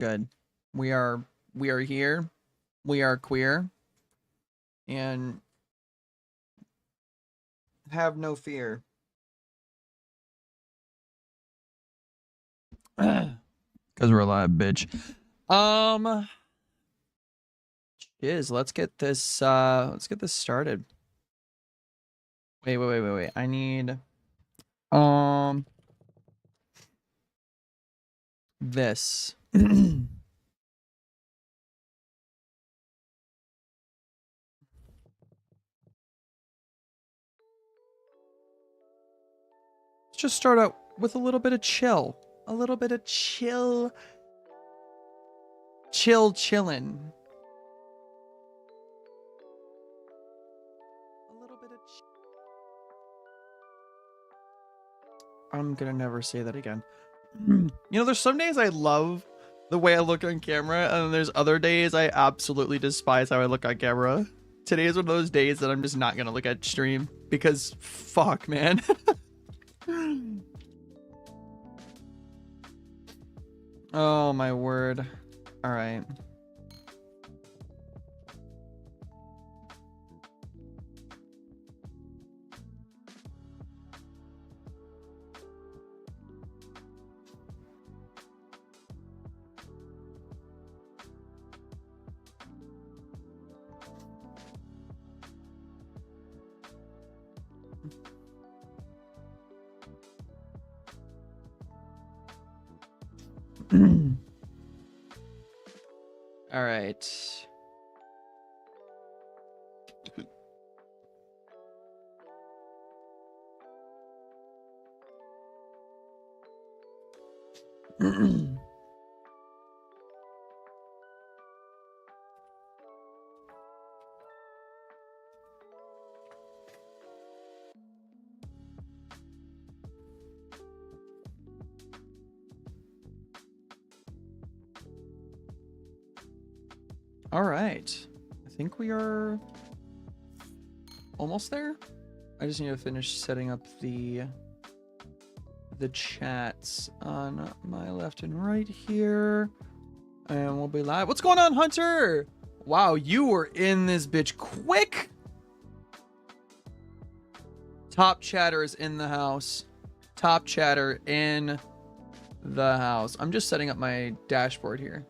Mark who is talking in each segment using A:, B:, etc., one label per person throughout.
A: Good. We are here. We are queer. And have no fear. Cause we're alive, bitch. Let's get this started. Wait. I need this. Let's just start out with a little bit of chill. A little bit of chillin'. I'm gonna never say that again. You know, there's some days I love the way I look on camera, and then there's other days I absolutely despise how I look on camera. Today is one of those days that I'm just not gonna look at stream because fuck, man. Oh my word. All right. All right. All right. I think we are almost there. I just need to finish setting up the chats on my left and right here. And we'll be live. What's going on, Hunter? Wow, you were in this bitch quick. Top chatter is in the house. Top chatter in the house. I'm just setting up my dashboard here.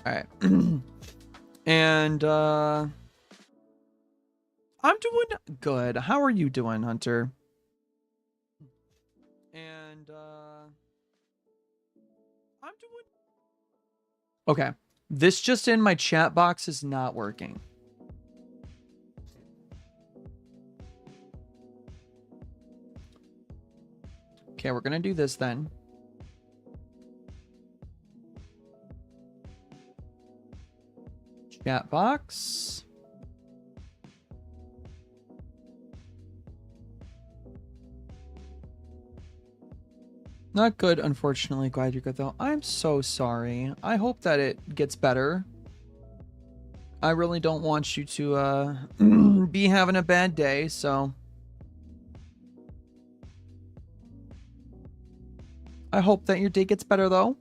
A: All right. And I'm doing good. How are you doing, Hunter? And I'm doing okay. This just in, my chat box is not working. Okay, we're gonna do this then. Chat box. Not good, unfortunately. Glad you're good though. I'm so sorry. I hope that it gets better. I really don't want you to be having a bad day, so I hope that your day gets better though.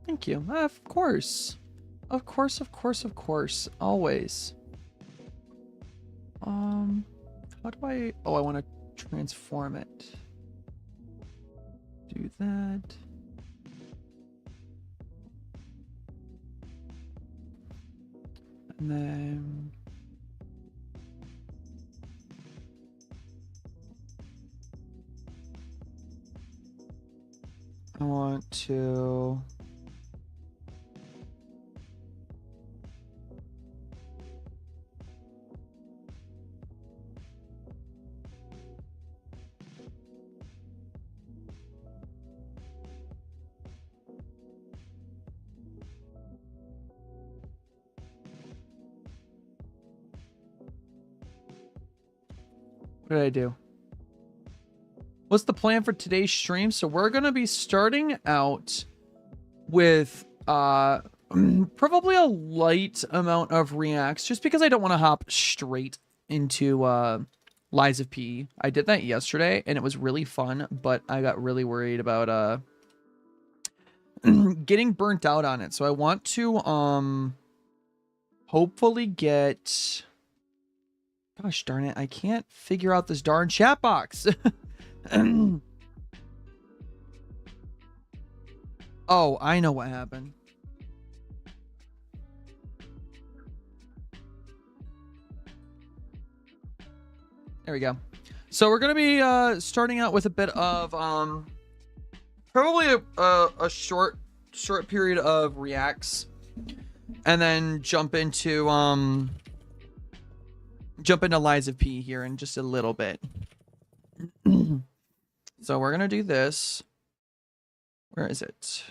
A: Thank you. Of course. Of course. Always. How do I... Oh, I want to transform it. Do that. And then... I want to... What did I do? what's the plan for today's stream? So we're gonna be starting out with probably a light amount of reacts, just because I don't want to hop straight into Lyin P. I did that yesterday and it was really fun, but I got really worried about getting burnt out on it. So I want to hopefully get, gosh darn it, I can't figure out this darn chat box. Oh, I know what happened. There we go. So we're gonna be starting out with a bit of probably a short period of reacts, and then jump into Lyin P here in just a little bit. So we're gonna do this. Where is it?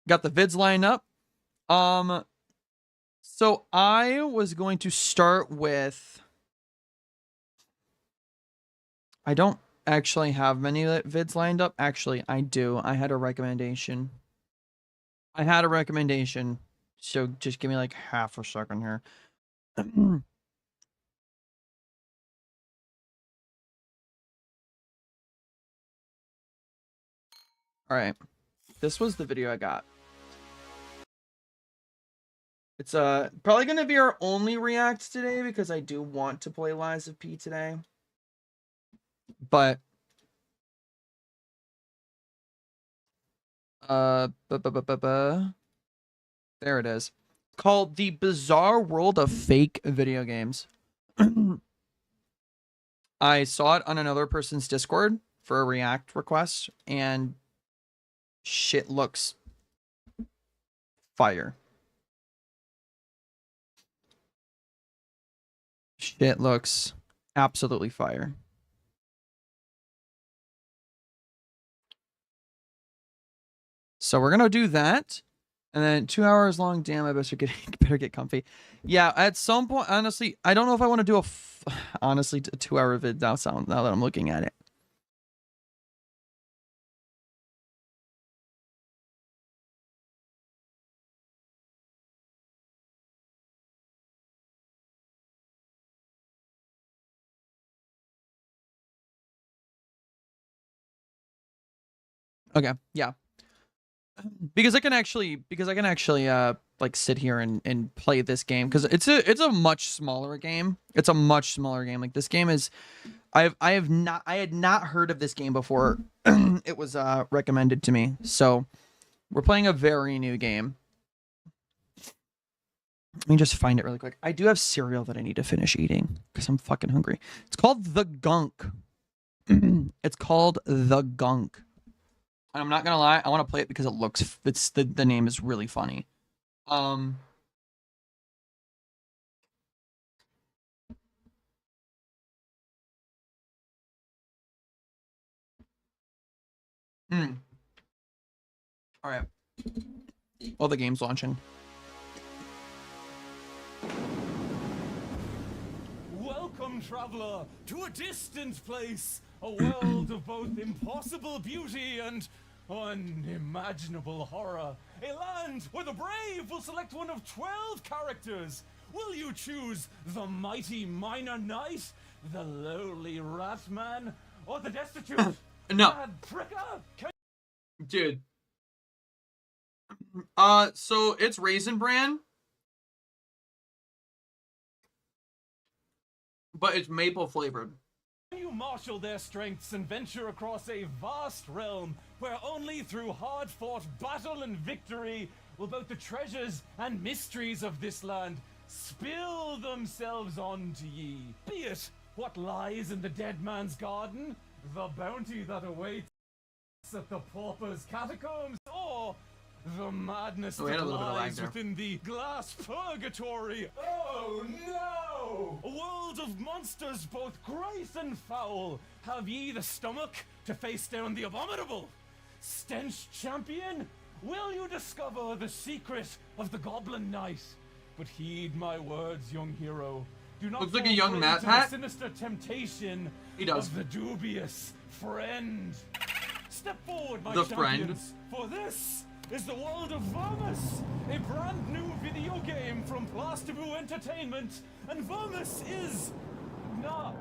A: Got the vids lined up. So I was going to start with, I don't actually have many vids lined up. Actually, I do. I had a recommendation. So just give me like half a second here. All right. This was the video I got. It's probably going to be our only react today because I do want to play Lyin P today. But there it is. Called The Bizarre World of Fake Video Games. I saw it on another person's Discord for a react request, and shit looks fire. Shit looks absolutely fire. So we're gonna do that, and then 2 hours long. Damn, I better get comfy. Yeah, at some point, honestly, I don't know if I want to do honestly a 2 hour vid now that I'm looking at it. Okay, yeah. Because I can actually like sit here and play this game, because it's a much smaller game. It's a much smaller game. Like, this game is, I had not heard of this game before it was recommended to me. So we're playing a very new game. Let me just find it really quick. I do have cereal that I need to finish eating because I'm fucking hungry. It's called The Gunk. It's called The Gunk. And I'm not gonna lie, I want to play it because the name is really funny. All right. Well, the game's launching.
B: Welcome, traveler, to a distant place, a world of both impossible beauty and unimaginable horror. A land where the brave will select one of 12 characters. Will you choose the mighty Minor Knight, the lowly Ratman, or the destitute
A: No.
B: Mad Pricker?
A: Dude. So it's Raisin Bran, but it's maple flavored.
B: You marshal their strengths and venture across a vast realm where only through hard-fought battle and victory will both the treasures and mysteries of this land spill themselves onto ye. Be it what lies in the dead man's garden, the bounty that awaits at the pauper's catacombs, or the madness that lies within the glass purgatory. Oh no! A world of monsters both great and foul. Have ye the stomach to face down the abominable? Stench champion? Will you discover the secret of the Goblin Knight? But heed my words, young hero. Do not
C: Looks like a
B: fall
C: young
B: prey
C: Matt
B: to
C: Pat.
B: the sinister temptation
C: He does.
B: of the dubious friend. Step forward, my
C: The friend.
B: champions, for this is the world of Vermis, a brand new video game from Plastervoo Entertainment, and Vermis is not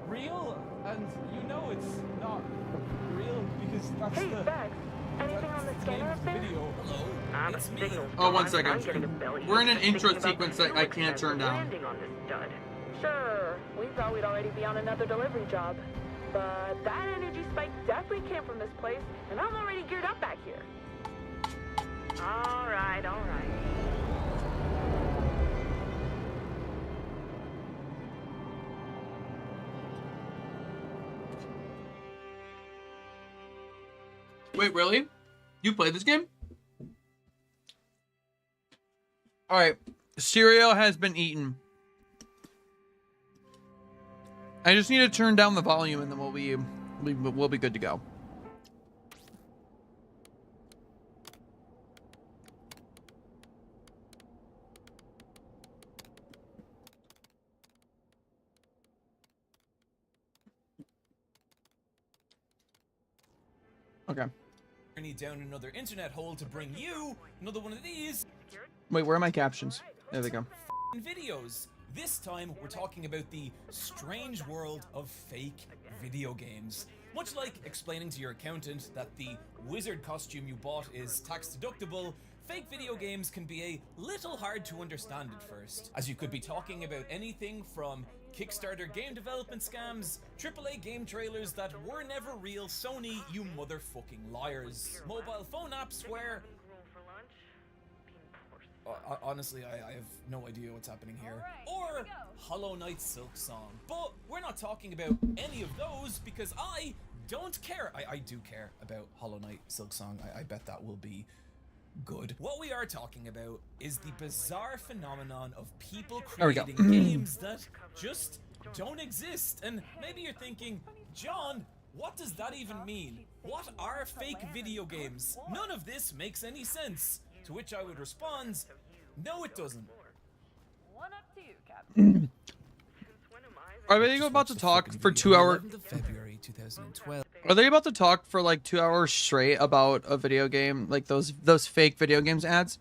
B: real, and you know it's not real because that's
D: Hey,
B: the
D: Bex, anything on the scanner up there?
B: video. Hello, it's me.
C: Oh, 1 second. We're in an intro sequence that I can't turn down.
D: Landing on this stud. Sure, we thought we'd already be on another delivery job. But that energy spike definitely came from this place, and I'm already geared up back here. Alright, alright.
C: Wait, really? You played this game?
A: All right, cereal has been eaten. I just need to turn down the volume, and then we'll be good to go. Okay.
B: Journey down another internet hole to bring you another one of these
A: Wait, where are my captions? There they go.
B: videos. This time we're talking about the strange world of fake video games. Much like explaining to your accountant that the wizard costume you bought is tax deductible, fake video games can be a little hard to understand at first, as you could be talking about anything from Kickstarter game development scams, AAA game trailers that were never real, Sony, you motherfucking liars, mobile phone apps where... honestly, I have no idea what's happening here. Or Hollow Knight Silk Song. But we're not talking about any of those because I don't care. I do care about Hollow Knight Silk Song. I bet that will be good. What we are talking about is the bizarre phenomenon of people creating games that just don't exist. And maybe you're thinking, John, what does that even mean? What are fake video games? None of this makes any sense. To which I would respond, no it doesn't.
D: One up to you, Captain.
A: Are they about to talk for 2 hours?
B: 11th of February 2012.
A: Are they about to talk for like 2 hours straight about a video game, like those fake video games ads?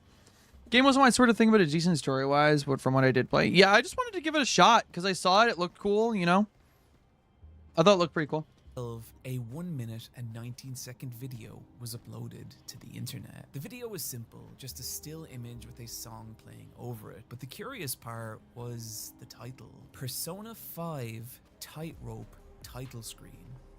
A: Game wasn't my sort of thing, but it's decent story wise. But from what I did play, yeah, I just wanted to give it a shot because I saw it. It looked cool, you know. I thought it looked pretty cool.
B: A 1 minute and 19-second video was uploaded to the internet. The video was simple, just a still image with a song playing over it. But the curious part was the title. Persona 5 Tightrope title screen.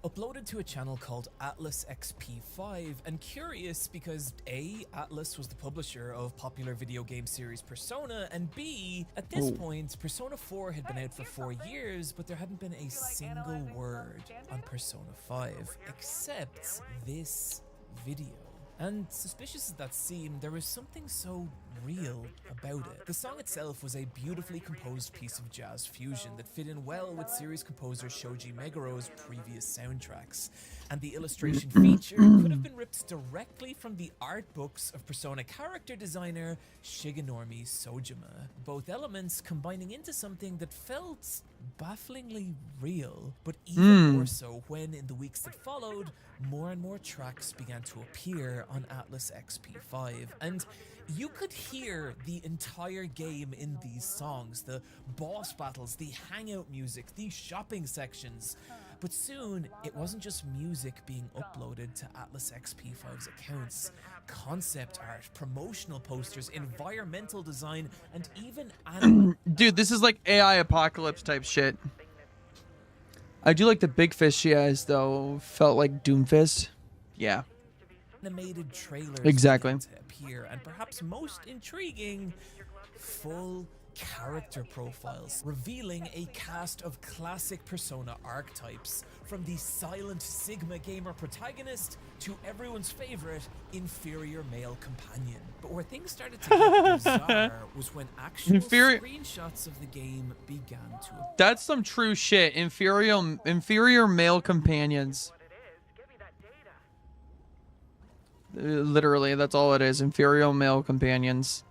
B: Uploaded to a channel called Atlas XP5, and curious because A, Atlas was the publisher of popular video game series Persona, and B, at this point, Persona 4 had been out for 4 years, but there hadn't been a single word on Persona 5, except this video. And suspicious as that seemed, there was something so real about it. The song itself was a beautifully composed piece of jazz fusion that fit in well with series composer Shoji Meguro's previous soundtracks. And the illustration feature could have been ripped directly from the art books of Persona character designer Shigenori Sojima. Both elements combining into something that felt bafflingly real, but even more so when, in the weeks that followed, more and more tracks began to appear on Atlas XP5, and you could hear the entire game in these songs, the boss battles, the hangout music, the shopping sections. But soon, it wasn't just music being uploaded to Atlas XP5's accounts. Concept art, promotional posters, environmental design, and even anime.
A: Dude, this is like AI apocalypse type shit. I do like the big fish she has, though. Felt like Doomfist. Yeah.
B: Animated trailers
A: Exactly.
B: began to appear, and perhaps most intriguing, full character profiles revealing a cast of classic Persona archetypes, from the silent Sigma gamer protagonist to everyone's favorite inferior male companion. But where things started to get bizarre was when actual screenshots of the game began to appear.
A: That's some true shit. Inferior male companions. Literally, that's all it is. Inferior male companions.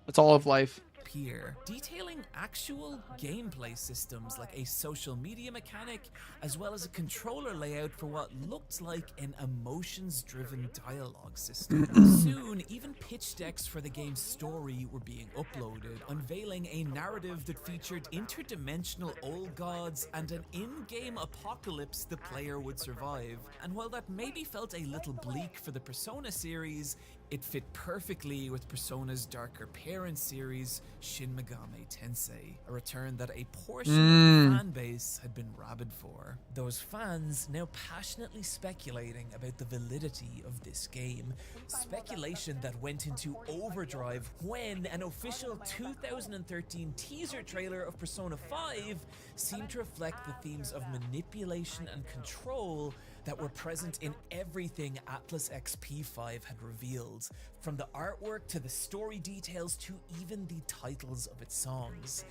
A: That's all of life.
E: appear, detailing actual gameplay systems like a social media mechanic, as well as a controller layout for what looked like an emotions-driven dialogue system. Soon, even pitch decks for the game's story were being uploaded, unveiling a narrative that featured interdimensional old gods and an in-game apocalypse the player would survive. And while that maybe felt a little bleak for the Persona series, it fit perfectly with Persona's darker parent series, Shin Megami Tensei, a return that a portion of the fan base had been rabid for. Those fans now passionately speculating about the validity of this game, speculation that went into overdrive when an official 2013 teaser trailer of Persona 5 seemed to reflect the themes of manipulation and control that were present in everything Atlas XP5 had revealed, from the artwork to the story details to even the titles of its songs.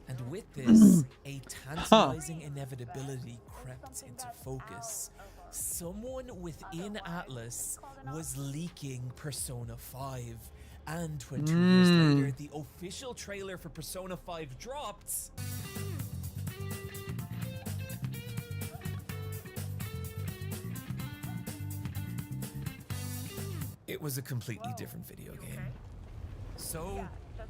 E: And with this, a tantalizing inevitability crept into focus. Someone within Atlas was leaking Persona 5. And when 2 years later, the official trailer for Persona 5 dropped, it was a completely different video game. So,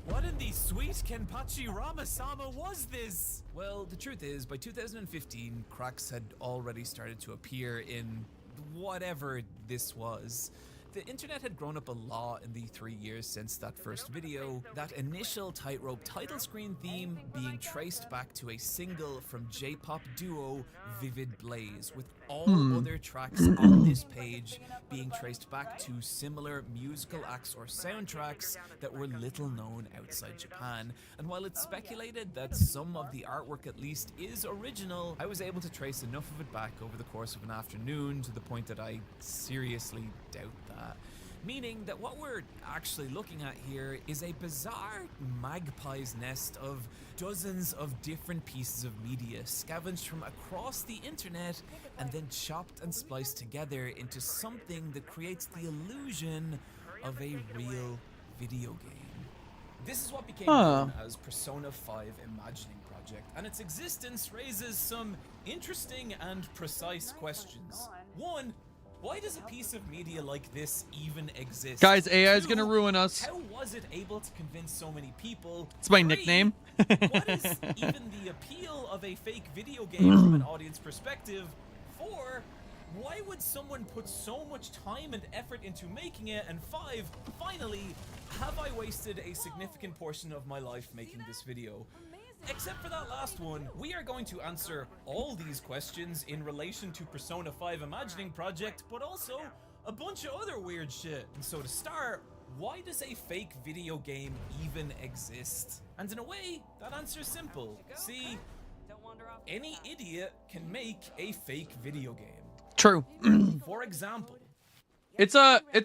E: what in the sweet Kenpachi Ramasama was this? Well, the truth is, by 2015, cracks had already started to appear in whatever this was. The internet had grown up a lot in the 3 years since that first video, that initial tightrope title screen theme being traced back to a single from J-pop duo Vivid Blaze, with all other tracks on this page being traced back to similar musical acts or soundtracks that were little known outside Japan. And while it's speculated that some of the artwork at least is original, I was able to trace enough of it back over the course of an afternoon to the point that I seriously doubt that. Meaning that what we're actually looking at here is a bizarre magpie's nest of dozens of different pieces of media scavenged from across the internet and then chopped and spliced together into something that creates the illusion of a real video game. This is what became known as Persona 5 Imagining Project, and its existence raises some interesting and precise questions. One, why does a piece of media like this even exist?
A: Guys, AI is
E: Two,
A: gonna ruin us.
E: How was it able to convince so many people?
A: It's my
E: Three,
A: nickname.
E: what is even the appeal of a fake video game from an audience perspective? 4, why would someone put so much time and effort into making it? And 5, finally, have I wasted a significant portion of my life making this video? Except for that last one, we are going to answer all these questions in relation to Persona 5 Imagining Project, but also a bunch of other weird shit. And so to start, why does a fake video game even exist? And in a way, that answer is simple. See, any idiot can make a fake video game.
A: True.
E: For example,
A: It's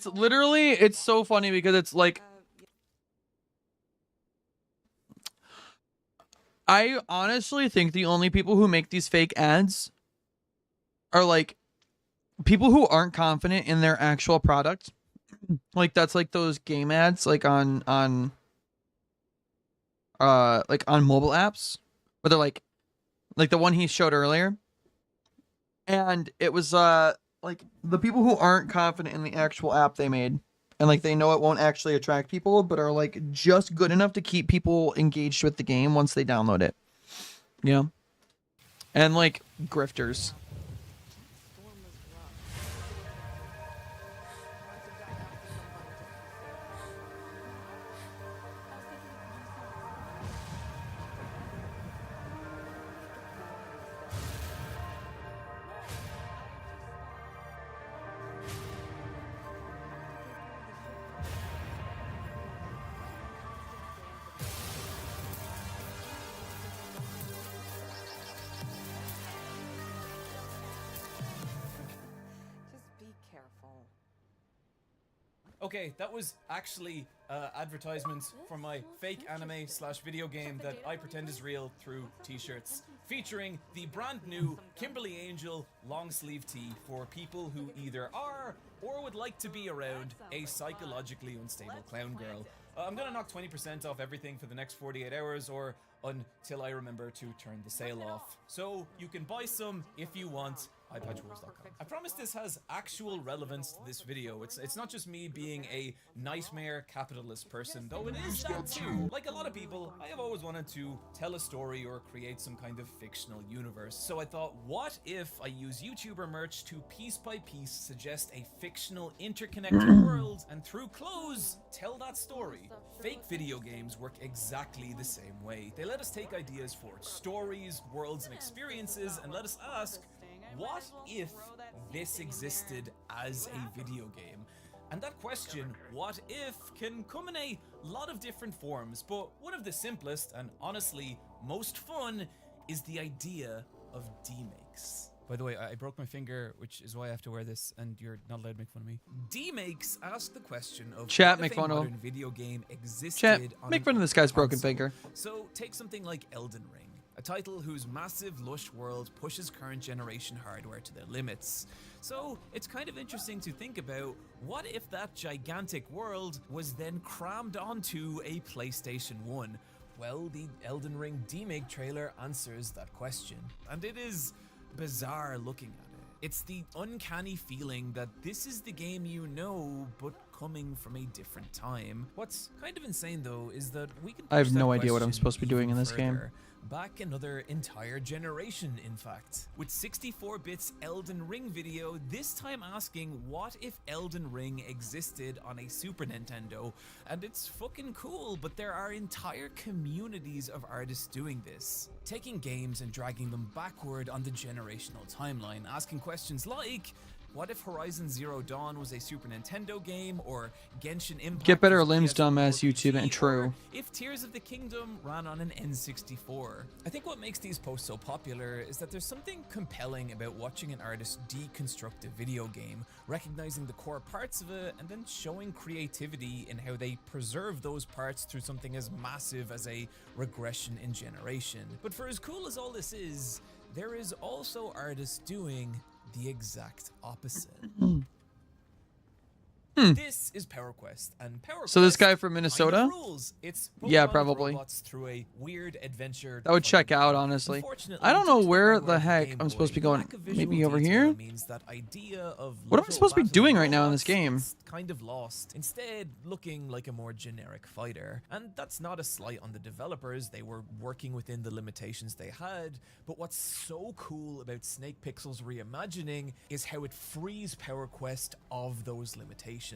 A: literally, it's so funny because it's like, I honestly think the only people who make these fake ads are like people who aren't confident in their actual product. Like that's like those game ads like on mobile apps where they're like the one he showed earlier. And it was like the people who aren't confident in the actual app they made. And like they know it won't actually attract people, but are like just good enough to keep people engaged with the game once they download it. Yeah. And like grifters.
E: okay, that was actually advertisements for my fake anime / video game that I pretend is real through t-shirts, featuring the brand new Kimberly Angel long sleeve tee for people who either are or would like to be around a psychologically unstable clown girl.
F: I'm gonna knock 20% off everything for the next 48 hours or until I remember to turn the sale off. So you can buy some if you want. iPatchWars.com. I promise this has actual relevance to this video. It's not just me being a nightmare capitalist person, though it is that too. Like a lot of people, I have always wanted to tell a story or create some kind of fictional universe. So I thought, what if I use YouTuber merch to piece by piece suggest a fictional interconnected world and through clothes tell that story? Fake video games work exactly the same way. They let us take ideas for stories, worlds, and experiences and let us ask, what if this existed as a video game? And that question, what if, can come in a lot of different forms, but one of the simplest and honestly most fun is the idea of demakes. By the way, I broke my finger, which is why I have to wear this, and you're not allowed to make fun of me. Demakes ask the question of
A: Chat,
F: what
A: make
F: if a
A: fun of
F: modern video game existed
A: Chat,
F: on
A: make
F: an
A: fun of this guy's broken
F: console.
A: finger.
F: So take something like Elden Ring, a title whose massive, lush world pushes current generation hardware to their limits. So it's kind of interesting to think about, what if that gigantic world was then crammed onto a PlayStation 1? Well, the Elden Ring Demake trailer answers that question, and it is bizarre looking at it. It's the uncanny feeling that this is the game you know, but coming from a different time. What's kind of insane though is that we can
A: I have
F: push that
A: no idea what I'm
F: question
A: supposed to be doing
F: even
A: in this game.
F: further, back another entire generation, in fact. With 64-bits Elden Ring video, this time asking, what if Elden Ring existed on a Super Nintendo? And it's fucking cool, but there are entire communities of artists doing this. Taking games and dragging them backward on the generational timeline, asking questions like, what if Horizon Zero Dawn was a Super Nintendo game, or Genshin Impact
A: Get better
F: was a
A: limbs,
F: PS4
A: dumbass YouTube,
F: RPG,
A: and true.
F: or if Tears of the Kingdom ran on an N64. I think what makes these posts so popular is that there's something compelling about watching an artist deconstruct a video game, recognizing the core parts of it, and then showing creativity in how they preserve those parts through something as massive as a regression in generation. But for as cool as all this is, there is also artists doing the exact opposite. This is PowerQuest, and PowerQuest.
A: So this guy from
F: kind of
A: Minnesota?
F: rules. It's
A: Yeah,
F: Pokemon
A: probably.
F: robots through a weird adventure.
A: That would check
F: fun
A: out,
F: game.
A: honestly.
F: Unfortunately,
A: I don't know
F: due to
A: where
F: hardware
A: the
F: of
A: heck
F: Game
A: I'm supposed to be
F: Boy,
A: going.
F: lack of visual
A: Maybe over
F: detail
A: here?
F: means that idea of
A: What am I
F: little
A: supposed to be
F: battling
A: doing right now in this
F: robots
A: game?
F: is kind of lost, instead looking like a more generic fighter. And that's not a slight on the developers, they were working within the limitations they had, but what's so cool about Snake Pixel's reimagining is how it frees PowerQuest of those limitations,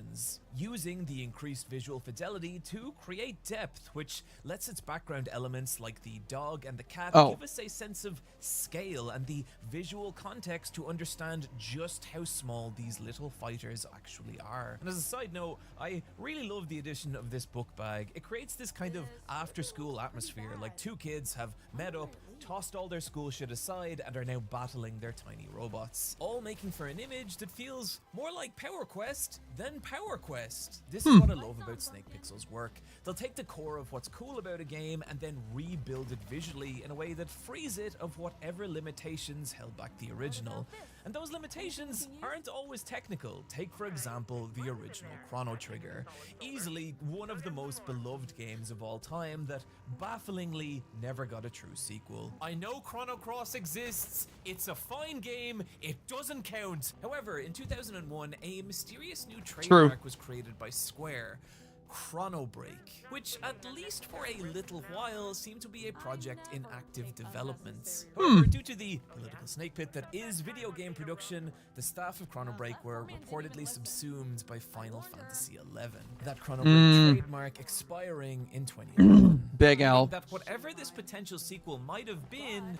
F: using the increased visual fidelity to create depth, which lets its background elements like the dog and the cat give us a sense of scale and the visual context to understand just how small these little fighters actually are. And as a side note, I really love the addition of this book bag. It creates this kind of after-school atmosphere, like two kids have met up, tossed all their school shit aside, and are now battling their tiny robots, all making for an image that feels more like PowerQuest than PowerQuest. This is what I love about Snake Pixel's work. They'll take the core of what's cool about a game and then rebuild it visually in a way that frees it of whatever limitations held back the original. And those limitations aren't always technical. Take, for example, the original Chrono Trigger. Easily one of the most beloved games of all time that bafflingly never got a true sequel. I know Chrono Cross exists, it's a fine game, it doesn't count. However, in 2001, a mysterious new trademark was created by Square, Chrono Break, which at least for a little while seemed to be a project in active development. However, due to the political snake pit that is video game production, the staff of Chrono Break were reportedly subsumed by Final Fantasy XI. That Chrono Break trademark expiring in 2011.
A: Big L.
F: That whatever this potential sequel might have been,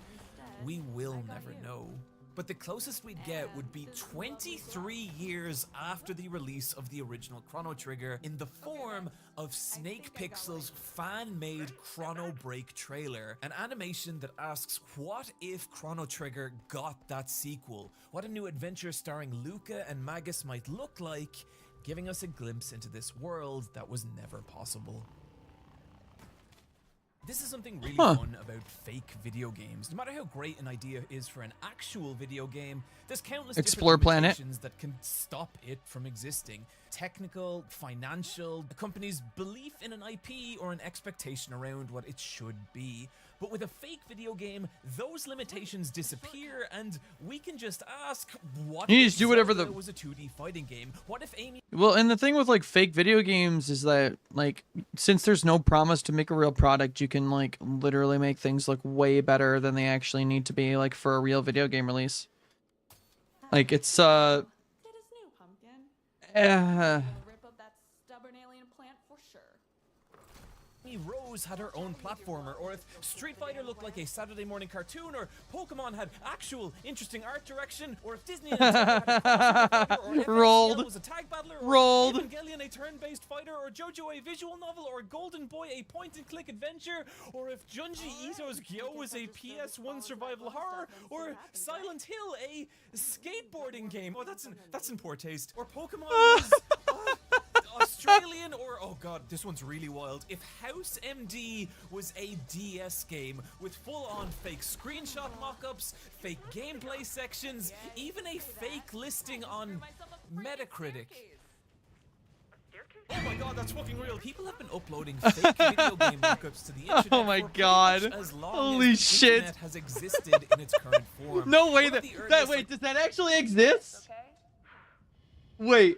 F: we will never know. But the closest we'd get would be 23 years after the release of the original Chrono Trigger in the form of Snake Pixel's fan-made Chrono Break trailer, an animation that asks, what if Chrono Trigger got that sequel? What a new adventure starring Luca and Magus might look like, giving us a glimpse into this world that was never possible. This is something really
A: Huh.
F: fun about fake video games. No matter how great an idea is for an actual video game, there's countless
A: Explore
F: different
A: planet.
F: limitations that can stop it from existing. Technical, financial, a company's belief in an IP, or an expectation around what it should be. But with a fake video game, those limitations disappear, and we can just ask, what
A: You
F: if
A: just do whatever
F: Zelda
A: the-
F: was a 2D fighting game? What if Amy
A: Well, and the thing with like fake video games is that like since there's no promise to make a real product, you can like literally make things look way better than they actually need to be like for a real video game release. Like it's
G: It is new, Pumpkin.
A: uh
G: Rip up that stubborn alien plant for sure.
F: Rose had her own platformer, or if Street Fighter looked like a Saturday morning cartoon, or Pokemon had actual interesting art direction, or if Disney and Nintendo had a crossover fighter, or if
A: Rolled.
F: FCL was a tag battler, or
A: Rolled.
F: Evangelion a turn-based fighter, or JoJo a visual novel, or Golden Boy a point-and-click adventure, or if Junji Ito's Gyo was a PS1 survival horror, or Silent Hill a skateboarding game. Oh, that's in poor taste. Or Pokemon was Australian, or oh god, this one's really wild. If House MD was a DS game with full-on fake screenshot mock-ups, fake gameplay sections, even a fake listing on Metacritic. Oh my god, that's fucking real. People have been uploading fake video game mock-ups to the internet
A: Oh my
F: for pretty
A: God.
F: much as long
A: Holy
F: as the
A: shit.
F: internet has existed in its current form.
A: no way
F: One of
A: that
F: the earliest,
A: wait, does that actually exist?
D: Okay?
A: Wait.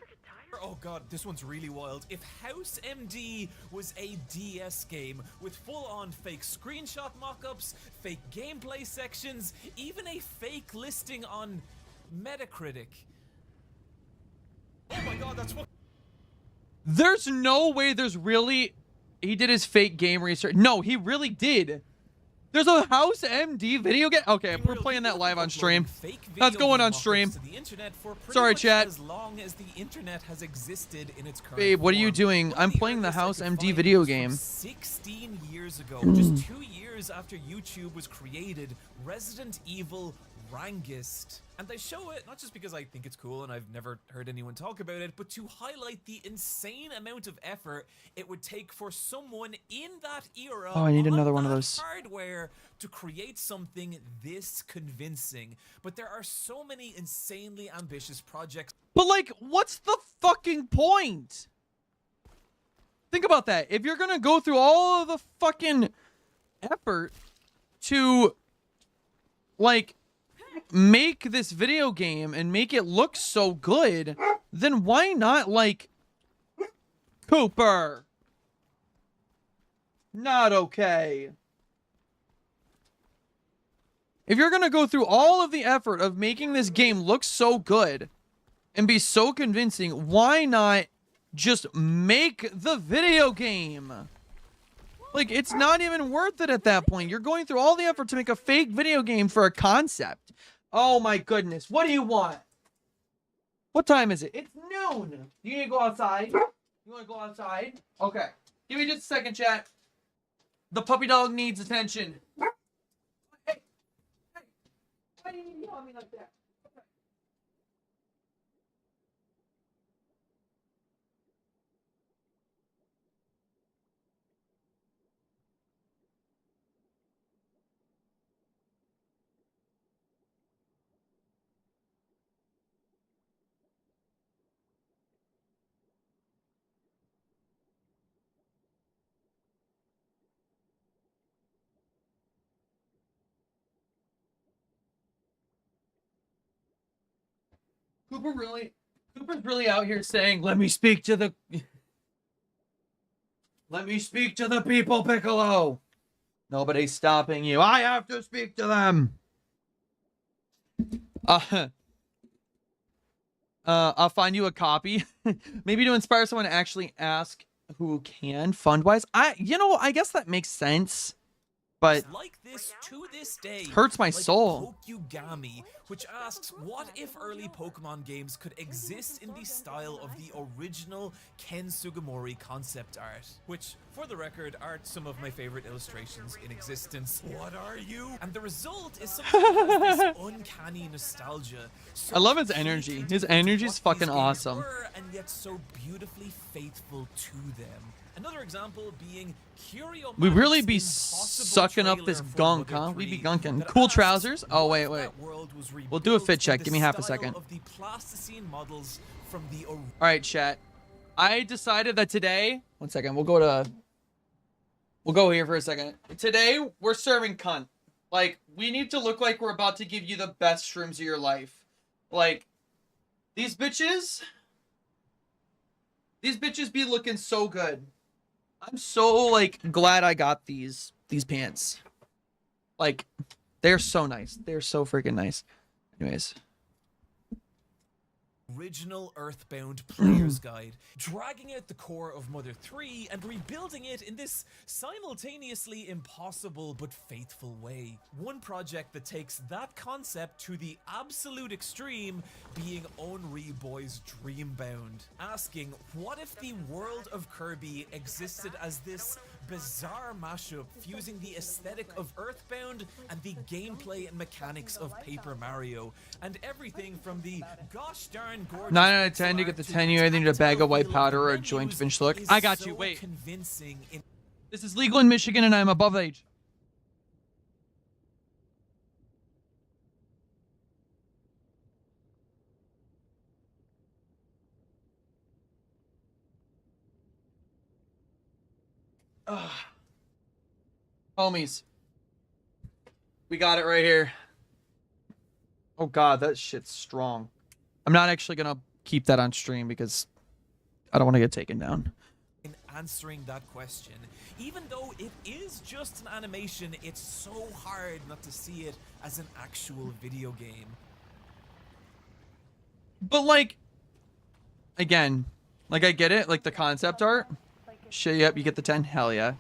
F: oh god, this one's really wild. If House MD was a DS game with full-on fake screenshot mock-ups, fake gameplay sections, even a fake listing on Metacritic. Oh my god, that's what.
A: There's no way there's really he did his fake game research. No, he really did. There's a House MD video game. Okay, we're playing that live on stream. That's going on stream. Sorry, chat.
F: As long as the internet has existed in its current
A: Babe, what are you
F: form.
A: doing?
F: One of
A: I'm
F: the
A: playing the
F: earliest I
A: House
F: could
A: MD
F: find
A: video
F: was from
A: game.
F: 16 years ago, just 2 years after YouTube was created, Resident Evil Rangist. And I show it not just because I think it's cool and I've never heard anyone talk about it, but to highlight the insane amount of effort it would take for someone in that era
A: Oh, I need
F: on
A: another one of
F: that
A: those.
F: hardware to create something this convincing. But there are so many insanely ambitious projects.
A: But like, what's the fucking point? Think about that. If you're gonna go through all of the fucking effort to like make this video game and make it look so good, then why not like Cooper? Not okay. If you're gonna go through all of the effort of making this game look so good and be so convincing, why not just make the video game? Like, it's not even worth it at that point. You're going through all the effort to make a fake video game for a concept. Oh my goodness. What do you want? What time is it? It's noon. You need to go outside? You want to go outside? Okay. Give me just a second, chat. The puppy dog needs attention. Hey. Hey. Why do you yell at me like that? Cooper's really out here saying, let me speak to the people, Piccolo. Nobody's stopping you. I have to speak to them. I'll find you a copy. Maybe to inspire someone to actually ask who can fund-wise. I guess that makes sense. But
F: like this to this day
A: hurts my
F: like
A: soul.
F: Pokugami, which asks, what if early Pokemon games could exist in the style of the original Ken Sugimori concept art? Which, for the record, are some of my favorite illustrations in existence. What are you? And the result is something that has this uncanny nostalgia. So
A: I love his
F: true
A: energy.
F: to
A: His energy's
F: what
A: fucking
F: these games
A: awesome.
F: were, and yet so beautifully faithful to them. Another example being Curio.
A: We really be sucking up this gunk, huh? We be gunking. Cool trousers. Oh, wait. We'll do a fit check. Give me half a second. All right, chat. I decided that today... One second. We'll go here for a second. Today, we're serving cunt. Like, we need to look like we're about to give you the best shrooms of your life. Like, these bitches be looking so good. I'm so, like, glad I got these pants. Like, they're so nice. They're so freaking nice. Anyways.
F: Original Earthbound Player's Guide, dragging out the core of Mother 3 and rebuilding it in this simultaneously impossible but faithful way. One project that takes that concept to the absolute extreme being Onry Boy's Dreambound, asking what if the world of Kirby existed as this bizarre mashup fusing the aesthetic of Earthbound and the gameplay and mechanics of Paper Mario, and everything from the gosh darn gorgeous
A: 9 out of 10, you get the 10. You either need a bag of white powder or a joint to finish the look. I got you. Wait. This is legal in Michigan and I'm above age. Homies. We got it right here. Oh god, that shit's strong. I'm not actually gonna keep that on stream because I don't want to get taken down.
F: In answering that question, even though it is just an animation, it's so hard not to see it as an actual video game.
A: But like, again, like I get it, like the concept art. Shit, yep, you get the 10. Hell yeah.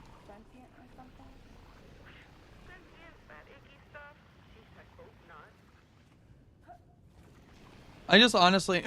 A: I just honestly...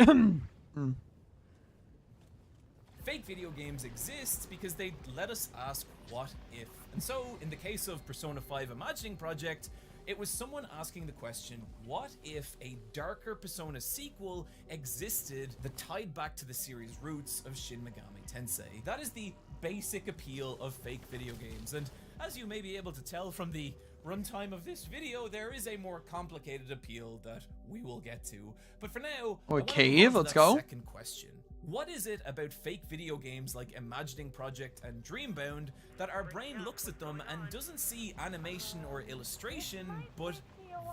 F: Fake video games exist because they let us ask what if. And so, in the case of Persona 5 Imagining Project, it was someone asking the question, what if a darker Persona sequel existed that tied back to the series' roots of Shin Megami Tensei? That is the basic appeal of fake video games, and as you may be able to tell from the runtime of this video, there is a more complicated appeal that we will get to. But for now,
A: oh, a cave? Let's go.
F: Second question. What is it about fake video games like Imagining Project and Dreambound that our brain looks at them and doesn't see animation or illustration, but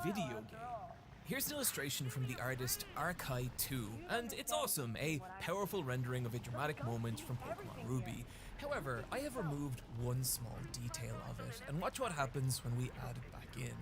F: video game? Here's an illustration from the artist Arkai2, and it's awesome, a powerful rendering of a dramatic moment from Pokemon Ruby. However, I have removed one small detail of it, and watch what happens when we add it back in.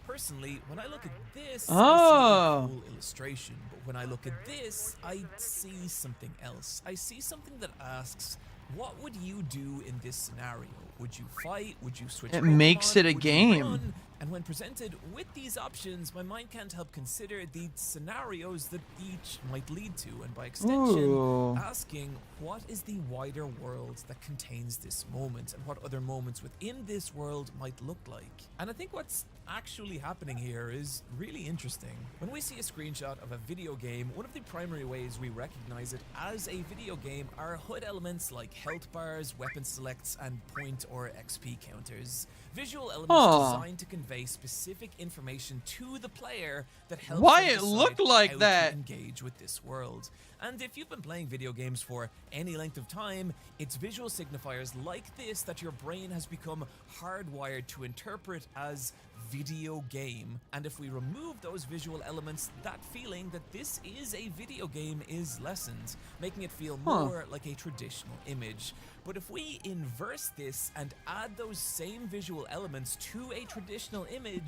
F: Personally, when I look at this, I see a cool illustration, but when I look at this, I see something else. I see something that asks, what would you do in this scenario? Would you fight? Would you switch?
A: It makes it a
F: Would you
A: game.
F: run? And when presented with these options, my mind can't help consider the scenarios that each might lead to, and by extension, asking what is the wider world that contains this moment, and what other moments within this world might look like. And I think what's actually happening here is really interesting. When we see a screenshot of a video game, one of the primary ways we recognize it as a video game are HUD elements like health bars, weapon selects, and point or XP counters. Visual elements designed to convey specific information to the player that helps them decide how to engage with this world. And if you've been playing video games for any length of time, it's visual signifiers like this that your brain has become hardwired to interpret as video game. And if we remove those visual elements, that feeling that this is a video game is lessened, making it feel more like a traditional image. But if we inverse this and add those same visual elements to a traditional image,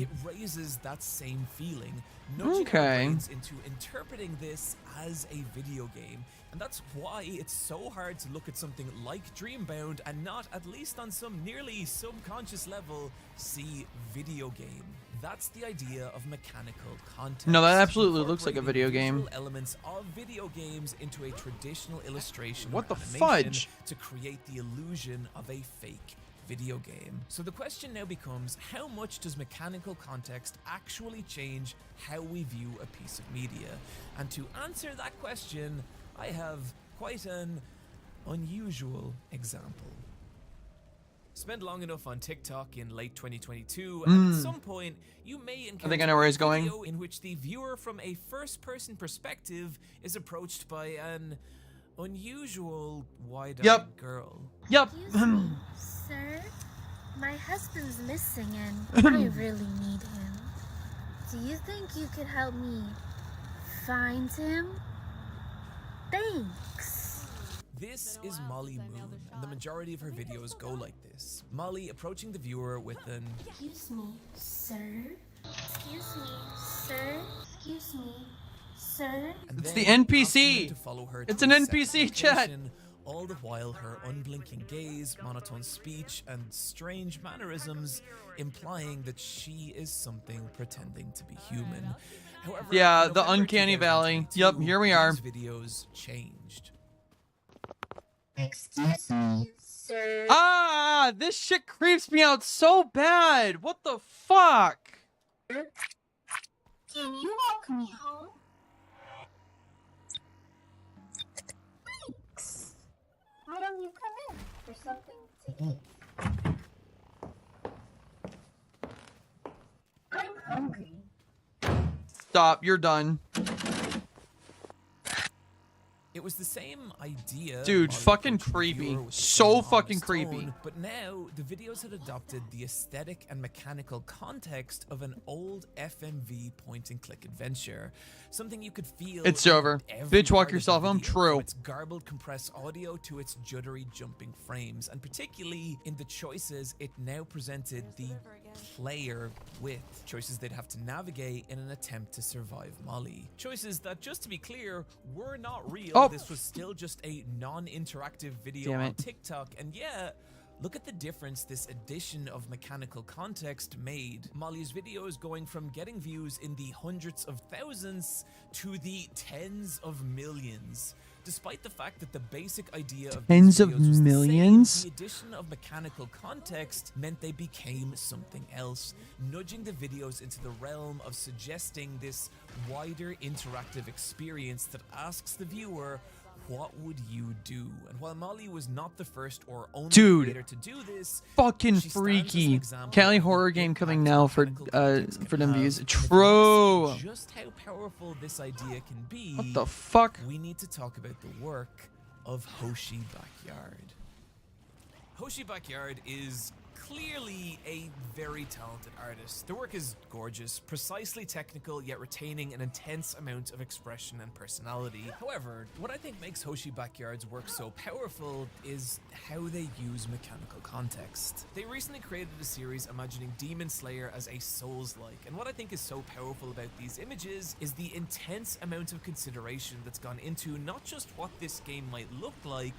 F: it raises that same feeling, nudging our brains into interpreting this as a video game. And that's why it's so hard to look at something like Dreambound and not, at least on some nearly subconscious level, see video game. That's the idea of mechanical content.
A: No, that absolutely looks like a video game.
F: Elements of video games into a traditional illustration.
A: What the
F: animation
A: fudge?
F: To create the illusion of a fake video game. So the question now becomes, how much does mechanical context actually change how we view a piece of media? And to answer that question, I have quite an unusual example. Spend long enough on TikTok in late 2022, and at some point, you may encounter
A: I think I know where he's going.
F: a video in which the viewer from a first-person perspective is approached by an unusual wide-eyed girl.
A: Yep.
H: Sir, my husband's missing and I really need him. Do you think you could help me find him? Thanks.
F: This is Molly Moon, and the majority of her videos go like this. Molly approaching the viewer with an
H: Excuse me, sir. Excuse me, sir. Excuse me, sir.
F: and
A: It's
F: then
A: the NPC.
F: asking you to follow her
A: It's
F: to
A: an
F: a second
A: NPC chat.
F: location, all the while her unblinking gaze, monotone speech, and strange mannerisms implying that she is something pretending to be human. However,
A: Yeah,
F: in
A: the
F: November
A: uncanny valley. Yep,
F: 2022,
A: here we are.
F: these videos changed.
H: Excuse me, sir.
A: Ah, this shit creeps me out so bad. What the fuck?
H: Can you walk me home? Thanks. Why don't you come in for something to eat? I'm hungry.
A: Stop, you're done.
F: It was the same idea.
A: Dude,
F: Molly
A: fucking
F: approaching the
A: creepy.
F: viewer with the
A: So
F: same
A: fucking
F: honest
A: creepy.
F: tone, but now the videos had adopted the aesthetic and mechanical context of an old FMV point-and-click adventure. Something you could feel.
A: It's
F: in
A: over.
F: every
A: Bitch, walk
F: part of the
A: yourself home.
F: video,
A: True.
F: from its garbled compressed audio to its juddery jumping frames, and particularly in the choices it now presented the player with. Choices they'd have to navigate in an attempt to survive Molly. Choices that, just to be clear, were not real.
A: Oh.
F: This was still just a non-interactive video
A: Damn
F: on
A: it.
F: TikTok, and yeah, look at the difference this addition of mechanical context made. Molly's videos going from getting views in the hundreds of thousands to the tens of millions. Despite the fact that the basic idea of
A: Tens
F: these
A: of
F: videos was the same,
A: millions?
F: the addition of mechanical context meant they became something else, nudging the videos into the realm of suggesting this wider interactive experience that asks the viewer, what would you do? And while Molly was not the first or only
A: Dude,
F: creator to do this,
A: Fucking
F: she stands as an
A: freaky.
F: example
A: Cali
F: of
A: horror
F: the
A: game coming
F: impact
A: now for
F: mechanical context can
A: them
F: have.
A: views.
F: And if you
A: True.
F: wanna see just how powerful this idea can be,
A: What the fuck?
F: we need to talk about the work of Hoshi Backyard. Hoshi Backyard is clearly a very talented artist. Their work is gorgeous, precisely technical, yet retaining an intense amount of expression and personality. However, what I think makes Hoshi Backyard's work so powerful is how they use mechanical context. They recently created a series imagining Demon Slayer as a Souls-like, and what I think is so powerful about these images is the intense amount of consideration that's gone into not just what this game might look like,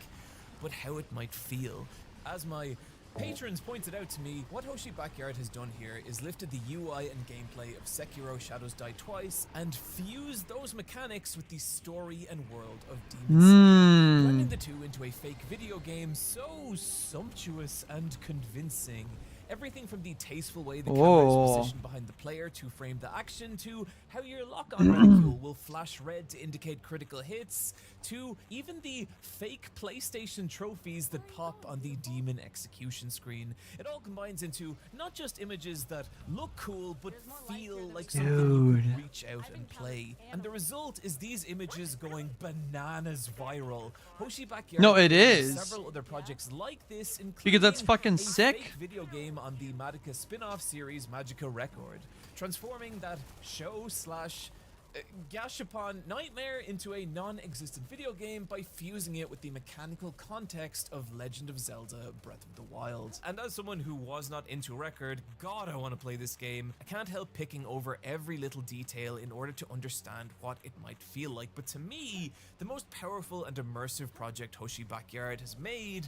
F: but how it might feel. As my patrons pointed out to me, what Hoshi Backyard has done here is lifted the UI and gameplay of Sekiro Shadows Die Twice and fused those mechanics with the story and world of Demon Slayer, blending the two into a fake video game so sumptuous and convincing. Everything from the tasteful way the camera is positioned behind the player to frame the action, to how your lock-on reticule will flash red to indicate critical hits, to even the fake PlayStation trophies that pop on the demon execution screen. It all combines into not just images that look cool, but feel like something you could reach out and play. And the result is these images going bananas viral. Hoshi Backyard
A: No, it
F: has
A: is.
F: several other projects like this, including
A: Because that's fucking
F: a
A: sick.
F: fake video game on the Magica spin-off series Magica Record, transforming that Gashapon nightmare into a non-existent video game by fusing it with the mechanical context of Legend of Zelda Breath of the Wild. And as someone who was not into Record, God, I want to play this game. I can't help picking over every little detail in order to understand what it might feel like. But to me, the most powerful and immersive project Hoshi Backyard has made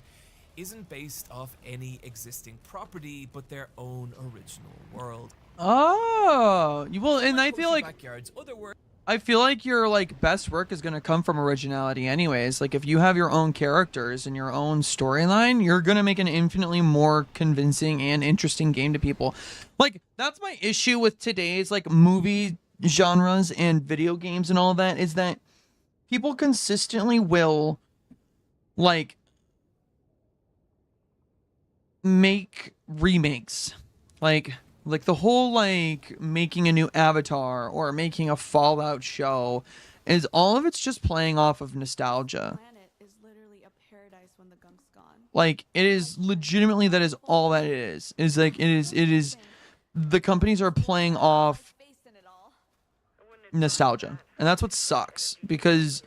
F: isn't based off any existing property, but their own original world.
A: Oh, well, and I feel like
F: Backyard's other work.
A: I feel like your like best work is gonna come from originality, anyways. Like if you have your own characters and your own storyline, you're gonna make an infinitely more convincing and interesting game to people. Like that's my issue with today's like movie genres and video games and all that, is that people consistently will like make remakes, like the whole like making a new Avatar or making a Fallout show, is all of it's just playing off of nostalgia.
G: Planet is literally a paradise when the gunk's gone.
A: Like it is legitimately, that is all that it is like it is the companies are playing off nostalgia, and that's what sucks, because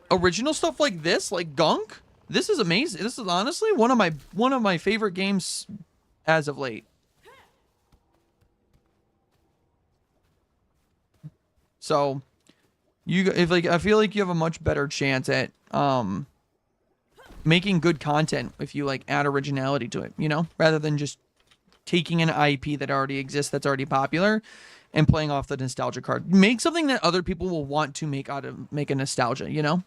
A: original stuff like this, like Gunk, this is amazing. This is honestly one of my favorite games as of late. So I feel like you have a much better chance at making good content if you like add originality to it, you know, rather than just taking an IP that already exists, that's already popular, and playing off the nostalgia card. Make something that other people will want to make a nostalgia, you know?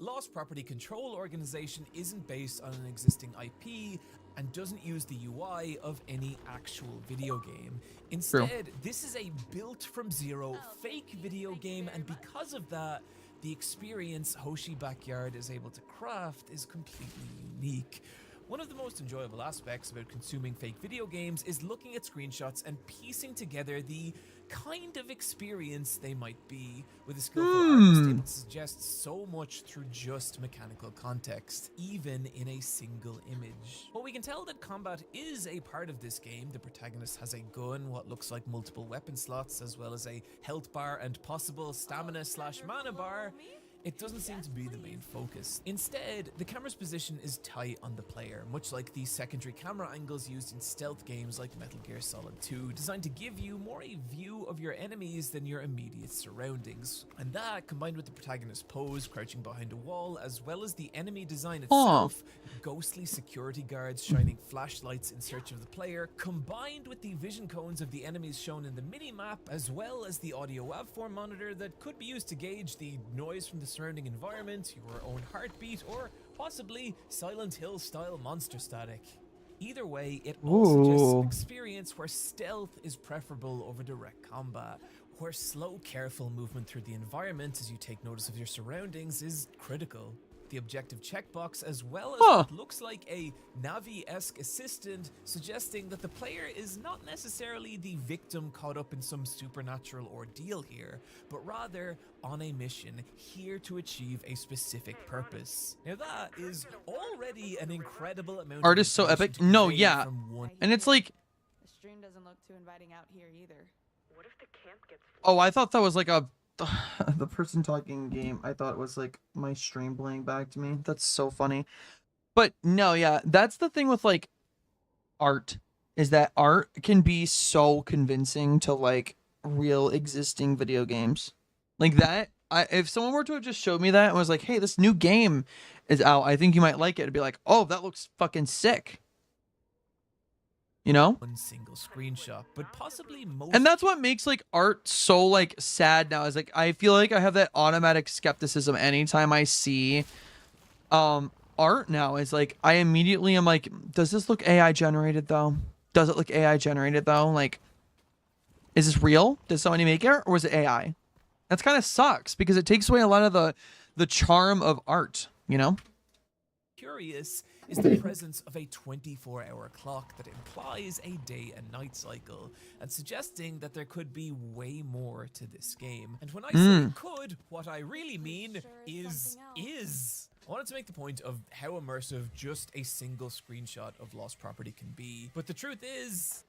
F: Lost Property Control Organization isn't based on an existing IP and doesn't use the UI of any actual video game. Instead, this is a built from zero fake video game, and because of that, the experience Hoshi Backyard is able to craft is completely unique. One of the most enjoyable aspects about consuming fake video games is looking at screenshots and piecing together the kind of experience they might be, with a skillful artist able to suggest so much through just mechanical context, even in a single image. Well, we can tell that combat is a part of this game. The protagonist has a gun, what looks like multiple weapon slots, as well as a health bar and possible stamina/mana bar. It doesn't seem to be the main focus. Instead, the camera's position is tight on the player, much like the secondary camera angles used in stealth games like Metal Gear Solid 2, designed to give you more a view of your enemies than your immediate surroundings. And that, combined with the protagonist's pose, crouching behind a wall, as well as the enemy design itself, ghostly security guards shining flashlights in search of the player, combined with the vision cones of the enemies shown in the mini-map, as well as the audio waveform monitor that could be used to gauge the noise from the surrounding environment, your own heartbeat, or possibly Silent Hill style monster static. Either way, it all suggests an experience where stealth is preferable over direct combat, where slow, careful movement through the environment as you take notice of your surroundings is critical. The objective checkbox, as well as what looks like a Navi-esque assistant, suggesting that the player is not necessarily the victim caught up in some supernatural ordeal here, but rather on a mission, here to achieve a specific purpose. Now that is already an incredible amount
A: Art is so epic. No, yeah. And it's like,
G: The stream doesn't look too inviting out here either.
D: What if the camp gets
A: oh, I thought that was like a the person talking game. I thought it was like my stream playing back to me. That's so funny. But no, yeah, that's the thing with like art, is that art can be so convincing to like real existing video games. Like that, if someone were to have just showed me that and was like, hey, this new game is out, I think you might like it, I'd be like, oh, that looks fucking sick. You know?
F: One single screenshot, but possibly most.
A: And that's what makes like art so like sad now, is like I feel like I have that automatic skepticism anytime I see art now. Is like I immediately am like, does this look AI generated though? Does it look AI generated though? Like, is this real? Did somebody make it, or was it AI? That's kind of sucks, because it takes away a lot of the charm of art, you know?
F: Curious is the presence of a 24-hour clock that implies a day and night cycle, and suggesting that there could be way more to this game. And when I say could, what I really mean is. I wanted to make the point of how immersive just a single screenshot of Lost Property can be, but the truth is,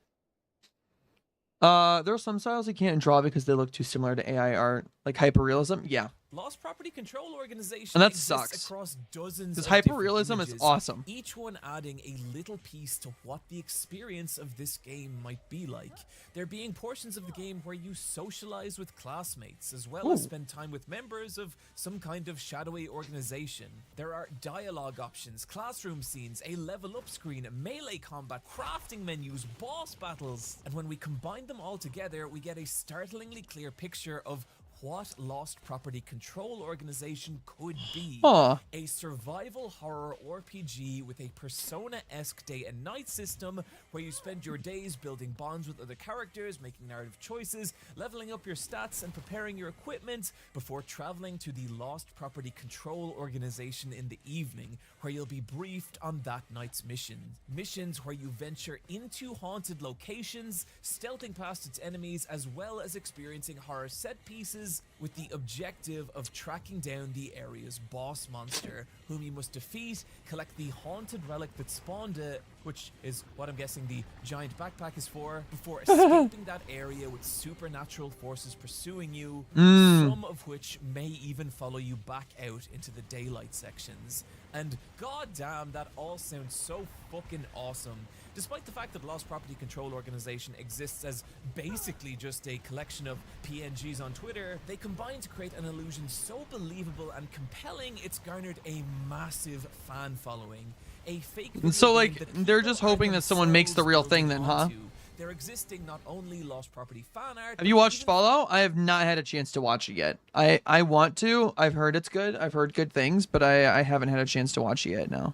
A: there are some styles you can't draw because they look too similar to AI art, like hyperrealism. Yeah.
F: Lost Property Control Organization
A: and that
F: exists
A: sucks
F: across dozens
A: because
F: of different
A: hyperrealism
F: images,
A: is awesome.
F: each one adding a little piece to what the experience of this game might be like. There being portions of the game where you socialize with classmates, as well as spend time with members of some kind of shadowy organization. There are dialogue options, classroom scenes, a level up screen, melee combat, crafting menus, boss battles, and when we combine them all together, we get a startlingly clear picture of what Lost Property Control Organization could be.
A: Huh.
F: A survival horror RPG with a Persona-esque day and night system where you spend your days building bonds with other characters, making narrative choices, leveling up your stats, and preparing your equipment before traveling to the Lost Property Control Organization in the evening, where you'll be briefed on that night's mission. Missions where you venture into haunted locations, stealthing past its enemies, as well as experiencing horror set pieces with the objective of tracking down the area's boss monster, whom you must defeat, collect the haunted relic that spawned it, which is what I'm guessing the giant backpack is for, before escaping that area with supernatural forces pursuing you, some of which may even follow you back out into the daylight sections. And goddamn, that all sounds so fucking awesome. Despite the fact that Lost Property Control Organization exists as basically just a collection of PNGs on Twitter, they combine to create an illusion so believable and compelling it's garnered a massive fan following. A fake
A: So,
F: video
A: like,
F: game that
A: they're
F: people
A: just
F: are
A: hoping that someone makes the real
F: themselves
A: thing then,
F: building
A: huh?
F: onto. They're existing not only Lost Property fan art.
A: Have you watched Fallout? I have not had a chance to watch it yet. I want to. I've heard it's good. I've heard good things, but I haven't had a chance to watch it yet, no.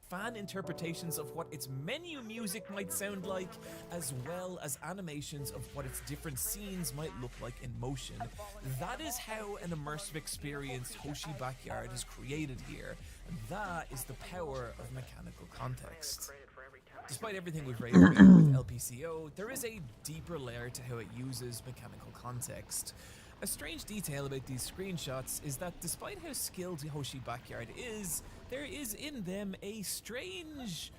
F: Fan interpretations of what its menu music might sound like, as well as animations of what its different scenes might look like in motion. That is how an immersive experience Hoshi Backyard is created here, and that is the power of mechanical context. Despite everything we've raised with LPCO, there is a deeper layer to how it uses mechanical context. A strange detail about these screenshots is that despite how skilled Hoshi Backyard is, there is in them a strange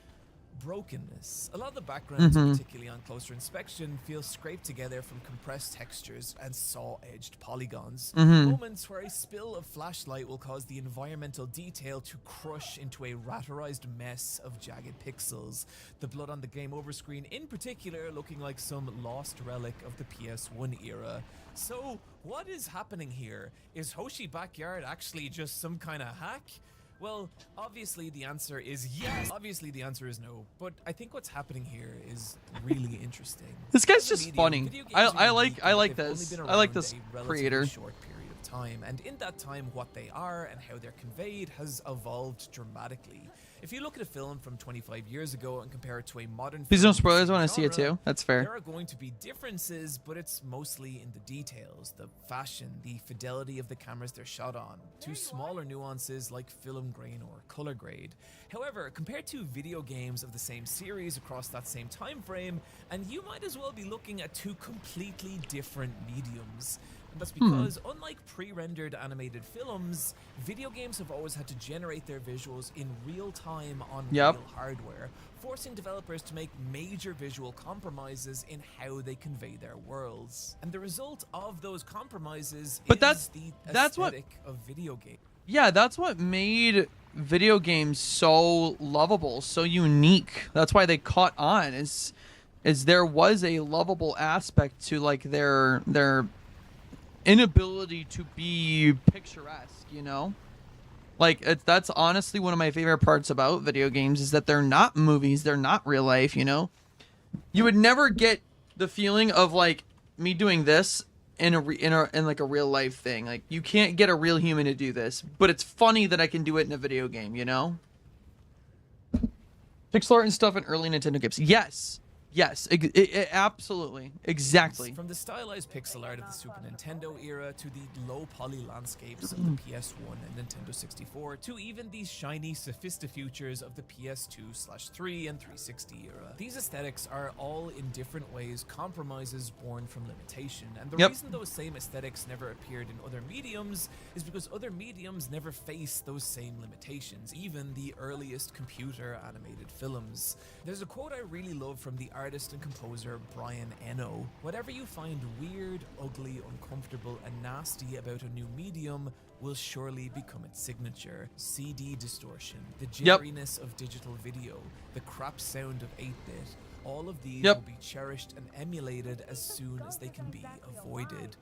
F: brokenness. A lot of the backgrounds, particularly on closer inspection, feel scraped together from compressed textures and saw-edged polygons. Moments where a spill of flashlight will cause the environmental detail to crush into a ratterized mess of jagged pixels. The blood on the game over screen in particular looking like some lost relic of the PS1 era. So, what is happening here? Is Hoshi Backyard actually just some kind of hack? Well, obviously the answer is yes. Obviously the answer is no. But I think what's happening here is really interesting.
A: This guy's
F: As a
A: just
F: medium,
A: funny.
F: video games
A: I
F: are
A: like
F: unique in that they've
A: this.
F: only been
A: I like
F: around
A: this
F: a relatively
A: creator.
F: short period of time, and in that time what they are and how they're conveyed has evolved dramatically. If you look at a film from 25 years ago and compare it to a modern
A: Please
F: film
A: no spoilers. I
F: in
A: want to see it
F: genre,
A: too. That's
F: there
A: fair.
F: are going to be differences, but it's mostly in the details, the fashion, the fidelity of the cameras they're shot on, to smaller nuances like film grain or color grade. However, compared to video games of the same series across that same time frame, and you might as well be looking at two completely different mediums. And that's because, unlike pre-rendered animated films, video games have always had to generate their visuals in real time on real hardware, forcing developers to make major visual compromises in how they convey their worlds. And the result of those compromises is the aesthetic of video games.
A: Yeah, that's what made video games so lovable, so unique. That's why they caught on. Is there was a lovable aspect to like their inability to be picturesque, you know? Like that's honestly one of my favorite parts about video games is that they're not movies, they're not real life, you know? You would never get the feeling of like me doing this in like a real life thing. Like you can't get a real human to do this, but it's funny that I can do it in a video game, you know? Pixel art and stuff in early Nintendo games. Yes, absolutely, exactly.
F: From the stylized pixel art of the Super Nintendo era to the low poly landscapes of the PS1 and Nintendo 64 to even the shiny sophistifutures of the PS2/3 and 360 era. These aesthetics are all in different ways compromises born from limitation, and the reason those same aesthetics never appeared in other mediums is because other mediums never face those same limitations, even the earliest computer animated films. There's a quote I really love from the artist and composer Brian Eno. Whatever you find weird, ugly, uncomfortable, and nasty about a new medium will surely become its signature. CD distortion, the jitteriness of digital video, the crap sound of 8-bit, all of these will be cherished and emulated as soon as they can be avoided.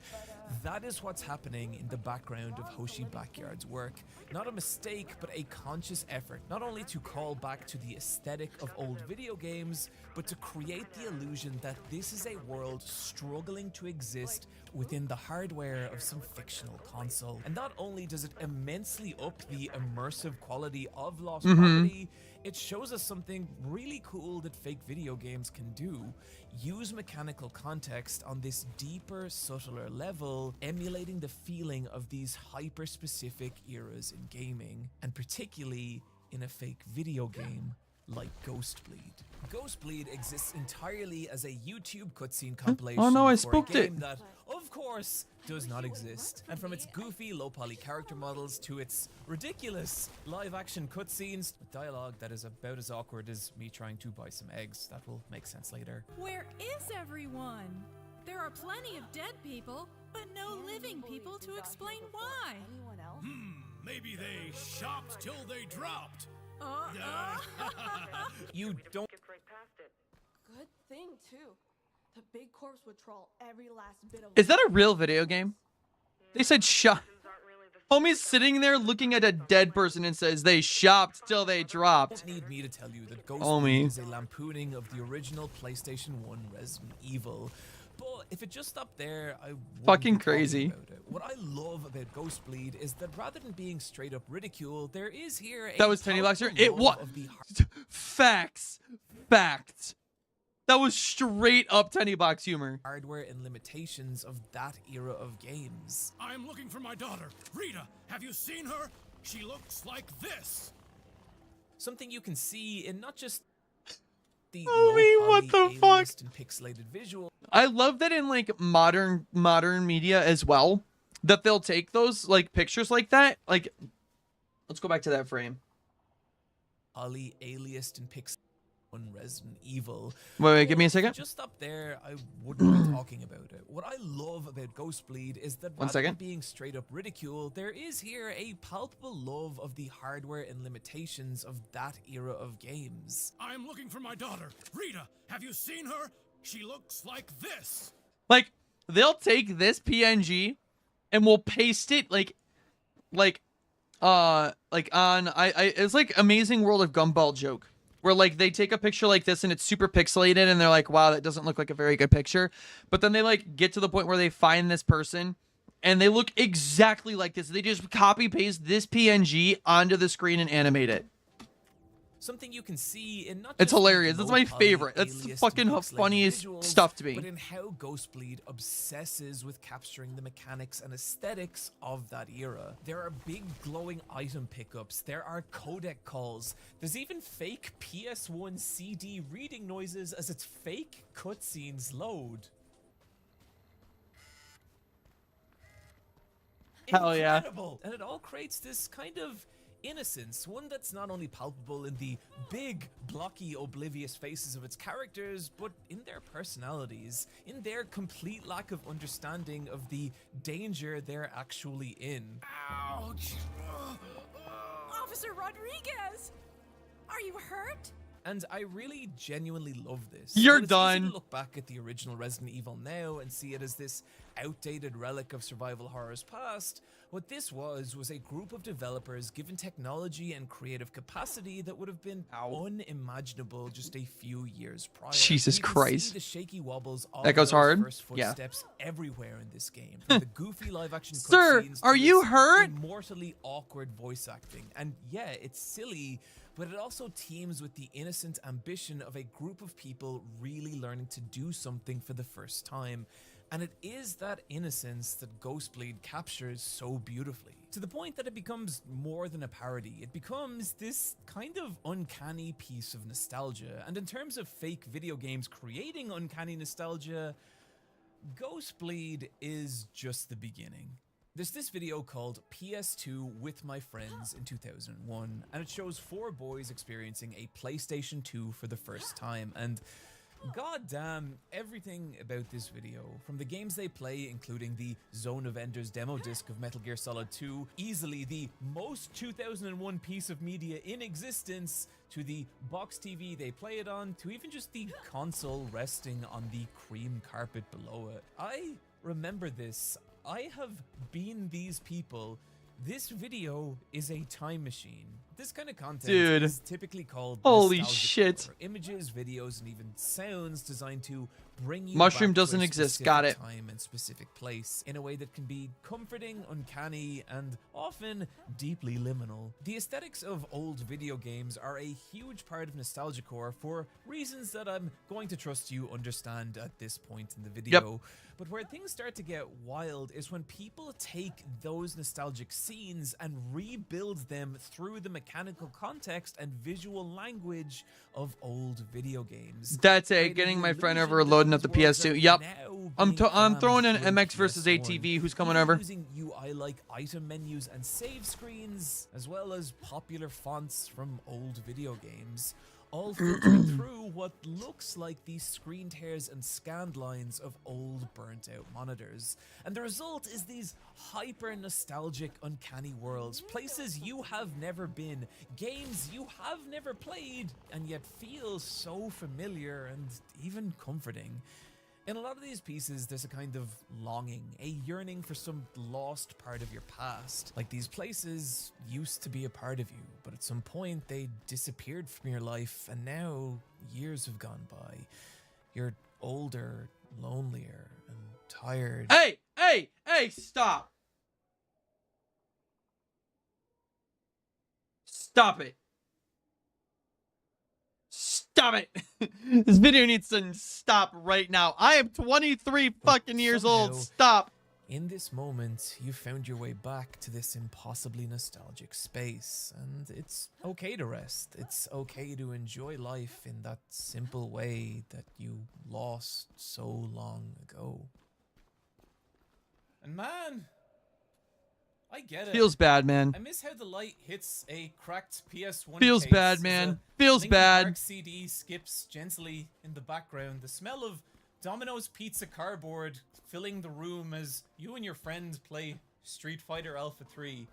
F: That is what's happening in the background of Hoshi Backyard's work. Not a mistake, but a conscious effort, not only to call back to the aesthetic of old video games, but to create the illusion that this is a world struggling to exist within the hardware of some fictional console. And not only does it immensely up the immersive quality of Lost Property, it shows us something really cool that fake video games can do. Use mechanical context on this deeper, subtler level, emulating the feeling of these hyper-specific eras in gaming, and particularly in a fake video game like Ghostbleed. Ghostbleed exists entirely as a YouTube cutscene compilation
A: Oh no, I
F: for a
A: spooked
F: game
A: it.
F: that, of course, does not exist. And from its goofy, low-poly character models to its ridiculous live-action cutscenes, with dialogue that is about as awkward as me trying to buy some eggs. That will make sense later.
I: Where is everyone? There are plenty of dead people, but no living people to explain why.
J: Maybe they shopped till they dropped.
F: You don't
D: Good thing, too. The big corpse would troll every last bit of...
A: Is that a real video game? They said shop. Homie's sitting there looking at a dead person and says they shopped till they dropped.
F: need me to tell you that
A: Homie.
F: Ghostbleed is a lampooning of the original PlayStation 1 Resident Evil. But if it just stopped there, I wouldn't
A: Fucking
F: be talking
A: crazy.
F: about it. What I love about Ghostbleed is that rather than being straight up ridicule, there is here a
A: That was Tiny Boxer.
F: powerful
A: It
F: love
A: was
F: of the
A: facts. Facts. That was straight up Tiny Box humor.
F: hardware and limitations of that era of games.
J: I'm looking for my daughter. Rita, have you seen her? She looks like this.
F: Something you can see in not just the
A: Homie, what the
F: low-poly,
A: fuck?
F: aliased and pixelated visual.
A: I love that in like modern media as well, that they'll take those like pictures like that. Like, let's go back to that frame.
F: Ali aliased and pixelated on Resident Evil.
A: Wait, give me a second.
F: Just stop there, I wouldn't be talking about it. What I love about Ghostbleed is that
A: One
F: rather than
A: second.
F: being straight up ridicule, there is here a palpable love of the hardware and limitations of that era of games.
J: I'm looking for my daughter. Rita, have you seen her? She looks like this.
A: Like, they'll take this PNG and we'll paste it like on it's like Amazing World of Gumball joke, where like they take a picture like this and it's super pixelated and they're like, wow, that doesn't look like a very good picture. But then they like get to the point where they find this person and they look exactly like this. They just copy paste this PNG onto the screen and animate it.
F: Something you can see in not
A: It's
F: just the
A: hilarious. That's my
F: low-poly,
A: favorite. That's the
F: aliased
A: fucking
F: and pixelated
A: funniest
F: visuals,
A: stuff to me.
F: But in how Ghostbleed obsesses with capturing the mechanics and aesthetics of that era. There are big glowing item pickups. There are codec calls. There's even fake PS1 CD reading noises as its fake cutscenes load.
A: Hell yeah.
F: Incredible. And it all creates this kind of innocence, one that's not only palpable in the big, blocky, oblivious faces of its characters, but in their personalities, in their complete lack of understanding of the danger they're actually in.
J: Ouch.
I: Officer Rodriguez! Are you hurt?
F: And I really genuinely love this.
A: You're
F: But it's easy
A: done.
F: to look back at the original Resident Evil now and see it as this outdated relic of survival horror's past. What this was a group of developers given technology and creative capacity that would have been unimaginable just a few years prior.
A: Jesus
F: You can
A: Christ.
F: see the shaky wobbles of
A: That goes
F: those
A: hard?
F: first
A: Yeah.
F: footsteps everywhere in this game. From the goofy live-action
A: Sir,
F: cutscenes
A: are
F: to
A: you
F: this
A: hurt?
F: immortally awkward voice acting. And yeah, it's silly, but it also teams with the innocent ambition of a group of people really learning to do something for the first time. And it is that innocence that Ghostbleed captures so beautifully. To the point that it becomes more than a parody. It becomes this kind of uncanny piece of nostalgia. And in terms of fake video games creating uncanny nostalgia, Ghostbleed is just the beginning. There's this video called PS2 with my friends in 2001, and it shows 4 boys experiencing a PlayStation 2 for the first time, and goddamn, everything about this video, from the games they play, including the Zone of Enders demo disc of Metal Gear Solid 2, easily the most 2001 piece of media in existence, to the box TV they play it on, to even just the console resting on the cream carpet below it. I remember this I have been these people, this video is a time machine. This kind of content
A: Dude.
F: is typically called
A: Holy
F: nostalgic
A: shit.
F: horror. Images, videos, and even sounds designed to bring you
A: Mushroom
F: back to
A: doesn't
F: a
A: exist.
F: specific
A: Got it.
F: time and specific place in a way that can be comforting, uncanny, and often deeply liminal. The aesthetics of old video games are a huge part of nostalgia core for reasons that I'm going to trust you understand at this point in the video. But where things start to get wild is when people take those nostalgic scenes and rebuild them through the mechanical context and visual language of old video games.
A: That's it. Getting my friend over, loading up the PS2. Yep. I'm throwing in MX versus ATV. Who's coming over?
F: Using UI like item menus and save screens, as well as popular fonts from old video games, all filtering through what looks like these screen tears and scanned lines of old burnt out monitors. And the result is these hyper nostalgic uncanny worlds, places you have never been, games you have never played, and yet feel so familiar and even comforting. In a lot of these pieces, there's a kind of longing, a yearning for some lost part of your past. Like these places used to be a part of you, but at some point they disappeared from your life, and now years have gone by. You're older, lonelier, and tired.
A: Hey, stop. Stop it. Stop it. This video needs to stop right now. I am 23 fucking years old.
F: Somehow,
A: Stop.
F: In this moment, you found your way back to this impossibly nostalgic space, and it's okay to rest. It's okay to enjoy life in that simple way that you lost so long ago.
B: And man, I get it.
A: Feels bad, man.
B: I miss how the light hits a cracked PS1
A: Feels
B: case
A: bad,
B: as
A: man.
B: a
A: Feels
B: Linkin
A: bad.
B: Park CD skips gently in the background. The smell of Domino's pizza cardboard filling the room as you and your friend play Street Fighter Alpha 3.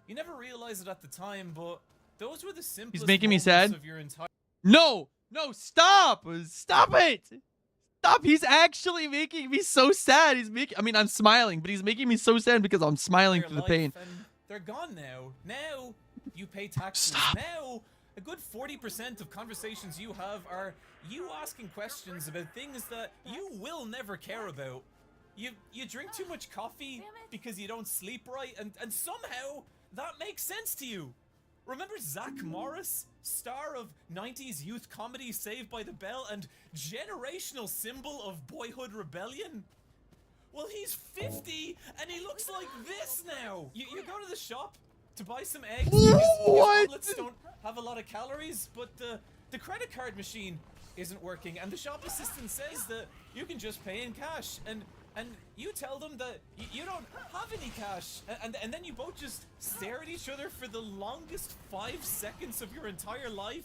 B: You never realize it at the time, but those were the simplest
A: making me
B: moments
A: sad.
B: of your entire
A: No, stop. Stop it. Stop. He's actually making me so sad. I'm smiling, but he's making me so sad because I'm smiling through the pain.
B: And they're gone now. Now you pay taxes.
A: Stop.
B: Now a good 40% of conversations you have are you asking questions about things that you will never care about. You drink too much coffee because you don't sleep right, and somehow that makes sense to you. Remember Zach Morris, star of 90s youth comedy Saved by the Bell and generational symbol of boyhood rebellion? Well, he's 50 and he looks like this now. You go to the shop to buy some eggs because omelets don't have a lot of calories, but the credit card machine isn't working, and the shop assistant says that you can just pay in cash, and you tell them that you don't have any cash, and then you both just stare at each other for the longest 5 seconds of your entire life,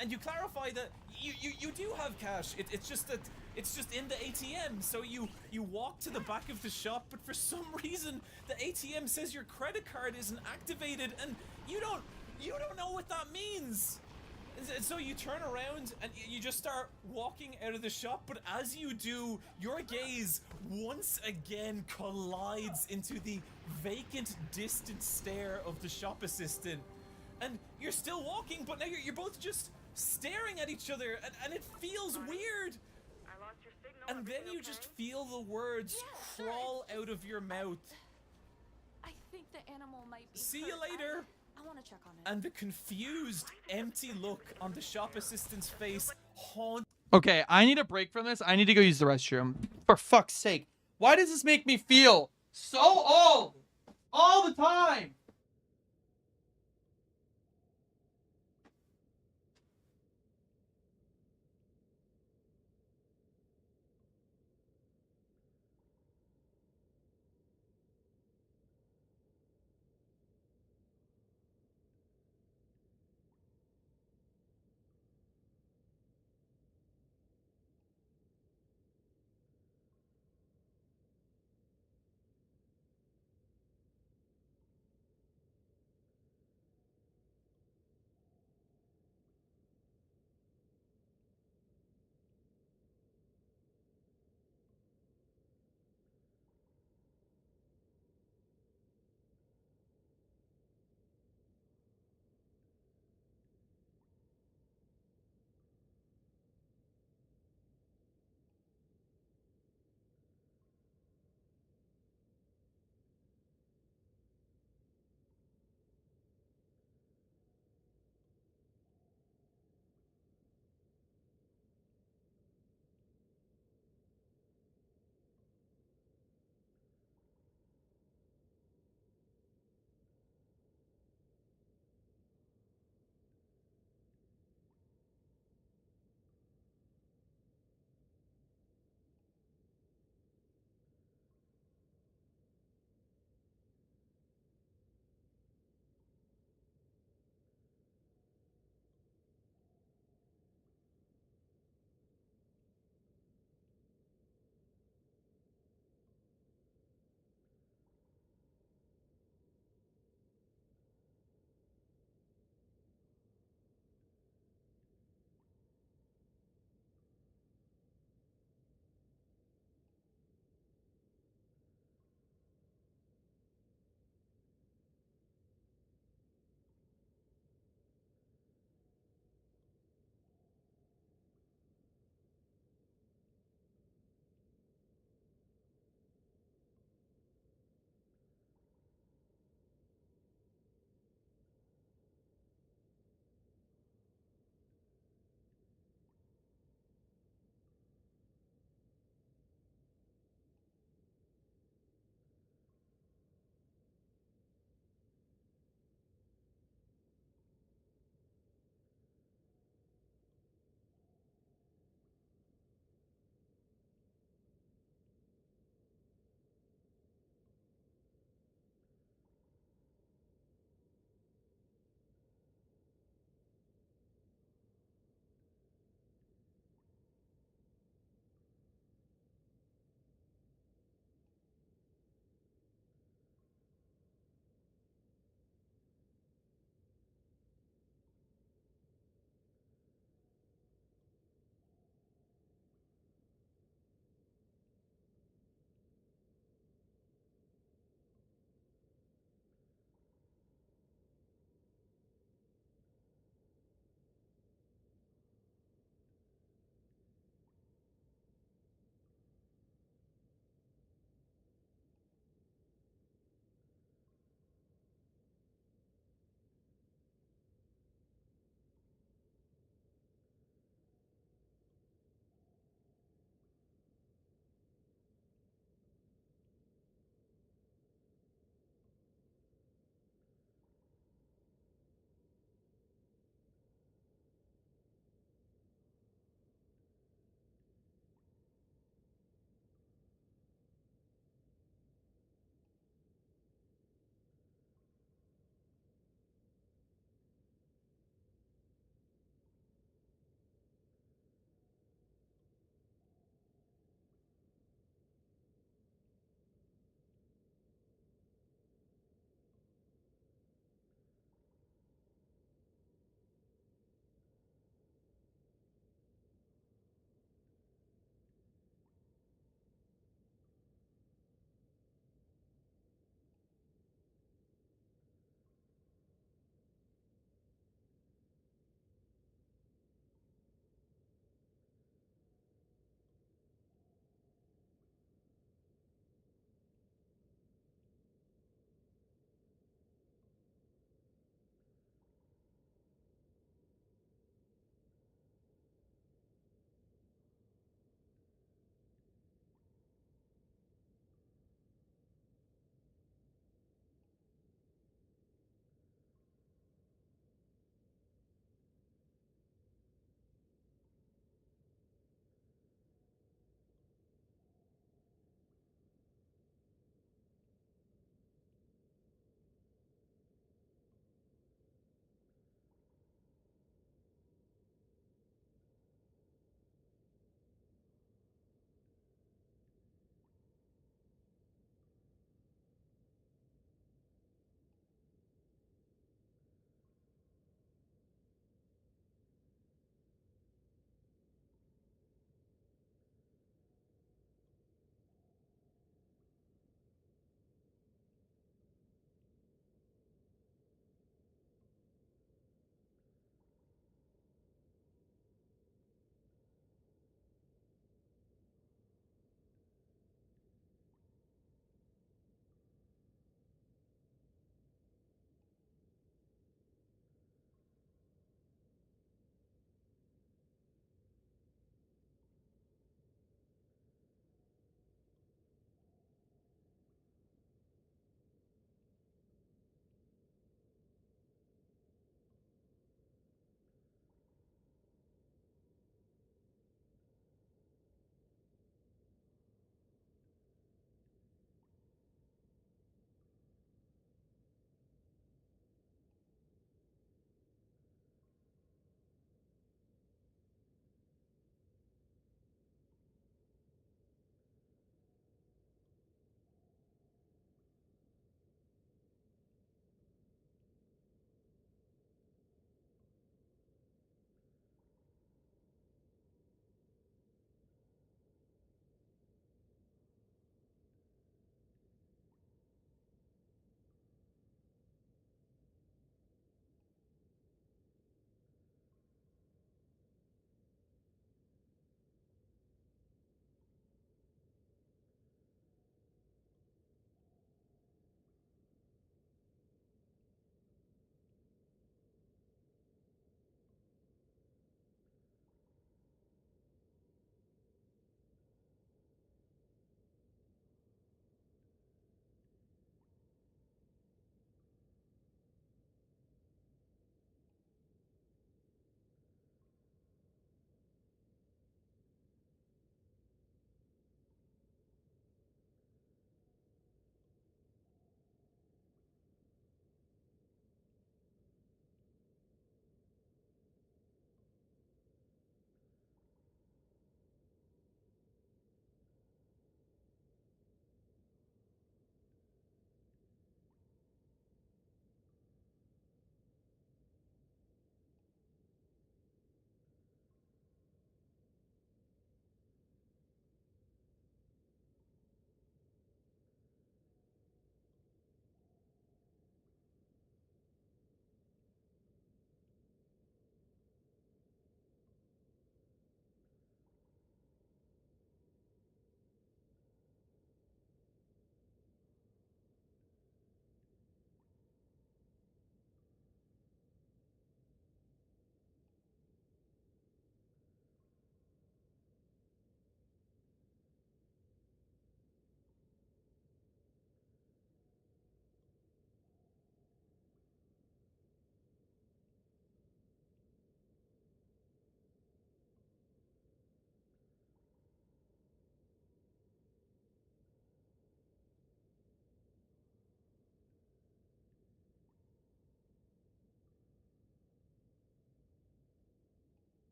B: and you clarify that you do have cash. It's just that it's just in the ATM. So you walk to the back of the shop, but for some reason the ATM says your credit card isn't activated, and you don't know what that means. And so you turn around and you just start walking out of the shop, but as you do, your gaze once again collides into the vacant, distant stare of the shop assistant. And you're still walking, but now you're both just staring at each other, and it feels weird. And then you just feel the words crawl out of your mouth.
D: I think the animal might be
B: See
D: hurt.
B: you later.
D: I want to check on it.
B: And the confused, empty look on the shop assistant's face haunts.
A: Okay, I need a break from this. I need to go use the restroom. For fuck's sake. Why does this make me feel so old? All the time.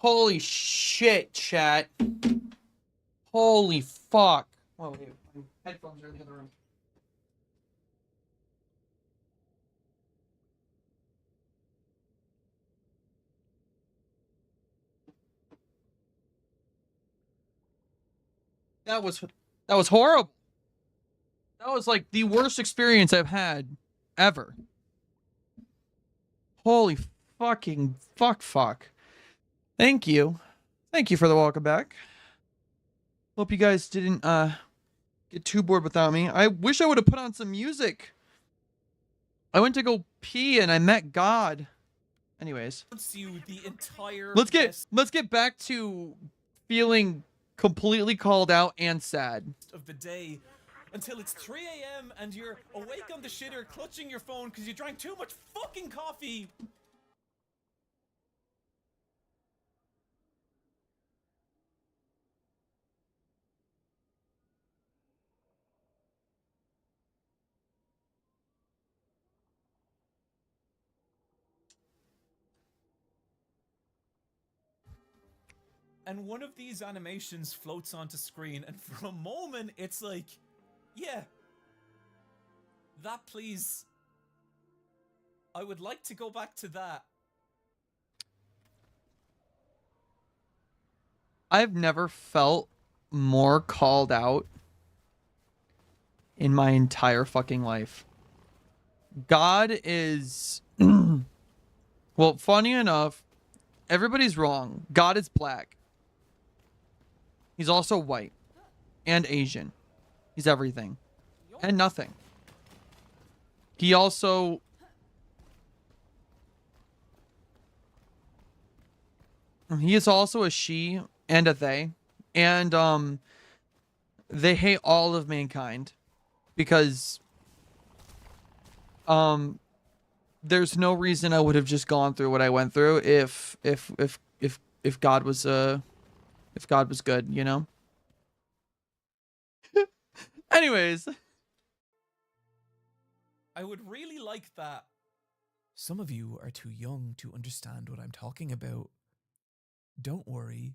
A: Holy shit, chat. Holy fuck. Oh, wait, my headphones are in the other room. That was horrible. That was like the worst experience I've had ever. Holy fucking fuck. Thank you. Thank you for the welcome back. Hope you guys didn't get too bored without me. I wish I would have put on some music. I went to go pee and I met God. Anyways,
F: You the entire
A: let's get back to feeling completely called out and sad.
F: of the day until it's 3 a.m. and you're awake on the shitter clutching your phone because you drank too much fucking coffee. And one of these animations floats onto screen, and for a moment it's like, yeah, that please. I would like to go back to that.
A: I've never felt more called out in my entire fucking life. God is well, funny enough, everybody's wrong. God is black. He's also white and Asian. He's everything and nothing. He also he is also a she and a they, and they hate all of mankind because there's no reason I would have just gone through what I went through if God was good, you know? Anyways,
F: I would really like that. Some of you are too young to understand what I'm talking about. Don't worry.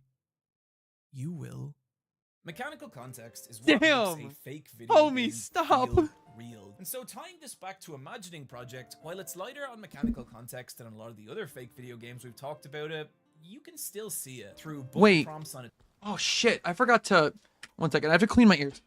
F: You will. Mechanical context is what
A: damn,
F: makes a fake video
A: homie,
F: game
A: stop.
F: feel real. And so tying this back to Imagining Project, while it's lighter on mechanical context than a lot of the other fake video games we've talked about, you can still see it through book prompts on it.
A: Oh shit, I forgot to... One second, I have to clean my ears.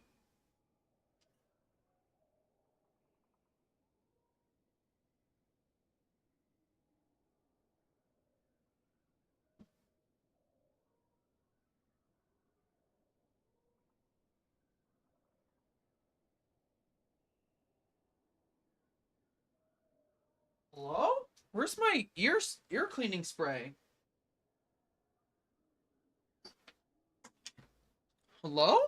A: Hello? Where's my ear cleaning spray? Hello?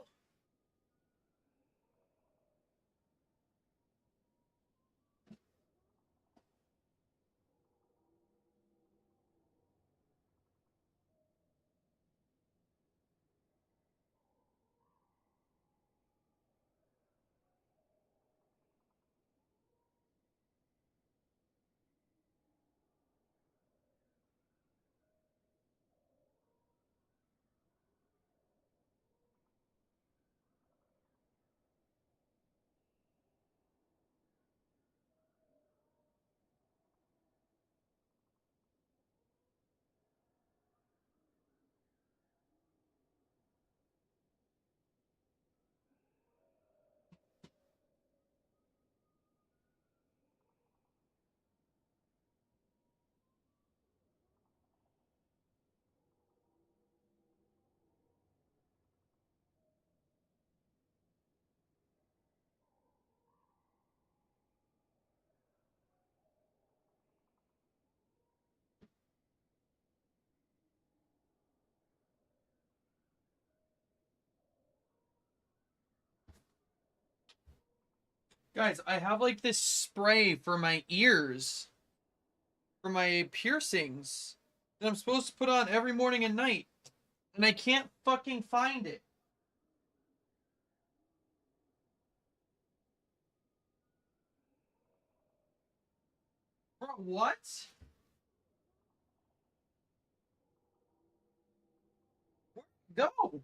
A: Guys, I have like this spray for my ears. For my piercings. That I'm supposed to put on every morning and night. And I can't fucking find it. Bro, what? Go.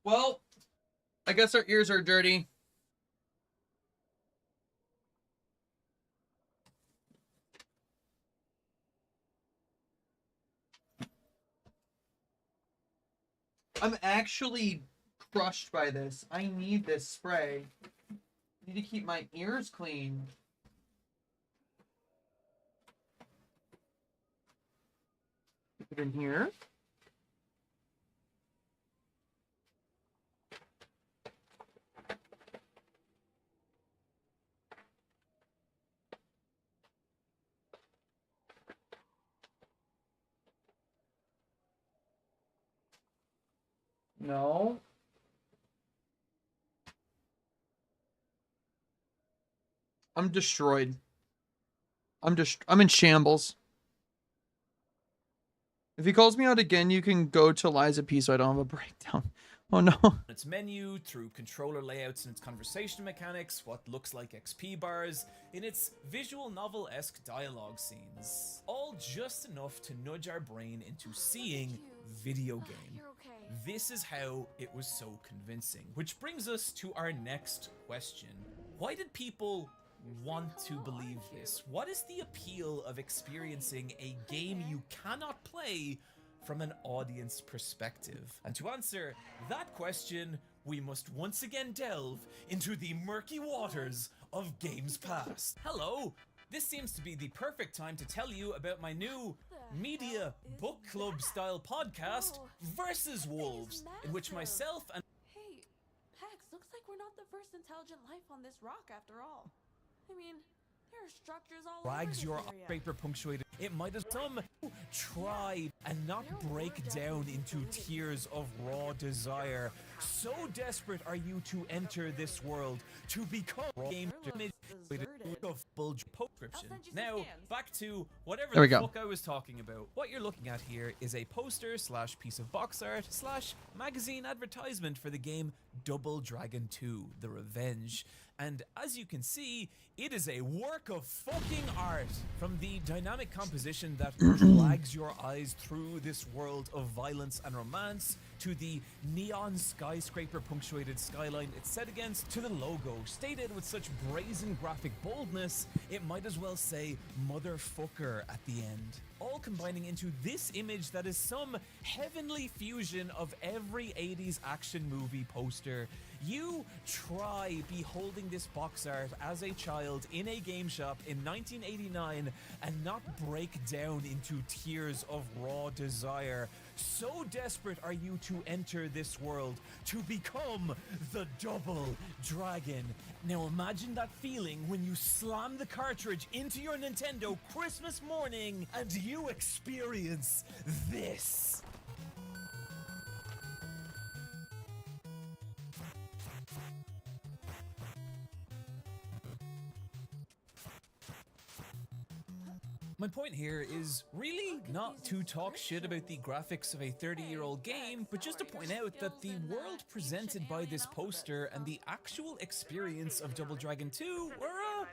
A: Well, I guess our ears are dirty. I'm actually crushed by this. I need this spray. I need to keep my ears clean. Put it in here. No. I'm destroyed. I'm in shambles. If he calls me out again, you can go to Liza P so I don't have a breakdown. Oh no.
F: Its menu, through controller layouts and its conversation mechanics, what looks like XP bars, in its visual novel-esque dialogue scenes. All just enough to nudge our brain into seeing video game. This is how it was so convincing. Which brings us to our next question. Why did people want to believe this? What is the appeal of experiencing a game you cannot play from an audience perspective? And to answer that question, we must once again delve into the murky waters of games past. Hello! This seems to be the perfect time to tell you about my new media book club style podcast, Versus Wolves, in which myself and
D: Hey, Hex, looks like we're not the first intelligent life on this rock after all. I mean, there are structures all
F: drags
D: over
F: your
D: this area.
F: scraper punctuated. It might as some try and not break down into tears of raw desire. So desperate are you to enter this world, to become game of bulge prescription. Now, back to whatever
A: There we
F: the
A: go.
F: fuck I was talking about. What you're looking at here is a poster slash piece of box art slash magazine advertisement for the game Double Dragon 2: The Revenge. And as you can see, it is a work of fucking art. From the dynamic composition that drags your eyes through this world of violence and romance, to the neon skyscraper punctuated skyline it's set against, to the logo stated with such brazen graphic boldness, it might as well say motherfucker at the end. All combining into this image that is some heavenly fusion of every 80s action movie poster. You try beholding this box art as a child in a game shop in 1989 and not break down into tears of raw desire. So desperate are you to enter this world, to become the Double Dragon. Now imagine that feeling when you slam the cartridge into your Nintendo Christmas morning and you experience this. My point here is really not to talk shit about the graphics of a 30-year-old game, but just to point out that the world presented by this poster and the actual experience of Double Dragon 2 were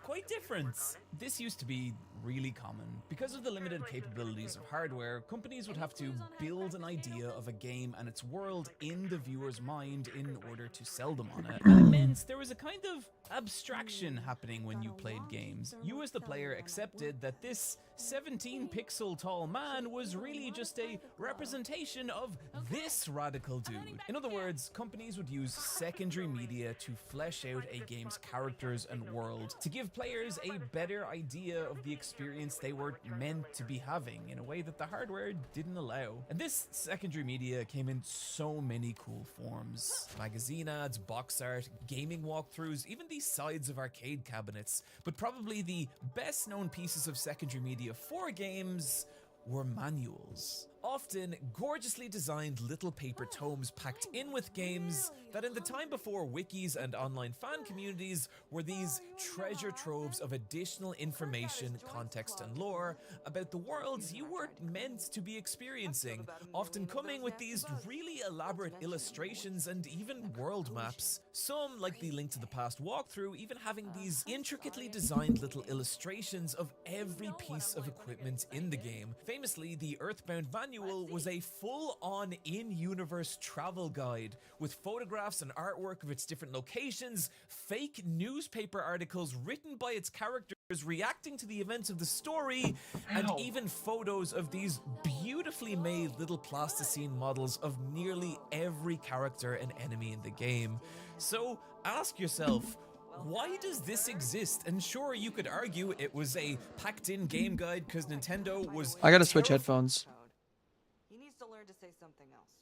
F: quite different. This used to be really common. Because of the limited capabilities of hardware, companies would have to build an idea of a game and its world in the viewer's mind in order to sell them on it. And it meant there was a kind of abstraction happening when you played games. You as the player accepted that this 17-pixel tall man was really just a representation of this radical dude. In other words, companies would use secondary media to flesh out a game's characters and world, to give players a better idea of the experience they were meant to be having in a way that the hardware didn't allow. And this secondary media came in so many cool forms. Magazine ads, box art, gaming walkthroughs, even the sides of arcade cabinets. But probably the best known pieces of secondary media for games were manuals. Often gorgeously designed little paper tomes packed in with games that in the time before wikis and online fan communities were these treasure troves of additional information, context and lore about the worlds you were meant to be experiencing, often coming with these really elaborate illustrations and even world maps. Some, like the Link to the Past walkthrough, even having these intricately designed little illustrations of every piece of equipment in the game. Famously, the Earthbound Manual was a full-on in-universe travel guide with photographs and artwork of its different locations, fake newspaper articles written by its characters reacting to the events of the story, and even photos of these beautifully made little plasticine models of nearly every character and enemy in the game. So ask yourself, why does this exist? And sure, you could argue it was a packed-in game guide because Nintendo was...
A: I gotta switch headphones.
K: He needs to learn to say something else.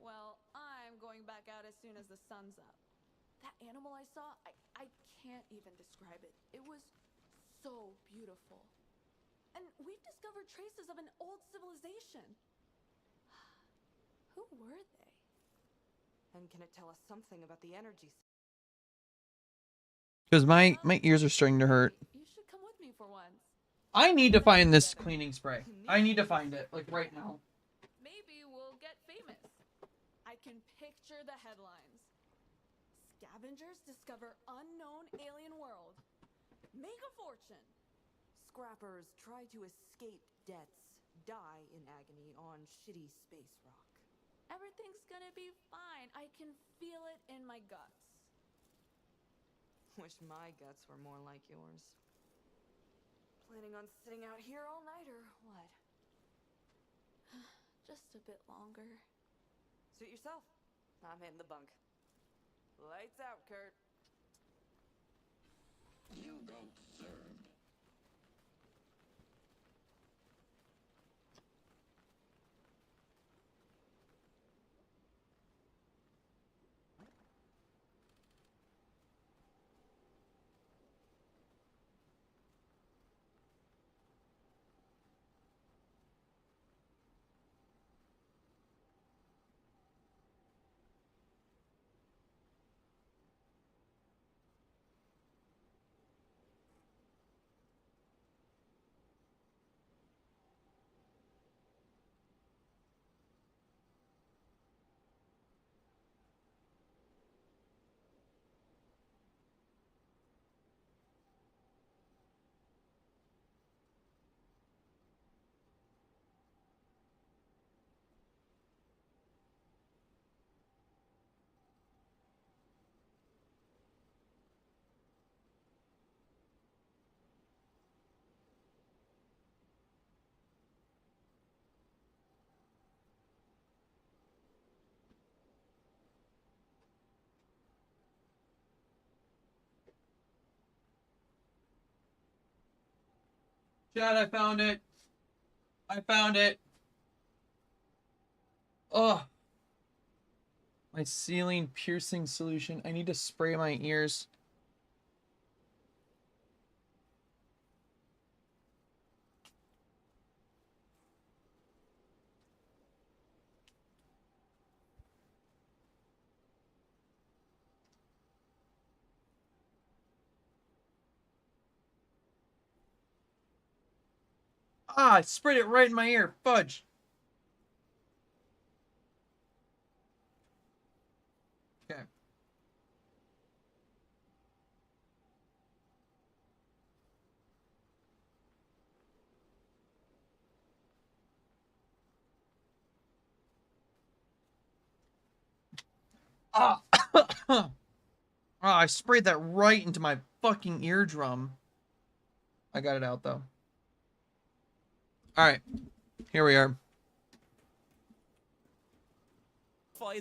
G: Well, I'm going back out as soon as the sun's up. That animal I saw, I can't even describe it. It was so beautiful. And we've discovered traces of an old civilization. Who were they?
K: And can it tell us something about the energy?
A: Because my ears are starting to hurt.
G: You should come with me for once.
A: I need to find this cleaning spray. I need to find it, like right now.
G: Maybe we'll get famous. I can picture the headlines. Scavengers discover unknown alien world. Make a fortune.
K: Scrappers try to escape debts, die in agony on shitty space rock.
G: Everything's gonna be fine. I can feel it in my guts.
K: Wish my guts were more like yours. Planning on sitting out here all night or what?
G: Just a bit longer.
K: Suit yourself. I'm in the bunk. Lights out, Kurt. You don't serve.
A: Chad, I found it. I found it. Ugh. My ceiling piercing solution. I need to spray my ears. Ah, I sprayed it right in my ear. Fudge. Okay. Ah. Ah, I sprayed that right into my fucking eardrum. I got it out though. All right. Here we are.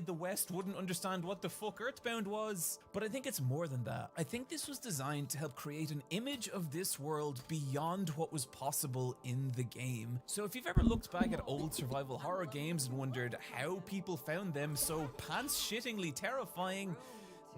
F: The West wouldn't understand what the fuck Earthbound was. But I think it's more than that. I think this was designed to help create an image of this world beyond what was possible in the game. So if you've ever looked back at old survival horror games and wondered how people found them so pants-shittingly terrifying,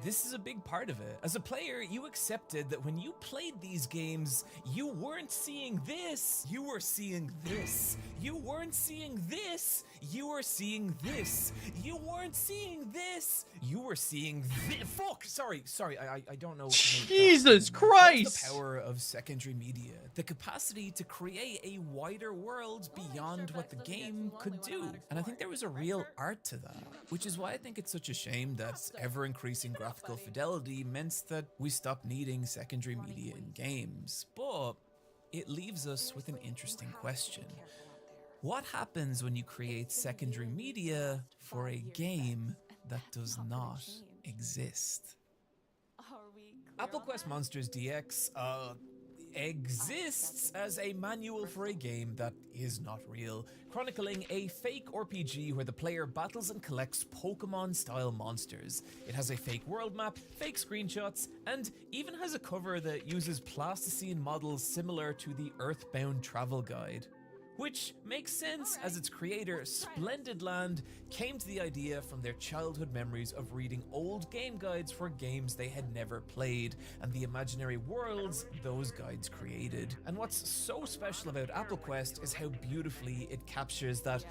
F: this is a big part of it. As a player, you accepted that when you played these games, you weren't seeing this, you were seeing this. You weren't seeing this, you were seeing this. You weren't seeing this, you were seeing this. Fuck! Sorry, I don't know.
A: Jesus Christ!
F: That's the power of secondary media. The capacity to create a wider world beyond what the game could do. And I think there was a real art to that, which is why I think it's such a shame that ever-increasing graphical fidelity meant that we stopped needing secondary media in games. But it leaves us with an interesting question. What happens when you create secondary media for a game that does not exist? Apple Quest Monsters DX exists as a manual for a game that is not real, chronicling a fake RPG where the player battles and collects Pokemon-style monsters. It has a fake world map, fake screenshots, and even has a cover that uses plasticine models similar to the Earthbound travel guide. Which makes sense as its creator, Splendid Land, came to the idea from their childhood memories of reading old game guides for games they had never played, and the imaginary worlds those guides created. And what's so special about Apple Quest is how beautifully it captures that,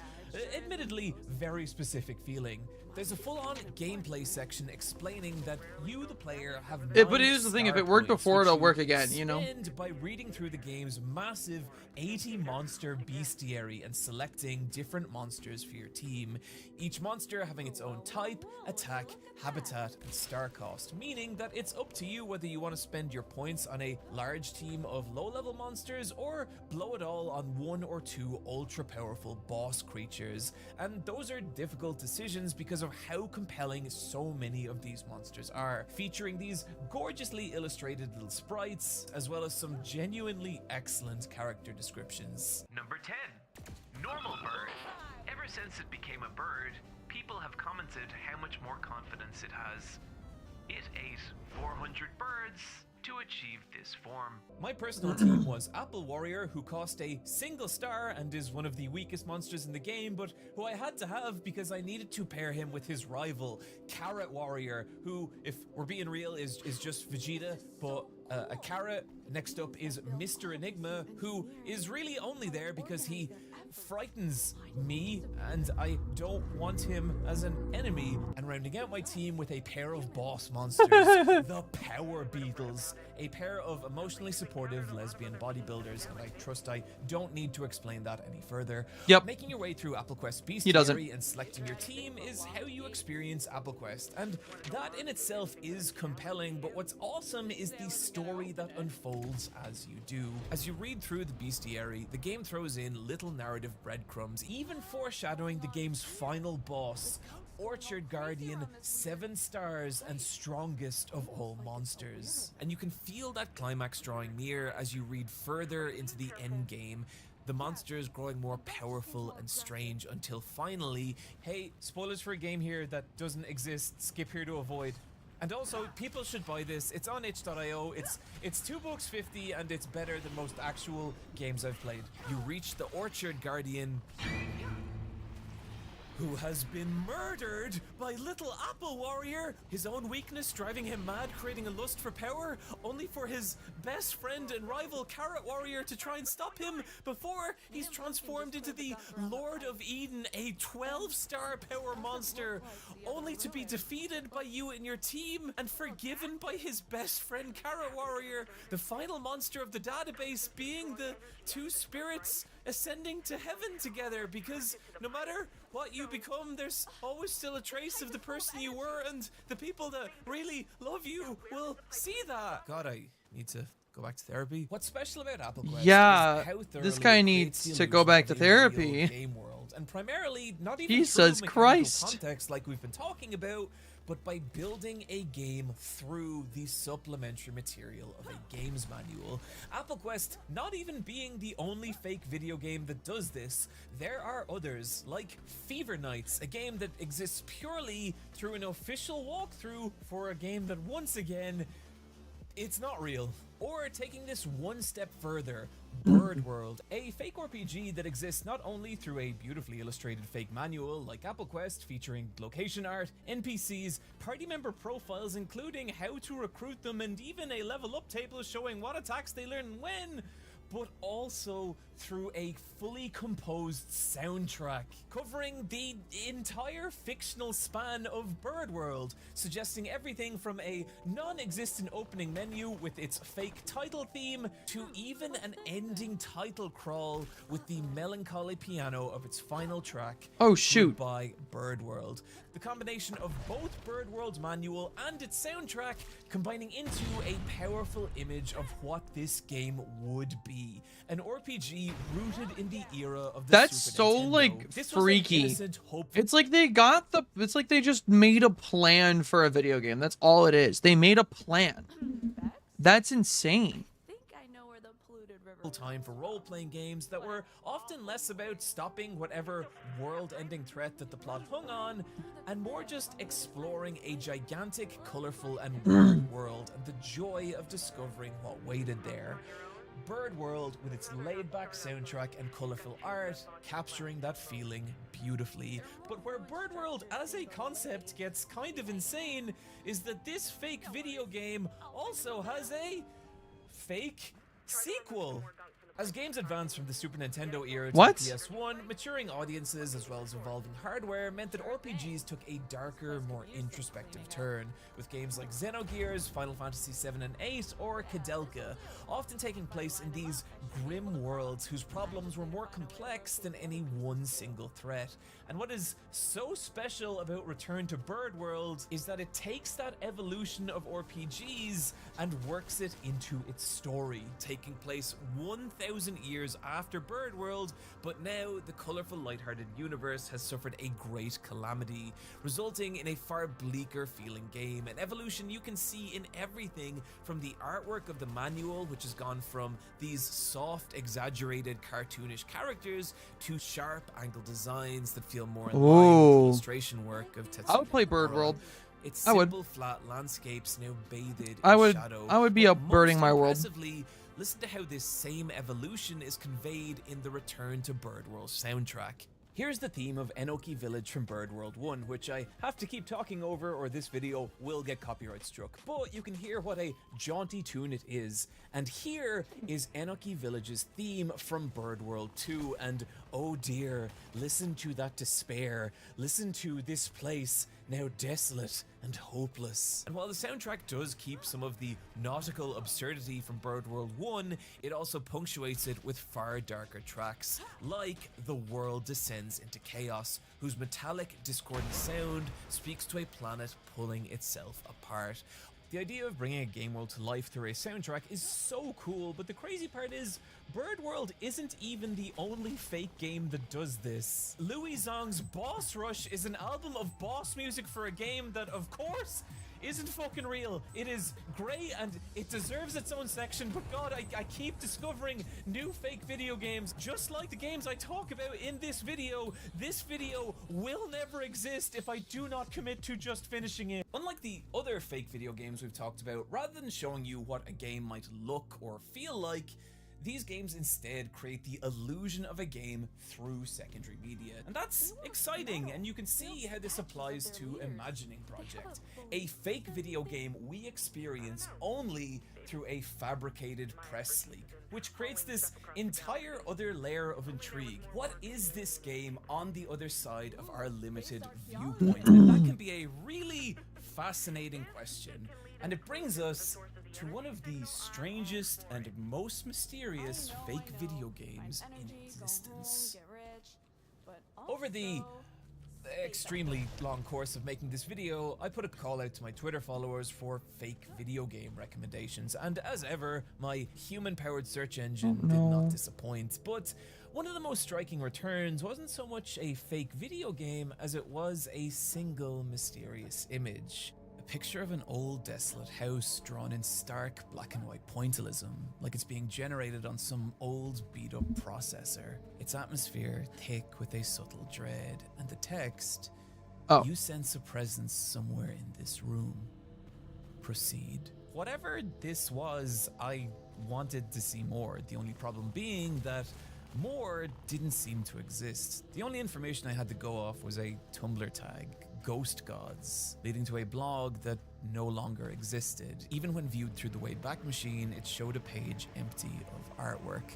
F: admittedly, very specific feeling. There's a full-on gameplay section explaining that you, the player, have
A: but here's the thing, if it worked before, it'll work again, you know?
F: By reading through the game's massive 80-monster bestiary and selecting different monsters for your team, each monster having its own type, attack, habitat, and star cost, meaning that it's up to you whether you want to spend your points on a large team of low-level monsters or blow it all on one or two ultra-powerful boss creatures. And those are difficult decisions because of how compelling so many of these monsters are, featuring these gorgeously illustrated little sprites, as well as some genuinely excellent character descriptions.
L: Number 10. Normal bird. Ever since it became a bird, people have commented how much more confidence it has. It ate 400 birds to achieve this form.
F: My personal team was Apple Warrior, who cost a single star and is one of the weakest monsters in the game, but who I had to have because I needed to pair him with his rival, Carrot Warrior, who, if we're being real, is just Vegeta, but a carrot. Next up is Mr. Enigma, who is really only there because he frightens me and I don't want him as an enemy. And rounding out my team with a pair of boss monsters, the Power Beetles, a pair of emotionally supportive lesbian bodybuilders, and I trust I don't need to explain that any further.
A: Yep.
F: Making your way through Apple Quest Bestiary and selecting your team is how you experience Apple Quest, and that in itself is compelling, but what's awesome is the story that unfolds as you do. As you read through the Bestiary, the game throws in little narrative breadcrumbs, even foreshadowing the game's final boss, Orchard Guardian, 7 stars and strongest of all monsters. And you can feel that climax drawing near as you read further into the end game, the monsters growing more powerful and strange until finally, hey, spoilers for a game here that doesn't exist, skip here to avoid. And also, people should buy this. It's on itch.io. It's $2.50 and it's better than most actual games I've played. You reach the Orchard Guardian, who has been murdered by Little Apple Warrior, his own weakness driving him mad, creating a lust for power, only for his best friend and rival Carrot Warrior to try and stop him before he's transformed into the Lord of Eden, a 12-star power monster, only to be defeated by you and your team and forgiven by his best friend Carrot Warrior, the final monster of the database being the two spirits ascending to heaven together, because no matter what you become, there's always still a trace of the person you were, and the people that really love you will see that. God, I need to go back to therapy. What's special about Apple Quest
A: Yeah,
F: is how
A: this
F: thoroughly
A: guy
F: it
A: needs
F: creates
A: to
F: the
A: go back
F: illusion
A: to
F: of a real
A: therapy.
F: game world, and primarily not even
A: Jesus
F: through mechanical
A: Christ.
F: context like we've been talking about, but by building a game through the supplementary material of a games manual. Apple Quest not even being the only fake video game that does this, there are others, like Fever Nights, a game that exists purely through an official walkthrough for a game that, once again, it's not real. Or taking this one step further, Bird World, a fake RPG that exists not only through a beautifully illustrated fake manual like Apple Quest featuring location art, NPCs, party member profiles including how to recruit them, and even a level up table showing what attacks they learn when, but also through a fully composed soundtrack covering the entire fictional span of Bird World, suggesting everything from a non-existent opening menu with its fake title theme to even an ending title crawl with the melancholy piano of its final track.
A: Oh, shoot.
F: By Bird World. The combination of both Bird World's manual and its soundtrack combining into a powerful image of what this game would be. An RPG rooted in the era of the
A: That's
F: Super
A: so
F: Nintendo.
A: like
F: This was an
A: freaky.
F: innocent, hopeful-
A: It's like it's like they just made a plan for a video game. That's all it is. They made a plan. That's insane.
F: Time for role-playing games that were often less about stopping whatever world-ending threat that the plot hung on, and more just exploring a gigantic, colorful, and weird world and the joy of discovering what waited there. Bird World, with its laid-back soundtrack and colorful art, capturing that feeling beautifully. But where Bird World as a concept gets kind of insane is that this fake video game also has a fake sequel. As games advanced from the Super Nintendo era to
A: What?
F: the PS1, maturing audiences as well as evolving hardware meant that RPGs took a darker, more introspective turn, with games like Xenogears, Final Fantasy VII and VIII, or Kadelka, often taking place in these grim worlds whose problems were more complex than any one single threat. And what is so special about Return to Bird World is that it takes that evolution of RPGs and works it into its story, taking place 1,000 years after Bird World, but now the colorful, lighthearted universe has suffered a great calamity, resulting in a far bleaker feeling game, an evolution you can see in everything from the artwork of the manual, which has gone from these soft, exaggerated, cartoonish characters to sharp angle designs that feel more in line with the
A: Ooh.
F: illustration work of Tetsuya
A: I would play Bird
F: Nomura.
A: World.
F: Its
A: I would.
F: simple, flat landscapes now bathed in
A: I would
F: shadow.
A: be
F: But
A: upbirding
F: most
A: my world.
F: impressively, listen to how this same evolution is conveyed in the Return to Bird World soundtrack. Here's the theme of Enoki Village from Bird World 1, which I have to keep talking over or this video will get copyright struck. But you can hear what a jaunty tune it is. And here is Enoki Village's theme from Bird World 2. And oh dear, listen to that despair. Listen to this place now desolate and hopeless. And while the soundtrack does keep some of the nautical absurdity from Bird World 1, it also punctuates it with far darker tracks, like The World Descends into Chaos, whose metallic, discordant sound speaks to a planet pulling itself apart. The idea of bringing a game world to life through a soundtrack is so cool, but the crazy part is, Bird World isn't even the only fake game that does this. Louis Zong's Boss Rush is an album of boss music for a game that, of course, isn't fucking real. It is great and it deserves its own section, but God, I keep discovering new fake video games, just like the games I talk about in this video. This video will never exist if I do not commit to just finishing it. Unlike the other fake video games we've talked about, rather than showing you what a game might look or feel like, these games instead create the illusion of a game through secondary media. And that's exciting, and you can see how this applies to Imagining Project, a fake video game we experience only through a fabricated press leak, which creates this entire other layer of intrigue. What is this game on the other side of our limited viewpoint? And that can be a really fascinating question. And it brings us to one of the strangest and most mysterious fake video games in existence. Over the extremely long course of making this video, I put a call out to my Twitter followers for fake video game recommendations, and as ever, my human-powered search engine did not disappoint. But one of the most striking returns wasn't so much a fake video game as it was a single mysterious image. A picture of an old desolate house drawn in stark black and white pointillism, like it's being generated on some old beat up processor. Its atmosphere thick with a subtle dread, and the text, "You sense a presence somewhere in this room. Proceed." Whatever this was, I wanted to see more, the only problem being that more didn't seem to exist. The only information I had to go off was a Tumblr tag, Ghost Gods, leading to a blog that no longer existed. Even when viewed through the Wayback Machine, it showed a page empty of artwork.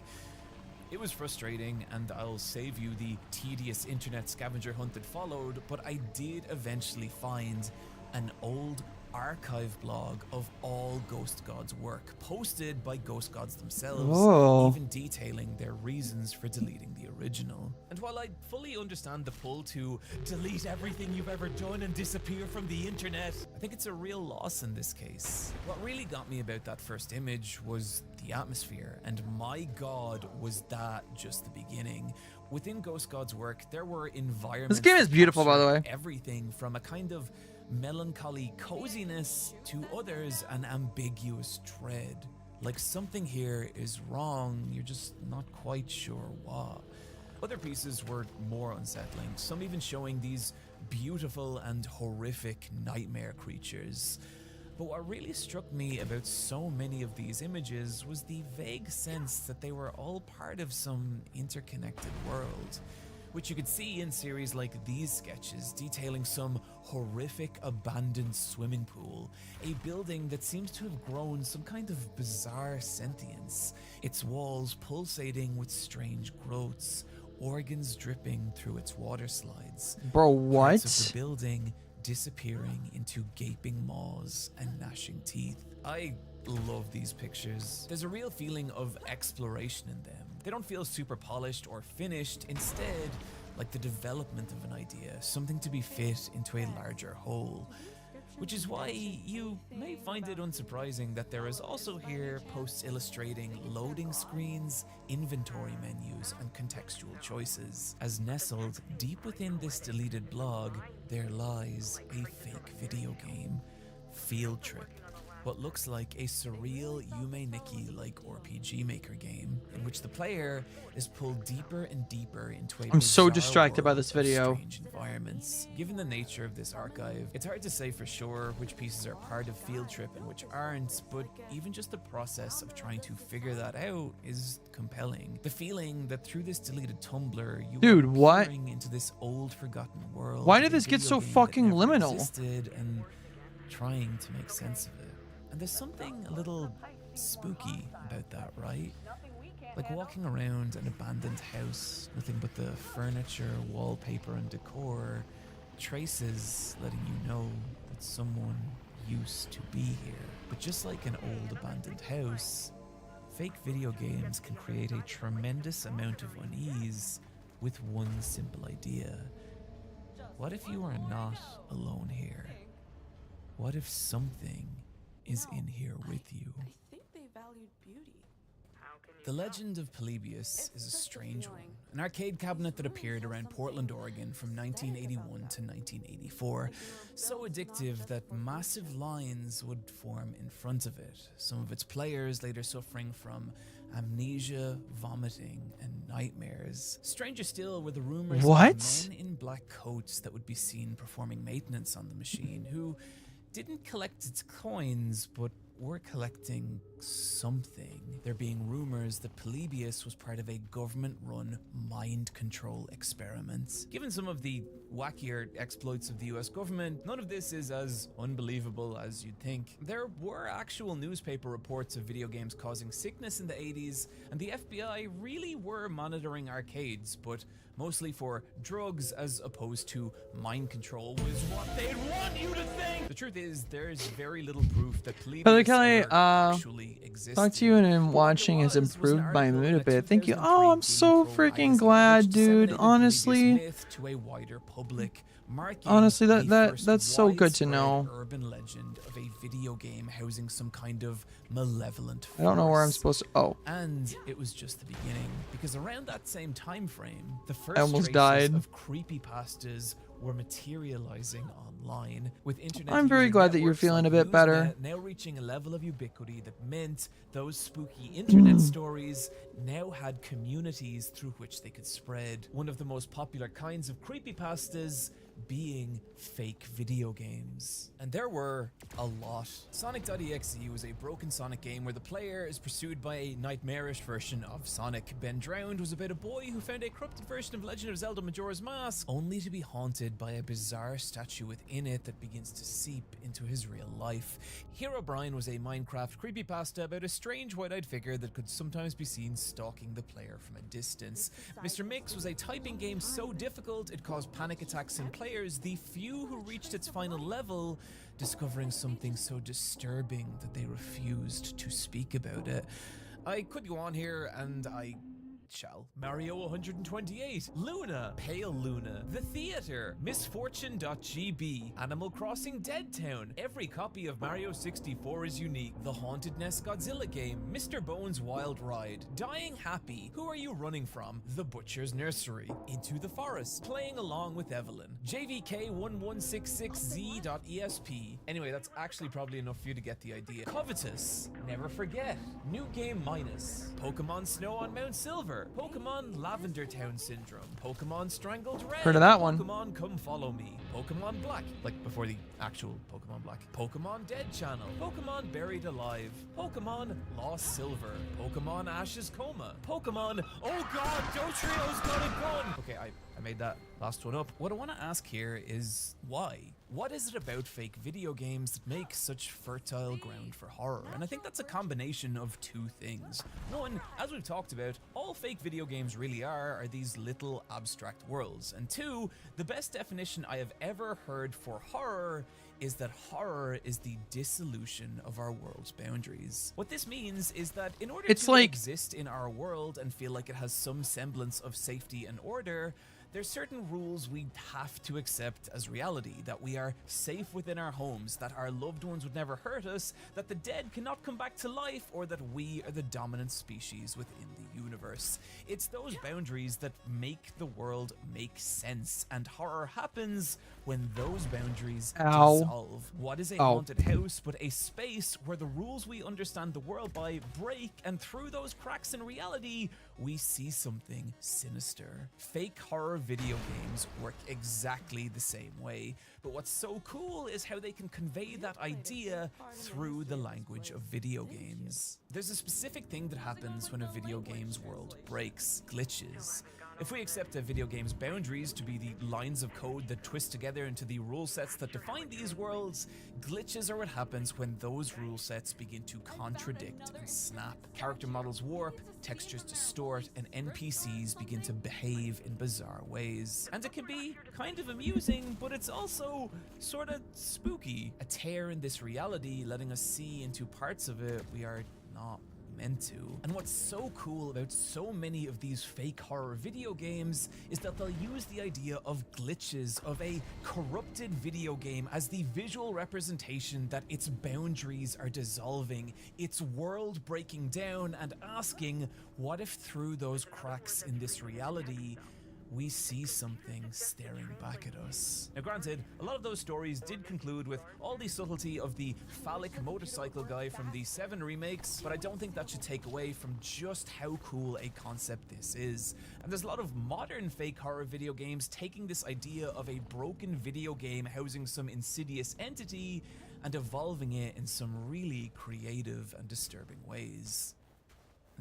F: It was frustrating, and I'll save you the tedious internet scavenger hunt that followed, but I did eventually find an old archive blog of all Ghost Gods work, posted by Ghost Gods themselves, even detailing their reasons for deleting the original. And while I fully understand the pull to delete everything you've ever done and disappear from the internet, I think it's a real loss in this case. What really got me about that first image was the atmosphere, and my god, was that just the beginning. Within Ghost Gods work, there were environments.
A: This game is beautiful, by the way.
F: Everything from a kind of melancholy coziness to others an ambiguous dread. Like something here is wrong, you're just not quite sure what. Other pieces were more unsettling, some even showing these beautiful and horrific nightmare creatures. But what really struck me about so many of these images was the vague sense that they were all part of some interconnected world, which you could see in series like these sketches detailing some horrific abandoned swimming pool, a building that seems to have grown some kind of bizarre sentience, its walls pulsating with strange growths, organs dripping through its water slides.
A: Bro, what?
F: Parts of the building disappearing into gaping maws and gnashing teeth. I love these pictures. There's a real feeling of exploration in them. They don't feel super polished or finished, instead like the development of an idea, something to be fit into a larger whole. Which is why you may find it unsurprising that there is also here posts illustrating loading screens, inventory menus, and contextual choices. As nestled deep within this deleted blog, there lies a fake video game, Field Trip. What looks like a surreal Yume Nikki-like RPG Maker game, in which the player is pulled deeper and deeper into a
A: I'm so
F: bizarre
A: distracted by
F: world
A: this
F: of
A: video.
F: strange environments. Given the nature of this archive, it's hard to say for sure which pieces are part of Field Trip and which aren't, but even just the process of trying to figure that out is compelling. The feeling that through this deleted Tumblr, you
A: Dude,
F: are
A: what?
F: peering into this old forgotten world.
A: Why
F: of
A: did
F: a
A: this get
F: video
A: so
F: game
A: fucking
F: that never
A: liminal?
F: existed, and trying to make sense of it. And there's something a little spooky about that, right? Like walking around an abandoned house, nothing but the furniture, wallpaper, and decor, traces letting you know that someone used to be here. But just like an old abandoned house, fake video games can create a tremendous amount of unease with one simple idea. What if you are not alone here? What if something is in here with you?
G: I think they valued beauty.
F: The Legend of Polybius is a strange one. An arcade cabinet that appeared around Portland, Oregon from 1981 to 1984. So addictive that massive lines would form in front of it. Some of its players later suffering from amnesia, vomiting, and nightmares. Stranger still were the rumors of men in black coats that would be seen performing maintenance on the machine, who didn't collect its coins, but were collecting something. There being rumors that Polybius was part of a government-run mind control experiment. Given some of the wackier exploits of the US government, none of this is as unbelievable as you'd think. There were actual newspaper reports of video games causing sickness in the 80s, and the FBI really were monitoring arcades, but mostly for drugs as opposed to mind control was what they'd want you to think. The truth is, there's very little proof that Polybius
A: Kelly,
F: ever actually existed.
A: talk to you and watching has improved my mood a bit. Thank you. Oh, I'm so freaking glad, dude. Honestly,
F: to a wider public,
A: honestly,
F: the
A: that's so good to
F: widespread
A: know.
F: urban legend of a video game housing some kind of malevolent force.
A: I don't know where I'm supposed to. Oh,
F: And it was just the beginning, because around that same time frame, the first
A: I almost
F: traces
A: died.
F: of creepypastas were materializing online, with internet
A: I'm very
F: using
A: glad that you're
F: networks
A: feeling
F: like
A: a bit better.
F: Usenet now reaching a level of ubiquity that meant those spooky internet stories now had communities through which they could spread. One of the most popular kinds of creepypastas being fake video games. And there were a lot. Sonic.exe was a broken Sonic game where the player is pursued by a nightmarish version of Sonic. Ben Drowned was about a boy who found a corrupted version of Legend of Zelda Majora's Mask, only to be haunted by a bizarre statue within it that begins to seep into his real life. Hero Brian was a Minecraft creepypasta about a strange white-eyed figure that could sometimes be seen stalking the player from a distance. Mr. Mix was a typing game so difficult it caused panic attacks in players, the few who reached its final level discovering something so disturbing that they refused to speak about it. I could go on here, and I shall. Mario 128, Luna, Pale Luna, The Theater, Misfortune.gb, Animal Crossing Dead Town. Every copy of Mario 64 is unique. The Haunted Nest Godzilla game, Mr. Bones Wild Ride, Dying Happy, Who Are You Running From? The Butcher's Nursery, Into the Forest, Playing Along with Evelyn, JVK1166Z.esp. Anyway, that's actually probably enough for you to get the idea. Covetous, Never Forget, New Game Minus, Pokemon Snow on Mount Silver, Pokemon Lavender Town Syndrome, Pokemon Strangled Red,
A: Heard of that one.
F: Pokemon Come Follow Me, Pokemon Black, like before the actual Pokemon Black, Pokemon Dead Channel, Pokemon Buried Alive, Pokemon Lost Silver, Pokemon Ash's Coma, Pokemon Oh God, Dotrio's got a gun! Okay, I made that last one up. What I want to ask here is why? What is it about fake video games that make such fertile ground for horror? And I think that's a combination of two things. One, as we've talked about, all fake video games really are these little abstract worlds. And two, the best definition I have ever heard for horror is that horror is the dissolution of our world's boundaries. What this means is that in order to exist in our world and feel like it has some semblance of safety and order, there's certain rules we have to accept as reality, that we are safe within our homes, that our loved ones would never hurt us, that the dead cannot come back to life, or that we are the dominant species within the universe. It's those boundaries that make the world make sense, and horror happens when those boundaries dissolve. What is a haunted house but a space where the rules we understand the world by break, and through those cracks in reality, we see something sinister. Fake horror video games work exactly the same way, but what's so cool is how they can convey that idea through the language of video games. There's a specific thing that happens when a video game's world breaks: glitches. If we accept a video game's boundaries to be the lines of code that twist together into the rule sets that define these worlds, glitches are what happens when those rule sets begin to contradict and snap. Character models warp, textures distort, and NPCs begin to behave in bizarre ways. And it can be kind of amusing, but it's also sort of spooky. A tear in this reality, letting us see into parts of it we are not meant to. And what's so cool about so many of these fake horror video games is that they'll use the idea of glitches, of a corrupted video game, as the visual representation that its boundaries are dissolving, its world breaking down, and asking, what if through those cracks in this reality we see something staring back at us? Now granted, a lot of those stories did conclude with all the subtlety of the phallic motorcycle guy from the 7 remakes, but I don't think that should take away from just how cool a concept this is. And there's a lot of modern fake horror video games taking this idea of a broken video game housing some insidious entity and evolving it in some really creative and disturbing ways.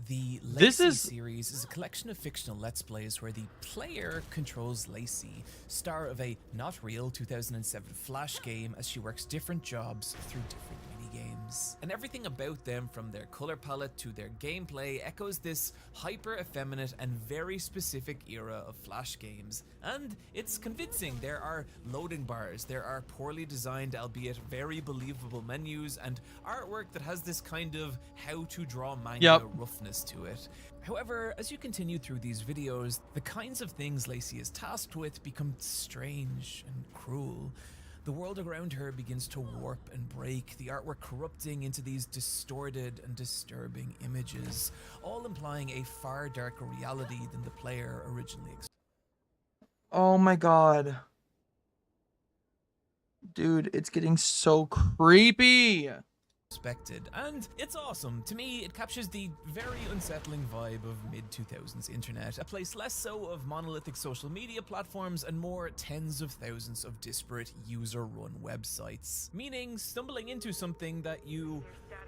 F: The Lacey series is a collection of fictional Let's Plays where the player controls Lacey, star of a not real 2007 Flash game, as she works different jobs through different minigames. games. And everything about them, from their color palette to their gameplay, echoes this hyper-effeminate and very specific era of Flash games. And it's convincing. There are loading bars, there are poorly designed, albeit very believable menus, and artwork that has this kind of how to draw manga roughness to it. However, as you continue through these videos, the kinds of things Lacey is tasked with become strange and cruel. The world around her begins to warp and break, the artwork corrupting into these distorted and disturbing images, all implying a far darker reality than the player originally expected.
A: Oh my god. Dude, it's getting so creepy.
F: And it's awesome. To me, it captures the very unsettling vibe of mid-2000s internet, a place less so of monolithic social media platforms and more tens of thousands of disparate user-run websites. Meaning, stumbling into something that you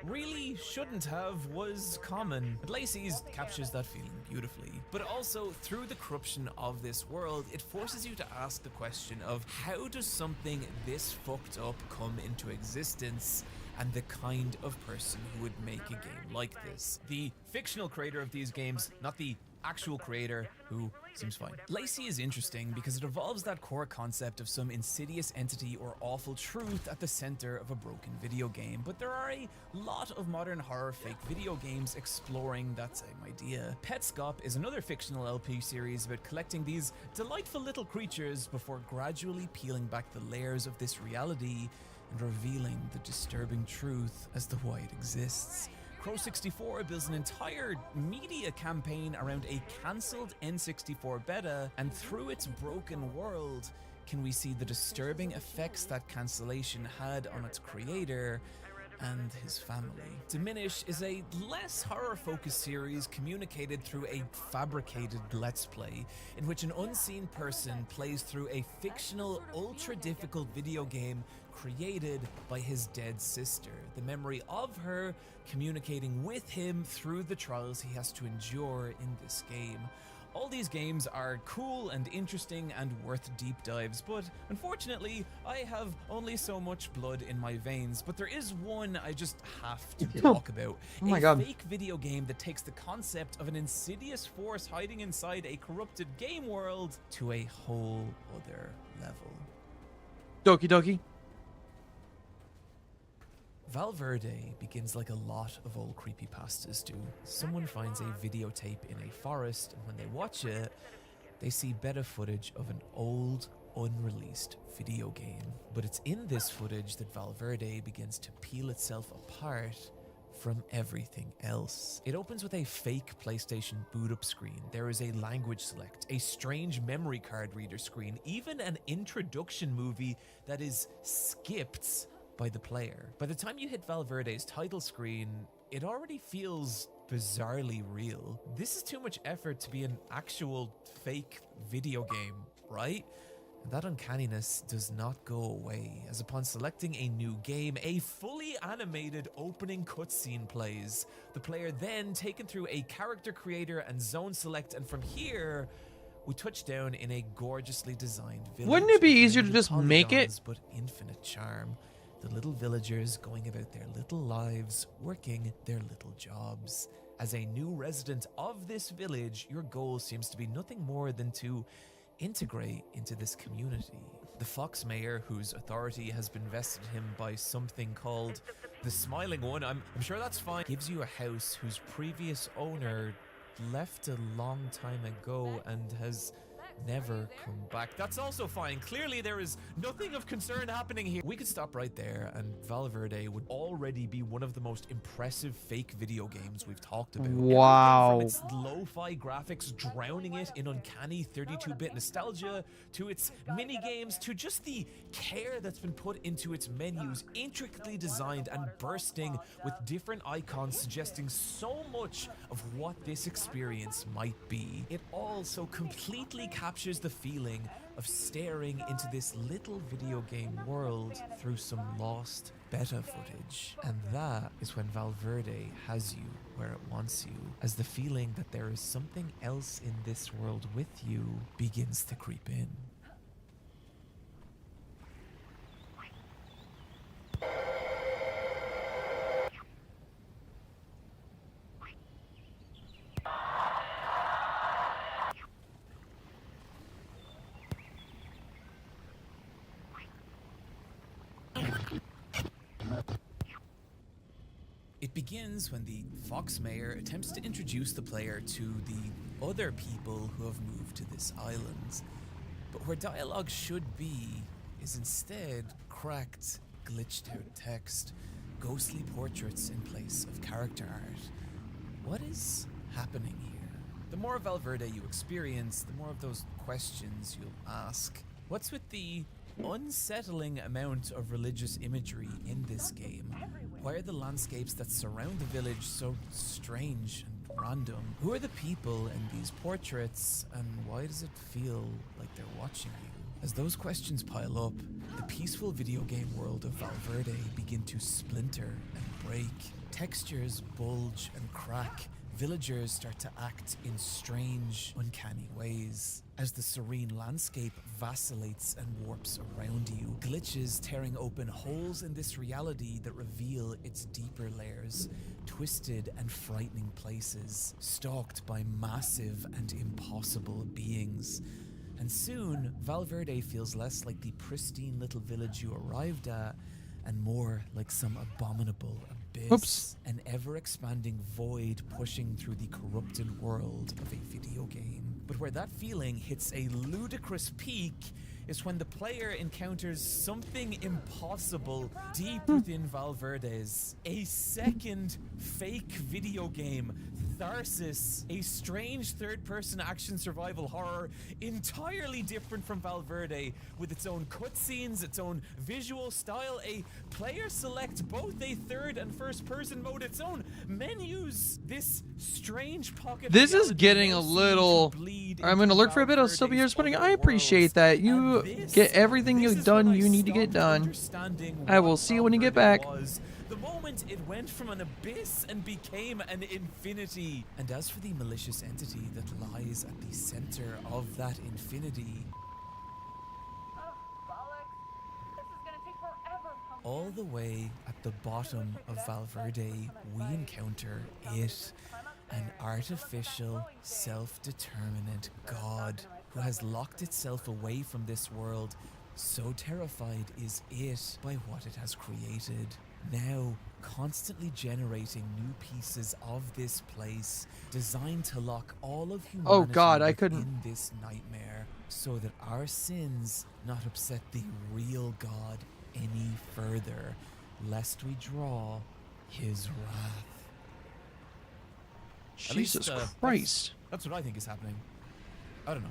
F: really shouldn't have was common. But Lacey's captures that feeling beautifully. But also, through the corruption of this world, it forces you to ask the question of how does something this fucked up come into existence, and the kind of person who would make a game like this. The fictional creator of these games, not the actual creator, who seems fine. Lacey is interesting because it involves that core concept of some insidious entity or awful truth at the center of a broken video game, but there are a lot of modern horror fake video games exploring that same idea. Petscop is another fictional LP series about collecting these delightful little creatures before gradually peeling back the layers of this reality and revealing the disturbing truth as to why it exists. Crow64 builds an entire media campaign around a cancelled N64 beta, and through its broken world, can we see the disturbing effects that cancellation had on its creator and his family. Diminish is a less horror-focused series communicated through a fabricated Let's Play, in which an unseen person plays through a fictional, ultra-difficult video game created by his dead sister, the memory of her communicating with him through the trials he has to endure in this game. All these games are cool and interesting and worth deep dives, but unfortunately, I have only so much blood in my veins. But there is one I just have to talk about.
A: Oh my
F: a
A: god.
F: fake video game that takes the concept of an insidious force hiding inside a corrupted game world to a whole other level.
A: Doki doki.
F: Valverde begins like a lot of old creepypastas do. Someone finds a videotape in a forest, and when they watch it, they see better footage of an old, unreleased video game. But it's in this footage that Valverde begins to peel itself apart from everything else. It opens with a fake PlayStation boot-up screen. There is a language select, a strange memory card reader screen, even an introduction movie that is skipped by the player. By the time you hit Valverde's title screen, it already feels bizarrely real. This is too much effort to be an actual fake video game, right? And that uncanniness does not go away, as upon selecting a new game, a fully animated opening cutscene plays. The player then taken through a character creator and zone select, and from here, we touch down in a gorgeously designed village.
A: Wouldn't it be easier to just make it?
F: But infinite charm. The little villagers going about their little lives, working their little jobs. As a new resident of this village, your goal seems to be nothing more than to integrate into this community. The Fox Mayor, whose authority has been vested in him by something called the Smiling One, I'm sure that's fine, gives you a house whose previous owner left a long time ago and has never come back. That's also fine. Clearly there is nothing of concern happening here. We could stop right there and Valverde would already be one of the most impressive fake video games we've talked about.
A: Wow.
F: Everything from its lo-fi graphics drowning it in uncanny 32-bit nostalgia, to its mini games, to just the care that's been put into its menus, intricately designed and bursting with different icons suggesting so much of what this experience might be. It all so completely captures the feeling of staring into this little video game world through some lost beta footage. And that is when Valverde has you where it wants you, as the feeling that there is something else in this world with you begins to creep in. It begins when the Fox Mayor attempts to introduce the player to the other people who have moved to this island. But where dialogue should be is instead cracked, glitched out text, ghostly portraits in place of character art. What is happening here? The more Valverde you experience, the more of those questions you'll ask. What's with the unsettling amount of religious imagery in this game? Why are the landscapes that surround the village so strange and random? Who are the people in these portraits, and why does it feel like they're watching you? As those questions pile up, the peaceful video game world of Valverde begin to splinter and break. Textures bulge and crack. Villagers start to act in strange, uncanny ways. As the serene landscape vacillates and warps around you, glitches tearing open holes in this reality that reveal its deeper layers, twisted and frightening places, stalked by massive and impossible beings. And soon, Valverde feels less like the pristine little village you arrived at, and more like some abominable abyss.
A: Oops.
F: An ever-expanding void pushing through the corrupted world of a video game. But where that feeling hits a ludicrous peak is when the player encounters something impossible deep within Valverde's. A second fake video game, Tharsis, a strange third-person action survival horror entirely different from Valverde, with its own cutscenes, its own visual style, a player select both a third and first-person mode, its own menus. This strange pocket.
A: This is getting a little. I'm gonna lurk for a bit. I'll still be here responding. I appreciate that. You get everything you've done. You need to get done. I will see you when you get back.
F: The moment it went from an abyss and became an infinity. And as for the malicious entity that lies at the center of that infinity, all the way at the bottom of Valverde, we encounter it, an artificial, self-determinate god who has locked itself away from this world. So terrified is it by what it has created. Now, constantly generating new pieces of this place, designed to lock all of humanity
A: Oh God, I couldn't.
F: in this nightmare, so that our sins not upset the real God any further, lest we draw his wrath.
A: Jesus Christ.
F: That's what I think is happening. I don't know.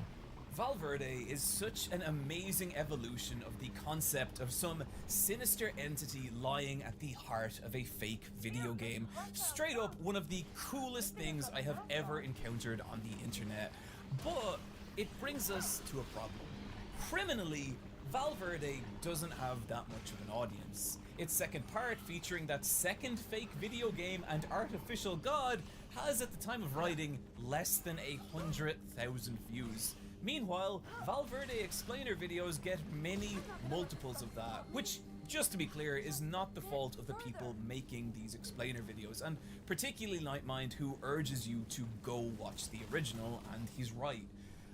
F: Valverde is such an amazing evolution of the concept of some sinister entity lying at the heart of a fake video game. Straight up one of the coolest things I have ever encountered on the internet. But it brings us to a problem. Criminally, Valverde doesn't have that much of an audience. Its second part, featuring that second fake video game and artificial god, has at the time of writing less than 100,000 views. Meanwhile, Valverde explainer videos get many multiples of that, which, just to be clear, is not the fault of the people making these explainer videos, and particularly Nightmind, who urges you to go watch the original, and he's right.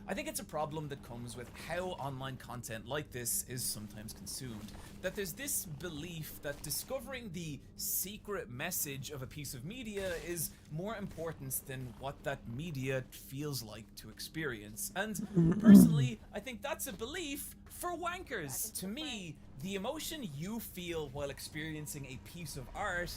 F: I think it's a problem that comes with how online content like this is sometimes consumed. That there's this belief that discovering the secret message of a piece of media is more important than what that media feels like to experience. And personally, I think that's a belief for wankers. To me, the emotion you feel while experiencing a piece of art,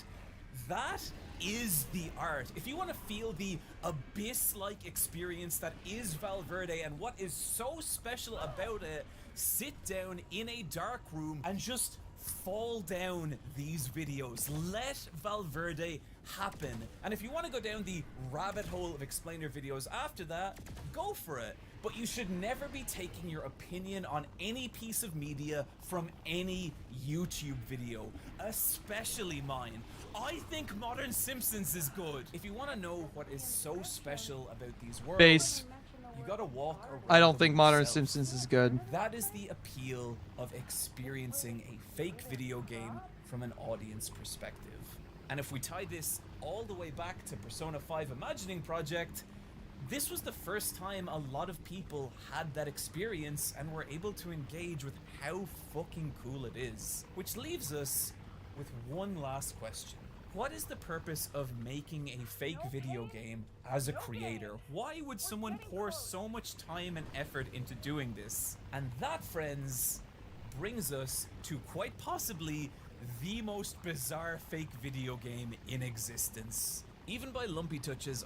F: that is the art. If you want to feel the abyss-like experience that is Valverde and what is so special about it, sit down in a dark room and just fall down these videos. Let Valverde happen. And if you want to go down the rabbit hole of explainer videos after that, go for it. But you should never be taking your opinion on any piece of media from any YouTube video, especially mine. I think Modern Simpsons is good. If you want to know what is so special about these worlds,
A: Base.
F: you gotta walk around.
A: I don't think Modern
F: yourself.
A: Simpsons is good.
F: That is the appeal of experiencing a fake video game from an audience perspective. And if we tie this all the way back to Persona 5 Imagining Project, this was the first time a lot of people had that experience and were able to engage with how fucking cool it is. Which leaves us with one last question. What is the purpose of making a fake video game as a creator? Why would someone pour so much time and effort into doing this? And that, friends, brings us to quite possibly the most bizarre fake video game in existence. Even by Lumpy Touch's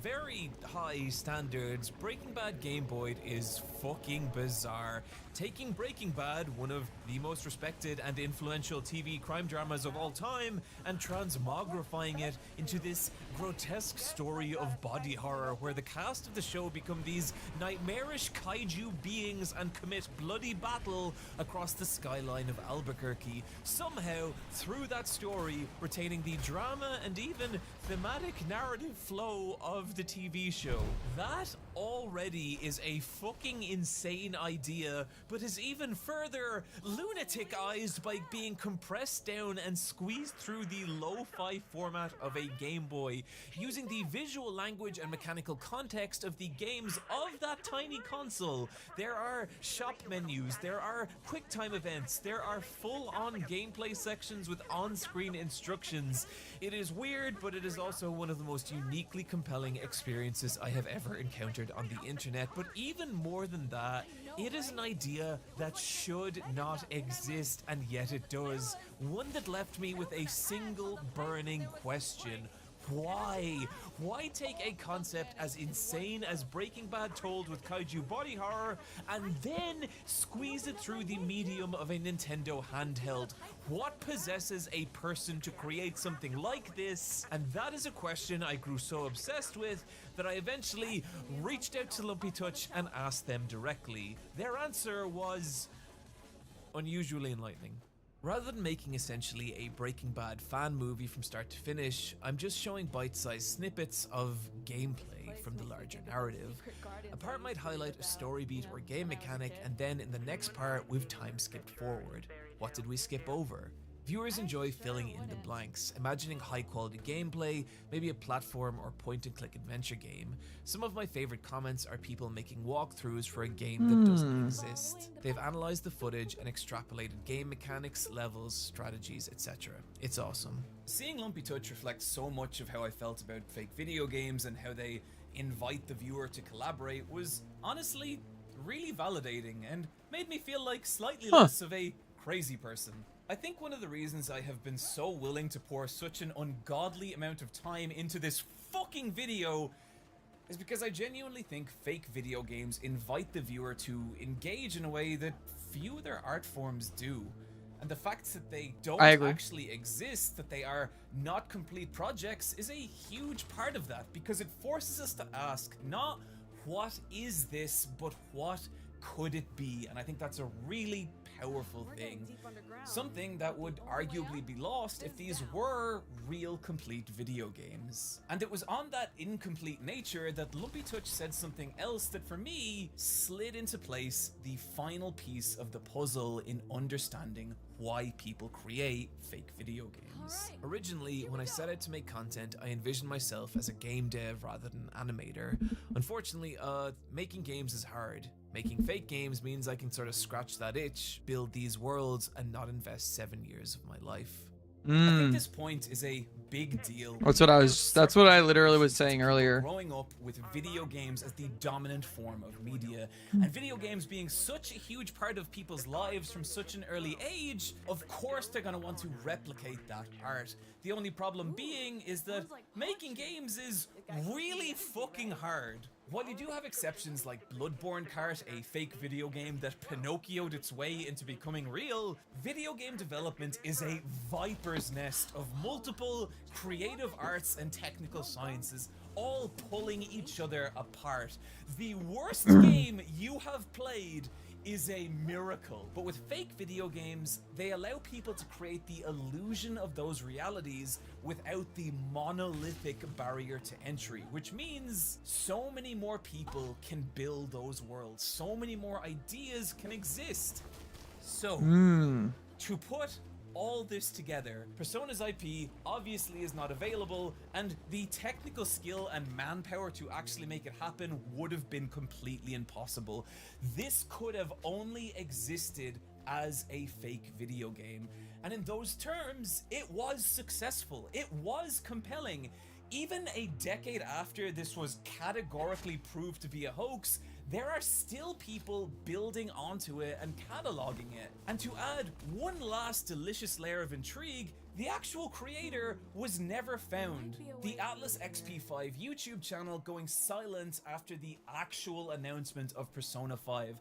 F: very high standards, Breaking Bad Game Boy is fucking bizarre. Taking Breaking Bad, one of the most respected and influential TV crime dramas of all time, and transmogrifying it into this grotesque story of body horror where the cast of the show become these nightmarish kaiju beings and commit bloody battle across the skyline of Albuquerque, somehow through that story retaining the drama and even thematic narrative flow of the TV show. That already is a fucking insane idea, but is even further lunaticized by being compressed down and squeezed through the lo-fi format of a Game Boy, using the visual language and mechanical context of the games of that tiny console. There are shop menus, there are QuickTime events, there are full-on gameplay sections with on-screen instructions. It is weird, but it is also one of the most uniquely compelling experiences I have ever encountered on the internet. But even more than that, it is an idea that should not exist, and yet it does. One that left me with a single burning question. Why? Why take a concept as insane as Breaking Bad told with kaiju body horror and then squeeze it through the medium of a Nintendo handheld? What possesses a person to create something like this? And that is a question I grew so obsessed with that I eventually reached out to Lumpy Touch and asked them directly. Their answer was unusually enlightening. Rather than making essentially a Breaking Bad fan movie from start to finish, I'm just showing bite-sized snippets of gameplay from the larger narrative. A part might highlight a story beat or game mechanic, and then in the next part we've time skipped forward. What did we skip over? Viewers enjoy filling in the blanks, imagining high-quality gameplay, maybe a platform or point-and-click adventure game. Some of my favorite comments are people making walkthroughs for a game that doesn't exist. They've analyzed the footage and extrapolated game mechanics, levels, strategies, etc. It's awesome. Seeing Lumpy Touch reflects so much of how I felt about fake video games and how they invite the viewer to collaborate was honestly really validating and made me feel like slightly less of a crazy person. I think one of the reasons I have been so willing to pour such an ungodly amount of time into this fucking video is because I genuinely think fake video games invite the viewer to engage in a way that few other art forms do. And the fact that they don't actually exist, that they are not complete projects, is a huge part of that, because it forces us to ask not what is this, but what could it be? And I think that's a really powerful thing. Something that would arguably be lost if these were real complete video games. And it was on that incomplete nature that Lumpy Touch said something else that for me slid into place the final piece of the puzzle in understanding why people create fake video games. Originally, when I set out to make content, I envisioned myself as a game dev rather than an animator. Unfortunately, making games is hard. Making fake games means I can sort of scratch that itch, build these worlds, and not invest 7 years of my life. I think this point is a big deal.
A: That's what I literally was saying earlier.
F: Growing up with video games as the dominant form of media, and video games being such a huge part of people's lives from such an early age, of course they're going to want to replicate that art. The only problem being is that making games is really fucking hard. While you do have exceptions like Bloodborne Kart, a fake video game that Pinocchio'd its way into becoming real, video game development is a viper's nest of multiple creative arts and technical sciences, all pulling each other apart. The worst game you have played is a miracle. But with fake video games, they allow people to create the illusion of those realities without the monolithic barrier to entry, which means so many more people can build those worlds, so many more ideas can exist. So, to put all this together, Persona's IP obviously is not available, and the technical skill and manpower to actually make it happen would have been completely impossible. This could have only existed as a fake video game. And in those terms, it was successful. It was compelling. Even a decade after this was categorically proved to be a hoax, there are still people building onto it and cataloging it. And to add one last delicious layer of intrigue, the actual creator was never found. The Atlas XP5 YouTube channel going silent after the actual announcement of Persona 5,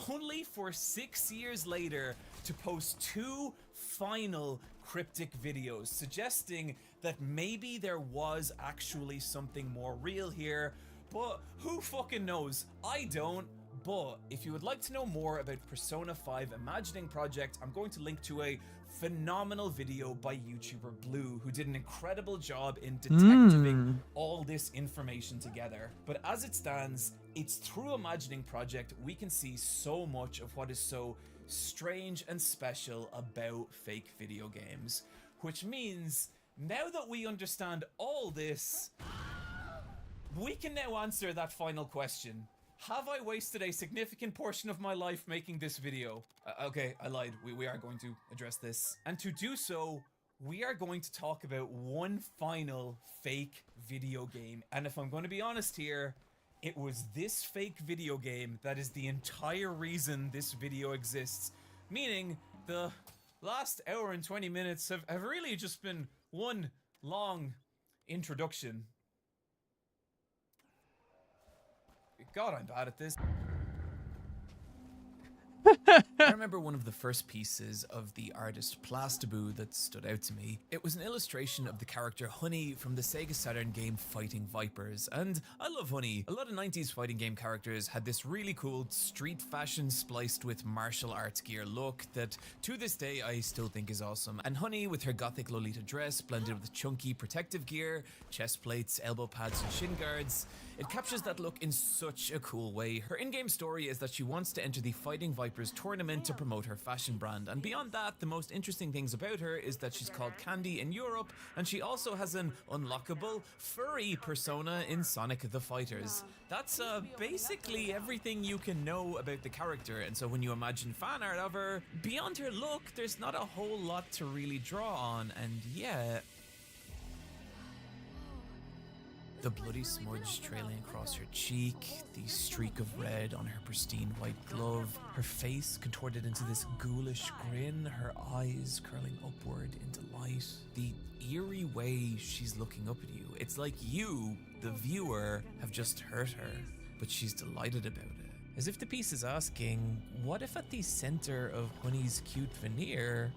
F: only for 6 years later to post 2 final cryptic videos suggesting that maybe there was actually something more real here, but who fucking knows? I don't. But if you would like to know more about Persona 5 Imagining Project, I'm going to link to a phenomenal video by YouTuber Blue, who did an incredible job in detectiving all this information together. But as it stands, it's through Imagining Project we can see so much of what is so strange and special about fake video games. Which means, now that we understand all this, we can now answer that final question. Have I wasted a significant portion of my life making this video? Okay, I lied. We are going to address this. And to do so, we are going to talk about one final fake video game. And if I'm going to be honest here, it was this fake video game that is the entire reason this video exists. Meaning, the last hour and 20 minutes have really just been one long introduction. God, I'm bad at this. I remember one of the first pieces of the artist Plastaboo that stood out to me. It was an illustration of the character Honey from the Sega Saturn game Fighting Vipers, and I love Honey. A lot of 90s fighting game characters had this really cool street fashion spliced with martial arts gear look that to this day I still think is awesome. And Honey, with her gothic Lolita dress blended with chunky protective gear, chest plates, elbow pads and shin guards, it captures that look in such a cool way. Her in-game story is that she wants to enter the Fighting Vipers tournament to promote her fashion brand, and beyond that, the most interesting things about her is that she's called Candy in Europe, and she also has an unlockable furry persona in Sonic the Fighters. That's basically everything you can know about the character, and so when you imagine fan art of her, beyond her look, there's not a whole lot to really draw on, and yeah, the bloody smudge trailing across her cheek, the streak of red on her pristine white glove, her face contorted into this ghoulish grin, her eyes curling upward into light, the eerie way she's looking up at you. It's like you, the viewer, have just hurt her, but she's delighted about it. As if the piece is asking, what if at the center of Honey's cute veneer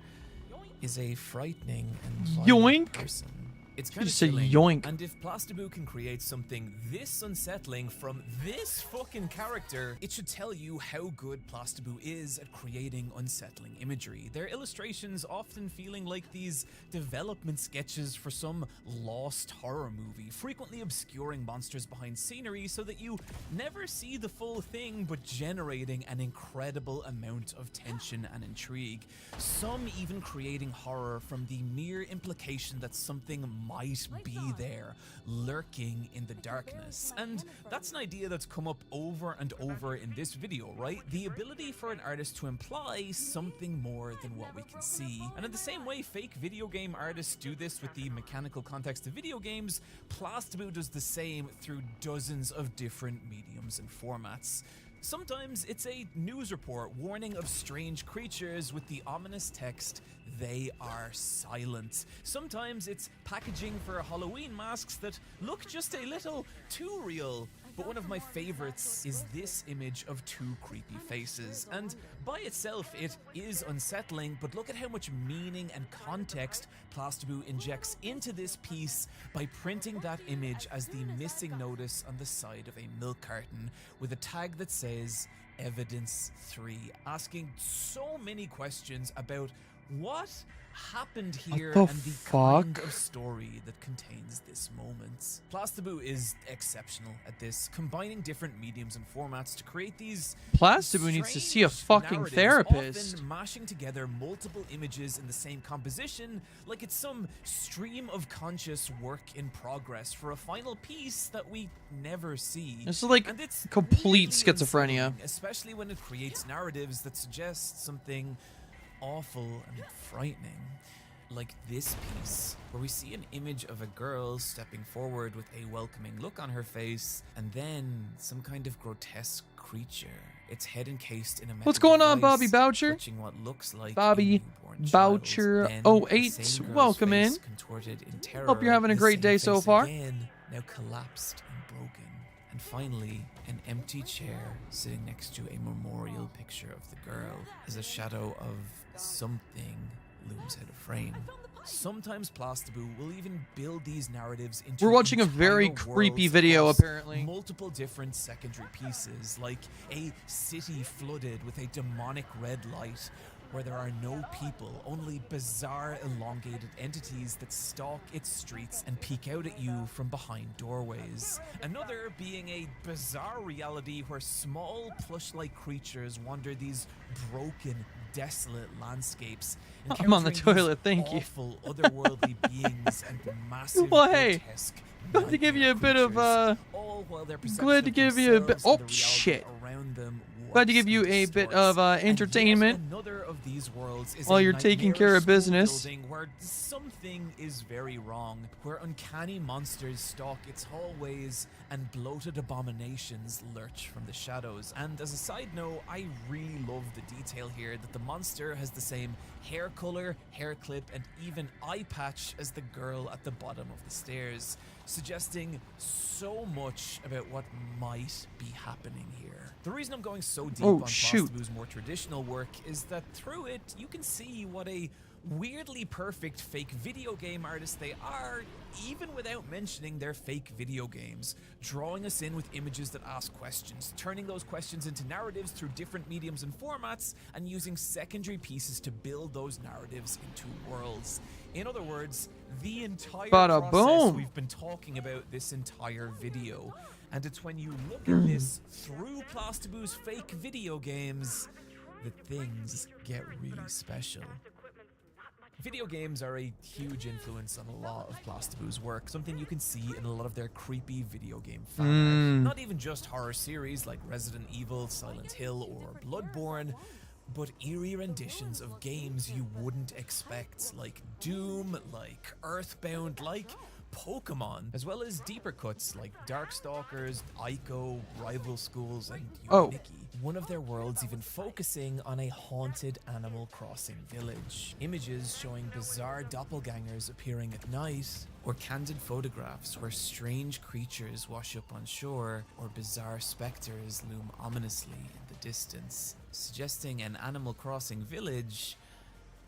F: is a frightening and violent person? It's kind of chilling. Yoink. And if Plastaboo can create something this unsettling from this fucking character, it should tell you how good Plastaboo is at creating unsettling imagery. Their illustrations often feeling like these development sketches for some lost horror movie, frequently obscuring monsters behind scenery so that you never see the full thing, but generating an incredible amount of tension and intrigue. Some even creating horror from the mere implication that something might be there, lurking in the darkness. And that's an idea that's come up over and over in this video, right? The ability for an artist to imply something more than what we can see. And in the same way fake video game artists do this with the mechanical context of video games, Plastaboo does the same through dozens of different mediums and formats. Sometimes it's a news report warning of strange creatures with the ominous text, "They are silent." Sometimes it's packaging for Halloween masks that look just a little too real. But one of my favorites is this image of two creepy faces. And by itself, it is unsettling, but look at how much meaning and context Plastaboo injects into this piece by printing that image as the missing notice on the side of a milk carton with a tag that says Evidence 3, asking so many questions about What happened here
A: the
F: and the kind
A: fuck?
F: of story that contains this moment? Plastaboo is exceptional at this, combining different mediums and formats to create these
A: Plastaboo needs to see a
F: strange
A: fucking
F: narratives,
A: therapist.
F: often mashing together multiple images in the same composition like it's some stream of conscious work in progress for a final piece that we never see.
A: This is like
F: And it's
A: complete
F: weirdly
A: schizophrenia.
F: unsettling, especially when it creates narratives that suggest something awful and frightening. Like this piece, where we see an image of a girl stepping forward with a welcoming look on her face, and then some kind of grotesque creature, its head encased in a metal
A: What's going on,
F: device,
A: Bobby Boucher?
F: touching what looks like
A: Bobby
F: a newborn
A: Boucher
F: child. Then the
A: 08,
F: same girl's
A: welcome
F: face
A: in.
F: contorted in terror,
A: Hope you're having a
F: the
A: great
F: same
A: day so
F: face
A: far.
F: again, now collapsed and broken. And finally, an empty chair sitting next to a memorial picture of the girl as a shadow of something looms out of frame. Sometimes Plastaboo will even build these narratives into
A: We're watching a very
F: entire
A: creepy
F: worlds
A: video,
F: across
A: apparently.
F: multiple different secondary pieces, like a city flooded with a demonic red light where there are no people, only bizarre elongated entities that stalk its streets and peek out at you from behind doorways. Another being a bizarre reality where small plush-like creatures wander these broken, desolate landscapes.
A: I'm on the
F: encountering these
A: toilet, thank you.
F: awful, otherworldly beings and massive,
A: Well, hey,
F: grotesque
A: glad to give you a bit of
F: all while their perception
A: glad to
F: of
A: give you a bit.
F: themselves and
A: Oh
F: the reality
A: shit!
F: around them
A: Glad to
F: warps
A: give you
F: and
A: a bit
F: distorts.
A: of
F: And yet
A: entertainment
F: another of these worlds is
A: while
F: a
A: you're taking
F: nightmarish
A: care of
F: school
A: business.
F: building where something is very wrong, where uncanny monsters stalk its hallways and bloated abominations lurch from the shadows. And as a side note, I really love the detail here that the monster has the same hair color, hair clip, and even eye patch as the girl at the bottom of the stairs, suggesting so much about what might be happening here. The reason I'm going so deep on Plastaboo's more traditional work is that through it, you can see what a weirdly perfect fake video game artist they are, even without mentioning their fake video games, drawing us in with images that ask questions, turning those questions into narratives through different mediums and formats, and using secondary pieces to build those narratives into worlds. In other words, the entire
A: Bada
F: process
A: boom.
F: we've been talking about this entire video. And it's when you look at this through Plastaboo's fake video games that things get really special. Video games are a huge influence on a lot of Plastaboo's work, something you can see in a lot of their creepy video game fan art. Not even just horror series like Resident Evil, Silent Hill, or Bloodborne, but eerie renditions of games you wouldn't expect, like Doom, like Earthbound, like Pokemon, as well as deeper cuts like Darkstalkers, Ico, Rival Schools, and Uniki. One of their worlds even focusing on a haunted Animal Crossing village. Images showing bizarre doppelgangers appearing at night, or candid photographs where strange creatures wash up on shore, or bizarre specters loom ominously in the distance, suggesting an Animal Crossing village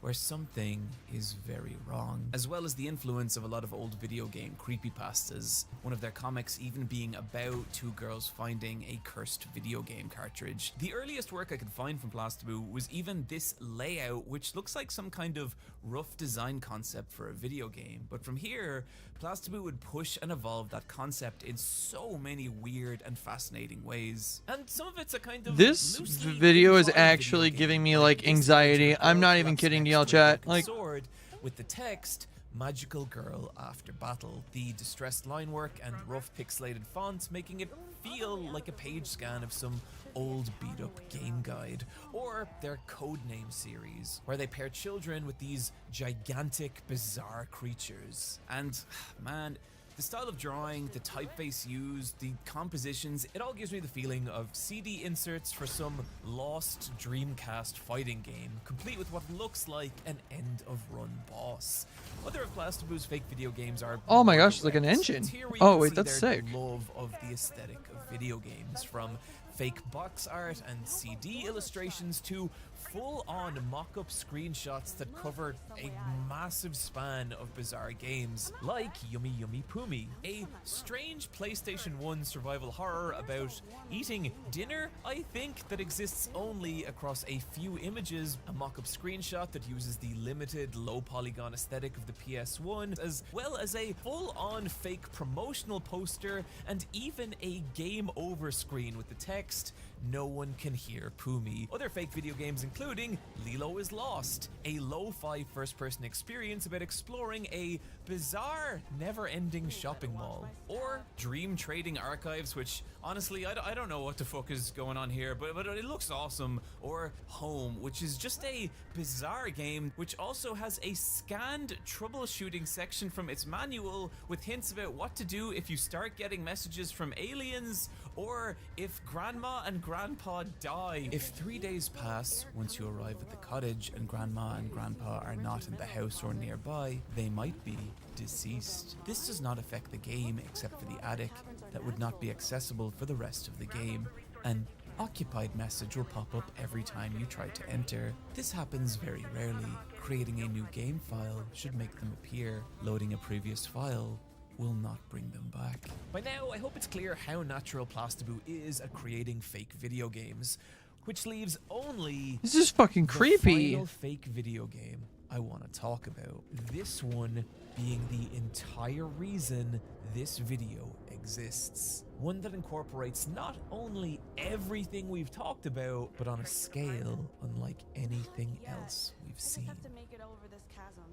F: where something is very wrong, as well as the influence of a lot of old video game creepypastas, one of their comics even being about two girls finding a cursed video game cartridge. The earliest work I could find from Plastaboo was even this layout, which looks like some kind of rough design concept for a video game, but from here, Plastaboo would push and evolve that concept in so many weird and fascinating ways. And some of it's a kind of
A: This video is actually giving me like anxiety. I'm not even kidding y'all, chat. Like,
F: sword with the text "Magical Girl After Battle," the distressed line work and rough pixelated fonts making it feel like a page scan of some old beat up game guide, or their Codename series, where they pair children with these gigantic, bizarre creatures. And man, the style of drawing, the typeface used, the compositions, it all gives me the feeling of CD inserts for some lost Dreamcast fighting game, complete with what looks like an end-of-run boss. Other of Plastaboo's fake video games are...
A: oh my gosh, it's like an engine. Oh wait, that's sick.
F: Love of the aesthetic of video games, from fake box art and CD illustrations to full-on mock-up screenshots that cover a massive span of bizarre games, like Yummy Yummy Poomy, a strange PlayStation 1 survival horror about eating dinner, I think, that exists only across a few images, a mock-up screenshot that uses the limited low-polygon aesthetic of the PS1, as well as a full-on fake promotional poster, and even a game over screen with the text, "No one can hear Poomy." Other fake video games including Lilo is Lost, a lo-fi first-person experience about exploring a bizarre, never-ending shopping mall, or Dream Trading Archives, which honestly I don't know what the fuck is going on here, but it looks awesome, or Home, which is just a bizarre game which also has a scanned troubleshooting section from its manual with hints about what to do if you start getting messages from aliens, or if grandma and grandpa die. If 3 days pass once you arrive at the cottage and grandma and grandpa are not in the house or nearby, they might be deceased. This does not affect the game except for the attic that would not be accessible for the rest of the game. An occupied message will pop up every time you try to enter. This happens very rarely. Creating a new game file should make them appear. Loading a previous file will not bring them back. By now, I hope it's clear how natural Plastaboo is at creating fake video games, which leaves only
A: This is fucking creepy.
F: the final fake video game I want to talk about. This one being the entire reason this video exists. One that incorporates not only everything we've talked about, but on a scale unlike anything else we've seen.
D: Have to make it over this chasm.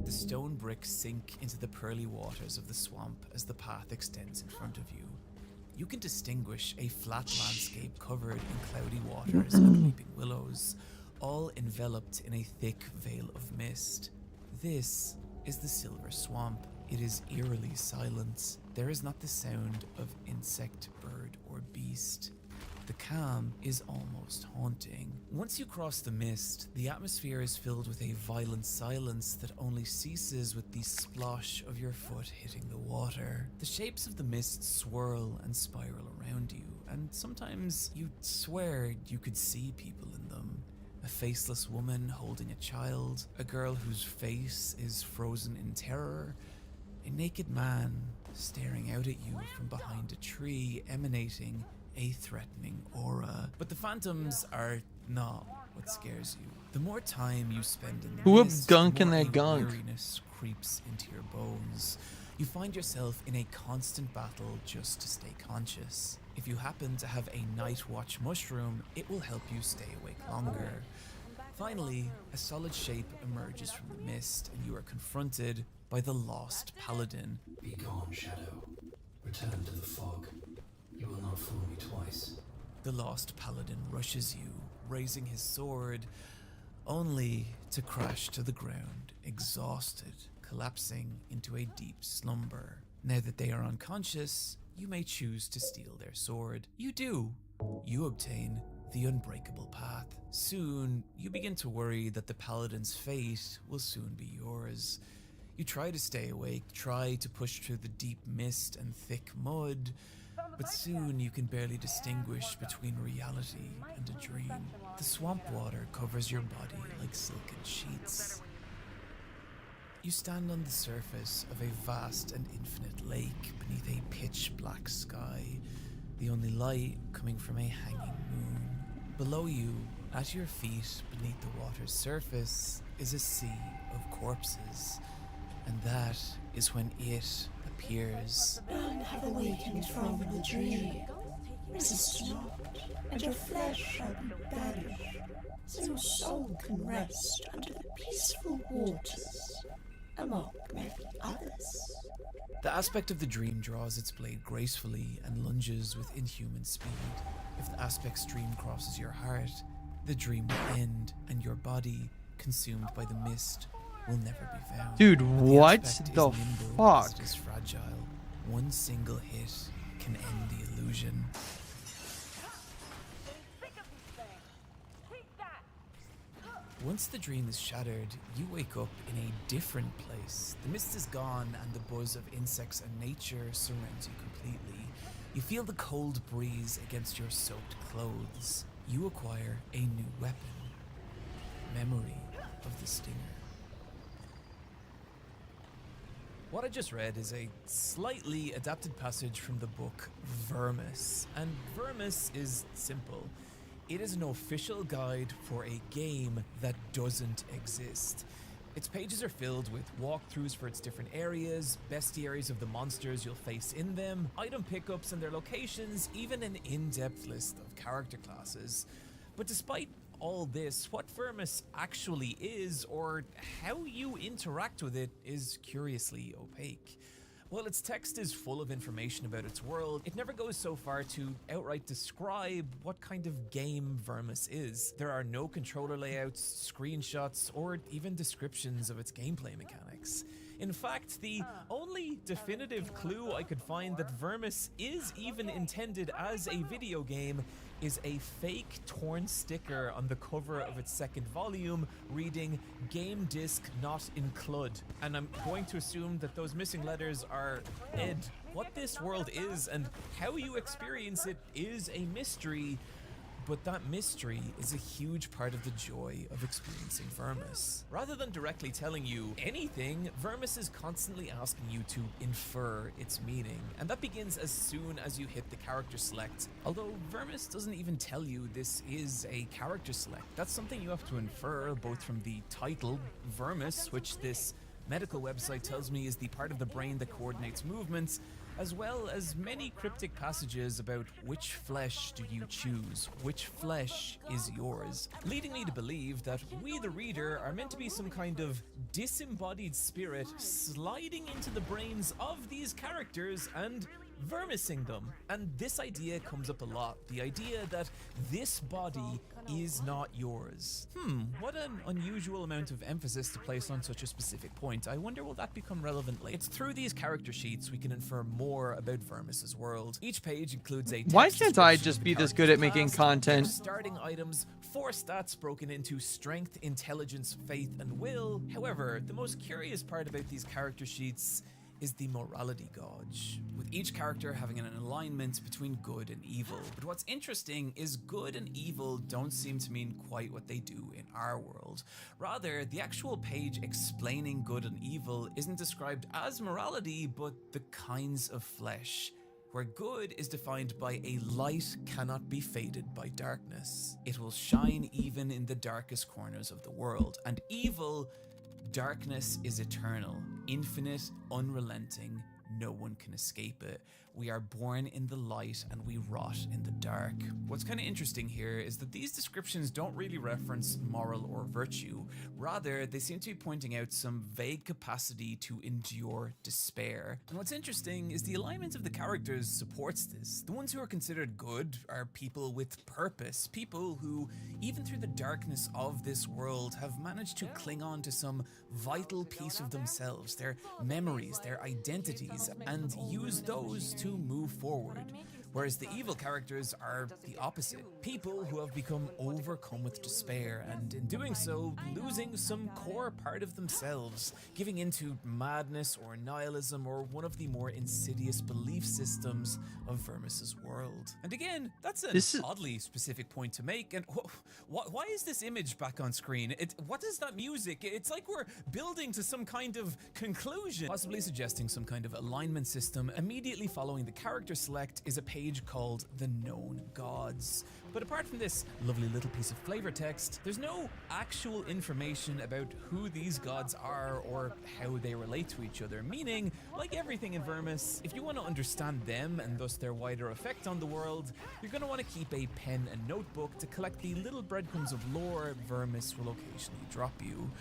F: The stone bricks sink into the pearly waters of the swamp as the path extends in front of you. You can distinguish a flat landscape covered in cloudy waters and weeping willows, all enveloped in a thick veil of mist. This is the Silver Swamp. It is eerily silent. There is not the sound of insect, bird, or beast. The calm is almost haunting. Once you cross the mist, the atmosphere is filled with a violent silence that only ceases with the splosh of your foot hitting the water. The shapes of the mist swirl and spiral around you, and sometimes you swear you could see people in them. A faceless woman holding a child, a girl whose face is frozen in terror, a naked man staring out at you from behind a tree, emanating a threatening aura. But the phantoms are not what scares you. The more time you spend in the
A: Who up
F: mist,
A: gunk
F: the
A: in
F: more
A: that
F: a
A: gunk?
F: weariness creeps into your bones. You find yourself in a constant battle just to stay conscious. If you happen to have a night watch mushroom, it will help you stay awake longer. Finally, a solid shape emerges from the mist, and you are confronted by the Lost Paladin.
M: Be gone, Shadow. Return to the fog. You will not fool me twice.
F: The Lost Paladin rushes you, raising his sword, only to crash to the ground, exhausted, collapsing into a deep slumber. Now that they are unconscious, you may choose to steal their sword. You do. You obtain the Unbreakable Path. Soon, you begin to worry that the Paladin's fate will soon be yours. You try to stay awake, try to push through the deep mist and thick mud, but soon you can barely distinguish between reality and a dream. The swamp water covers your body like silken sheets. You stand on the surface of a vast and infinite lake beneath a pitch black sky, the only light coming from a hanging moon. Below you, at your feet, beneath the water's surface, is a sea of corpses, and that is when it appears.
N: None have awakened from the dream. Resist not, and your flesh shall be banished, so your soul can rest under the peaceful waters, among many others.
F: The aspect of the dream draws its blade gracefully and lunges with inhuman speed. If the aspect's dream crosses your heart, the dream will end, and your body, consumed by the mist, will never be found.
A: Dude,
F: But
A: what
F: aspect
A: the
F: is nimble
A: fuck?
F: as it is fragile. One single hit can end the illusion. Once the dream is shattered, you wake up in a different place. The mist is gone and the buzz of insects and nature surrounds you completely. You feel the cold breeze against your soaked clothes. You acquire a new weapon. Memory of the Stinger. What I just read is a slightly adapted passage from the book Vermis, and Vermis is simple. It is an official guide for a game that doesn't exist. Its pages are filled with walkthroughs for its different areas, bestiaries of the monsters you'll face in them, item pickups and their locations, even an in-depth list of character classes. But despite all this, what Vermis actually is, or how you interact with it, is curiously opaque. While its text is full of information about its world, it never goes so far to outright describe what kind of game Vermis is. There are no controller layouts, screenshots, or even descriptions of its gameplay mechanics. In fact, the only definitive clue I could find that Vermis is even intended as a video game is a fake torn sticker on the cover of its second volume reading "Game Disc Not Includ." And I'm going to assume that those missing letters are Ed. What this world is and how you experience it is a mystery, but that mystery is a huge part of the joy of experiencing Vermis. Rather than directly telling you anything, Vermis is constantly asking you to infer its meaning, and that begins as soon as you hit the character select. Although Vermis doesn't even tell you this is a character select. That's something you have to infer both from the title, Vermis, which this medical website tells me is the part of the brain that coordinates movements, as well as many cryptic passages about which flesh do you choose, which flesh is yours, leading me to believe that we, the reader, are meant to be some kind of disembodied spirit sliding into the brains of these characters and vermising them. And this idea comes up a lot, the idea that this body is not yours. What an unusual amount of emphasis to place on such a specific point. I wonder will that become relevant later. It's through these character sheets we can infer more about Vermis's world. Each page includes a
A: Why can't I just be this good at making content?
F: Starting items, 4 stats broken into strength, intelligence, faith, and will. However, the most curious part about these character sheets is the morality gauge, with each character having an alignment between good and evil. But what's interesting is good and evil don't seem to mean quite what they do in our world. Rather, the actual page explaining good and evil isn't described as morality, but the kinds of flesh, where good is defined by a light cannot be faded by darkness. It will shine even in the darkest corners of the world, and evil, darkness is eternal, infinite, unrelenting, no one can escape it. We are born in the light and we rot in the dark. What's kind of interesting here is that these descriptions don't really reference moral or virtue. Rather, they seem to be pointing out some vague capacity to endure despair. And what's interesting is the alignment of the characters supports this. The ones who are considered good are people with purpose, people who, even through the darkness of this world, have managed to cling on to some vital piece of themselves, their memories, their identities, and use those to move forward. Whereas the evil characters are the opposite. People who have become overcome with despair and in doing so, losing some core part of themselves, giving into madness or nihilism or one of the more insidious belief systems of Vermis's world. And again, that's an oddly specific point to make. And why is this image back on screen? What is that music? It's like we're building to some kind of conclusion, possibly suggesting some kind of alignment system. Immediately following the character select is a page called The Known Gods. But apart from this lovely little piece of flavor text, there's no actual information about who these gods are or how they relate to each other. Meaning, like everything in Vermis, if you want to understand them and thus their wider effect on the world, you're going to want to keep a pen and notebook to collect the little breadcrumbs of lore Vermis will occasionally drop you.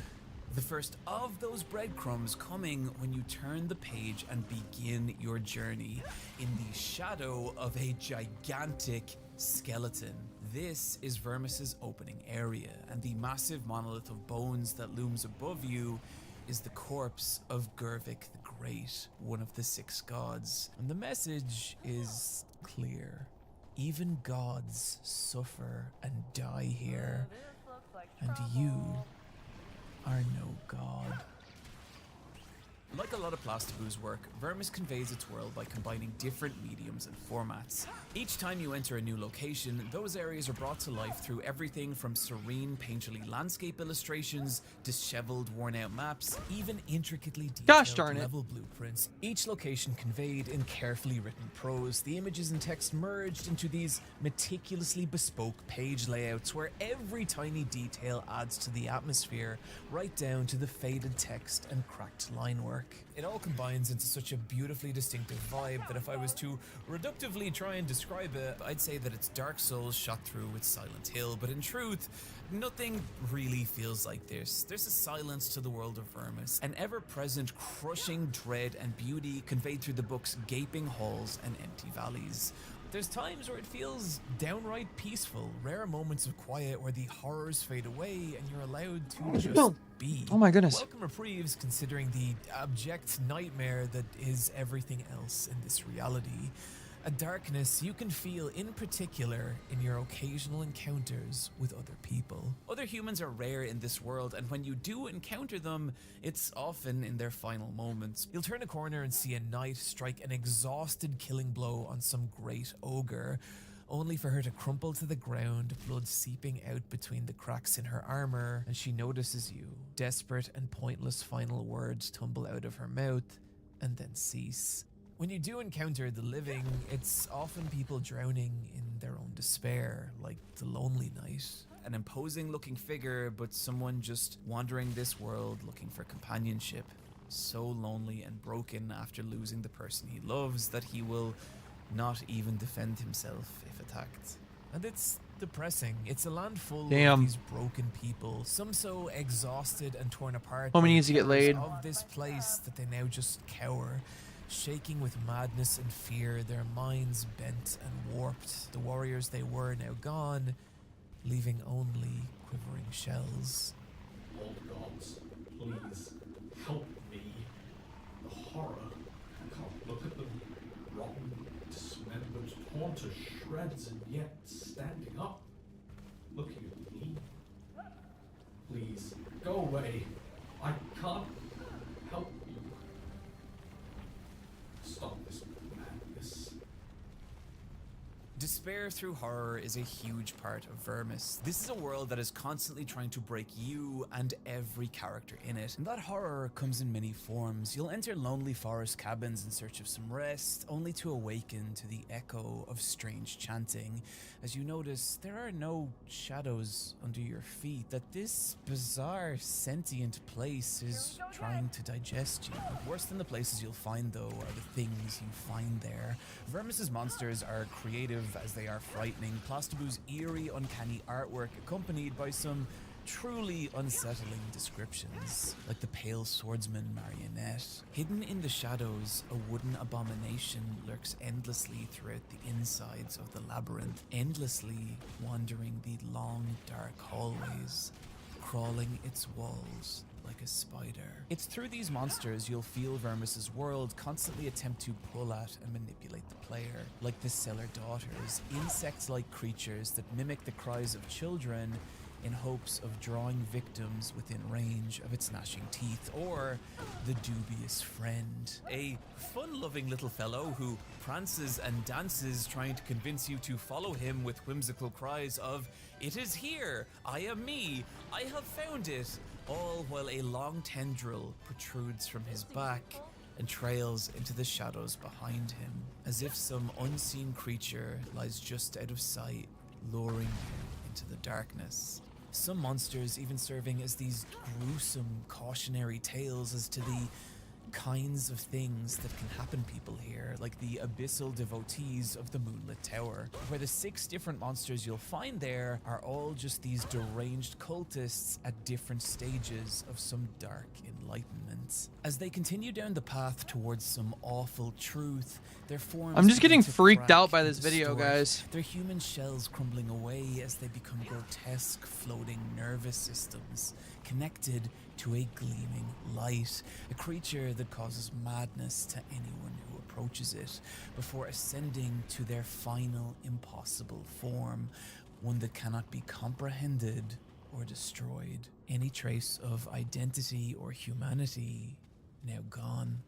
F: The first of those breadcrumbs coming when you turn the page and begin your journey in the shadow of a gigantic skeleton. This is Vermis's opening area, and the massive monolith of bones that looms above you is the corpse of Gervik the Great, one of the 6 gods. And the message is clear. Even gods suffer and die here.
D: This looks like
F: and you are no god. Like a lot of Plastaboo's work, Vermis conveys its world by combining different mediums and formats. Each time you enter a new location, those areas are brought to life through everything from serene, painterly landscape illustrations, disheveled, worn-out maps, even intricately detailed level blueprints. Each location conveyed in carefully written prose, the images and text merged into these meticulously bespoke page layouts where every tiny detail adds to the atmosphere, right down to the faded text and cracked line work. It all combines into such a beautifully distinctive vibe that if I was to reductively try and describe it, I'd say that it's Dark Souls shot through with Silent Hill, but in truth, nothing really feels like this. There's a silence to the world of Vermis, an ever-present crushing dread and beauty conveyed through the book's gaping halls and empty valleys. There's times where it feels downright peaceful, rare moments of quiet where the horrors fade away and you're allowed to just be.
A: Oh my goodness.
F: Welcome reprieves considering the abject nightmare that is everything else in this reality. A darkness you can feel in particular in your occasional encounters with other people. Other humans are rare in this world, and when you do encounter them, it's often in their final moments. You'll turn a corner and see a knight strike an exhausted killing blow on some great ogre, only for her to crumple to the ground, blood seeping out between the cracks in her armor, and she notices you. Desperate and pointless final words tumble out of her mouth, and then cease. When you do encounter the living, it's often people drowning in their own despair, like the Lonely Knight. An imposing looking figure, but someone just wandering this world looking for companionship. So lonely and broken after losing the person he loves that he will not even defend himself if attacked. And it's depressing. It's a land full of these broken people, some so exhausted and torn apart
A: Homie
F: by
A: needs to
F: the
A: get laid.
F: terrors of this place that they now just cower. Shaking with madness and fear, their minds bent and warped. The warriors they were now gone, leaving only quivering shells.
J: Old gods, please help me. The horror. I can't look at them. Rotten, dismembered, torn to shreds, and yet standing up, looking at me. Please, go away. I can't help you. Stop this madness.
F: Despair through horror is a huge part of Vermis. This is a world that is constantly trying to break you and every character in it. And that horror comes in many forms. You'll enter lonely forest cabins in search of some rest, only to awaken to the echo of strange chanting, as you notice there are no shadows under your feet, that this bizarre sentient place is trying to digest you. Worse than the places you'll find, though, are the things you find there. Vermis's monsters are creative as they are frightening. Plastaboo's eerie, uncanny artwork accompanied by some truly unsettling descriptions, like the Pale Swordsman marionette. Hidden in the shadows, a wooden abomination lurks endlessly throughout the insides of the labyrinth, endlessly wandering the long, dark hallways, crawling its walls like a spider. It's through these monsters you'll feel Vermis's world constantly attempt to pull at and manipulate the player, like the Cellar Daughters, insect-like creatures that mimic the cries of children in hopes of drawing victims within range of its gnashing teeth, or the Dubious Friend, a fun-loving little fellow who prances and dances trying to convince you to follow him with whimsical cries of, "It is here! I am me! I have found it!" all while a long tendril protrudes from his back and trails into the shadows behind him, as if some unseen creature lies just out of sight, luring you into the darkness. Some monsters even serving as these gruesome cautionary tales as to the kinds of things that can happen people here, like the abyssal devotees of the Moonlit Tower, where the 6 different monsters you'll find there are all just these deranged cultists at different stages of some dark enlightenment. As they continue down the path towards some awful truth, their forms
A: I'm just getting
F: begin to
A: freaked
F: crack
A: out by
F: and
A: this video,
F: distort,
A: guys.
F: their human shells crumbling away as they become grotesque floating nervous systems connected to a gleaming light, a creature that causes madness to anyone who approaches it, before ascending to their final impossible form, one that cannot be comprehended or destroyed. Any trace of identity or humanity now gone.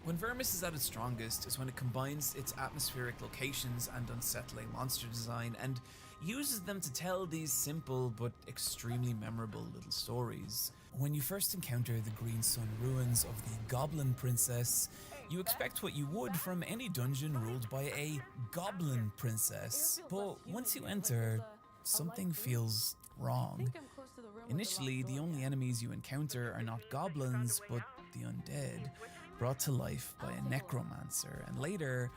F: When Vermis is at its strongest is when it combines its atmospheric locations and unsettling monster design and uses them to tell these simple but extremely memorable little stories. When you first encounter the Green Sun ruins of the Goblin Princess, you expect what you would from any dungeon ruled by a Goblin Princess. But once you enter, something feels wrong. Initially, the only enemies you encounter are not goblins, but the undead, brought to life by a necromancer, and later,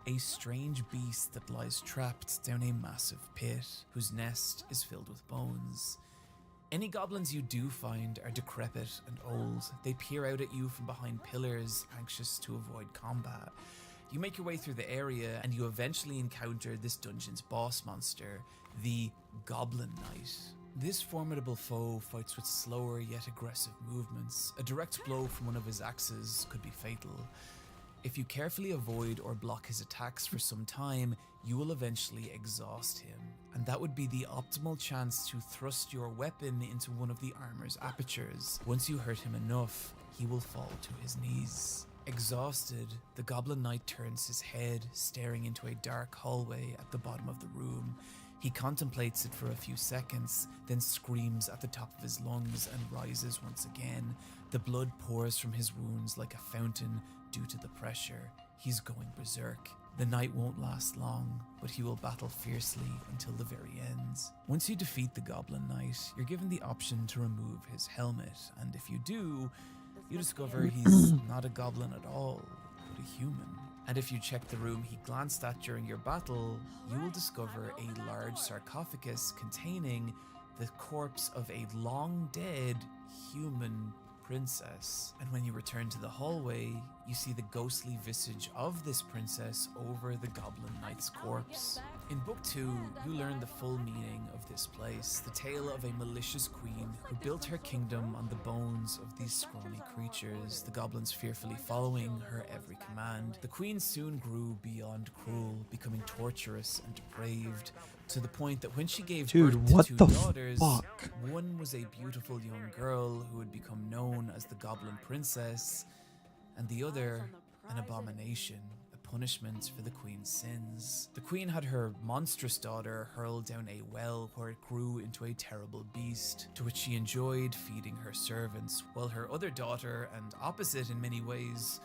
F: a strange beast that lies trapped down a massive pit, whose nest is filled with bones. Any goblins you do find are decrepit and old. They peer out at you from behind pillars, anxious to avoid combat. You make your way through the area, and you eventually encounter this dungeon's boss monster, the Goblin Knight. This formidable foe fights with slower yet aggressive movements. A direct blow from one of his axes could be fatal. If you carefully avoid or block his attacks for some time, you will eventually exhaust him, and that would be the optimal chance to thrust your weapon into one of the armor's apertures. Once you hurt him enough, he will fall to his knees. Exhausted, the Goblin Knight turns his head, staring into a dark hallway at the bottom of the room. He contemplates it for a few seconds, then screams at the top of his lungs and rises once again. The blood pours from his wounds like a fountain due to the pressure. He's going berserk. The night won't last long, but he will battle fiercely until the very end. Once you defeat the Goblin Knight, you're given the option to remove his helmet, and if you do, you discover he's not a goblin at all, but a human. And if you check the room he glanced at during your battle, you will discover a large sarcophagus containing the corpse of a long-dead human princess. And when you return to the hallway, you see the ghostly visage of this princess over the Goblin Knight's corpse. In Book 2, you learn the full meaning of this place, the tale of a malicious queen who built her kingdom on the bones of these scrawny creatures, the goblins fearfully following her every command. The queen soon grew beyond cruel, becoming torturous and depraved, to the point that when she gave birth to two daughters, one was a beautiful young girl who would become known as the Goblin Princess, and the other an abomination, a punishment for the queen's sins. The queen had her monstrous daughter hurled down a well where it grew into a terrible beast, to which she enjoyed feeding her servants, while her other daughter, and opposite in many ways,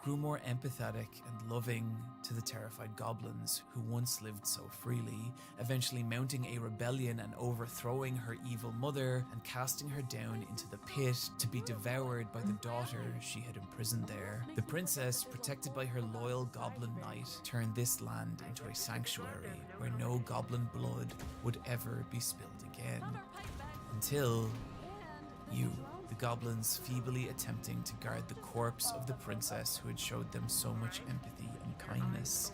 F: grew more empathetic and loving to the terrified goblins who once lived so freely, eventually mounting a rebellion and overthrowing her evil mother and casting her down into the pit to be devoured by the daughter she had imprisoned there. The princess, protected by her loyal goblin knight, turned this land into a sanctuary where no goblin blood would ever be spilled again. Until you, the goblins, feebly attempting to guard the corpse of the princess who had showed them so much empathy and kindness.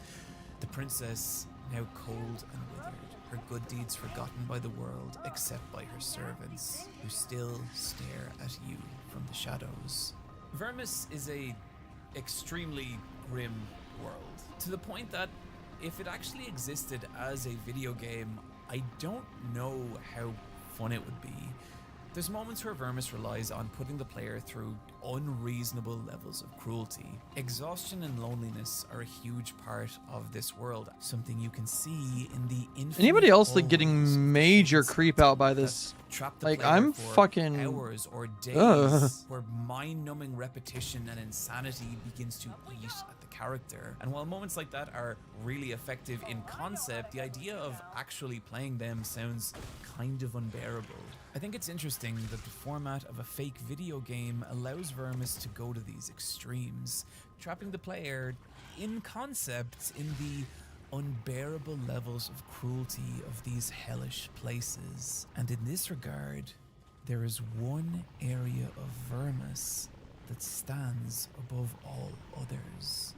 F: The princess, now cold and withered, her good deeds forgotten by the world except by her servants, who still stare at you from the shadows. Vermis is a extremely grim world, to the point that if it actually existed as a video game, I don't know how fun it would be. There's moments where Vermis relies on putting the player through unreasonable levels of cruelty. Exhaustion and loneliness are a huge part of this world, something you can see in the infinite.
A: Anybody else like getting major creep out by this? Like I'm fucking
F: hours or days where mind-numbing repetition and insanity begins to eat at the character. And while moments like that are really effective in concept, the idea of actually playing them sounds kind of unbearable. I think it's interesting that the format of a fake video game allows Vermis to go to these extremes, trapping the player in concept in the unbearable levels of cruelty of these hellish places. And in this regard, there is one area of Vermis that stands above all others.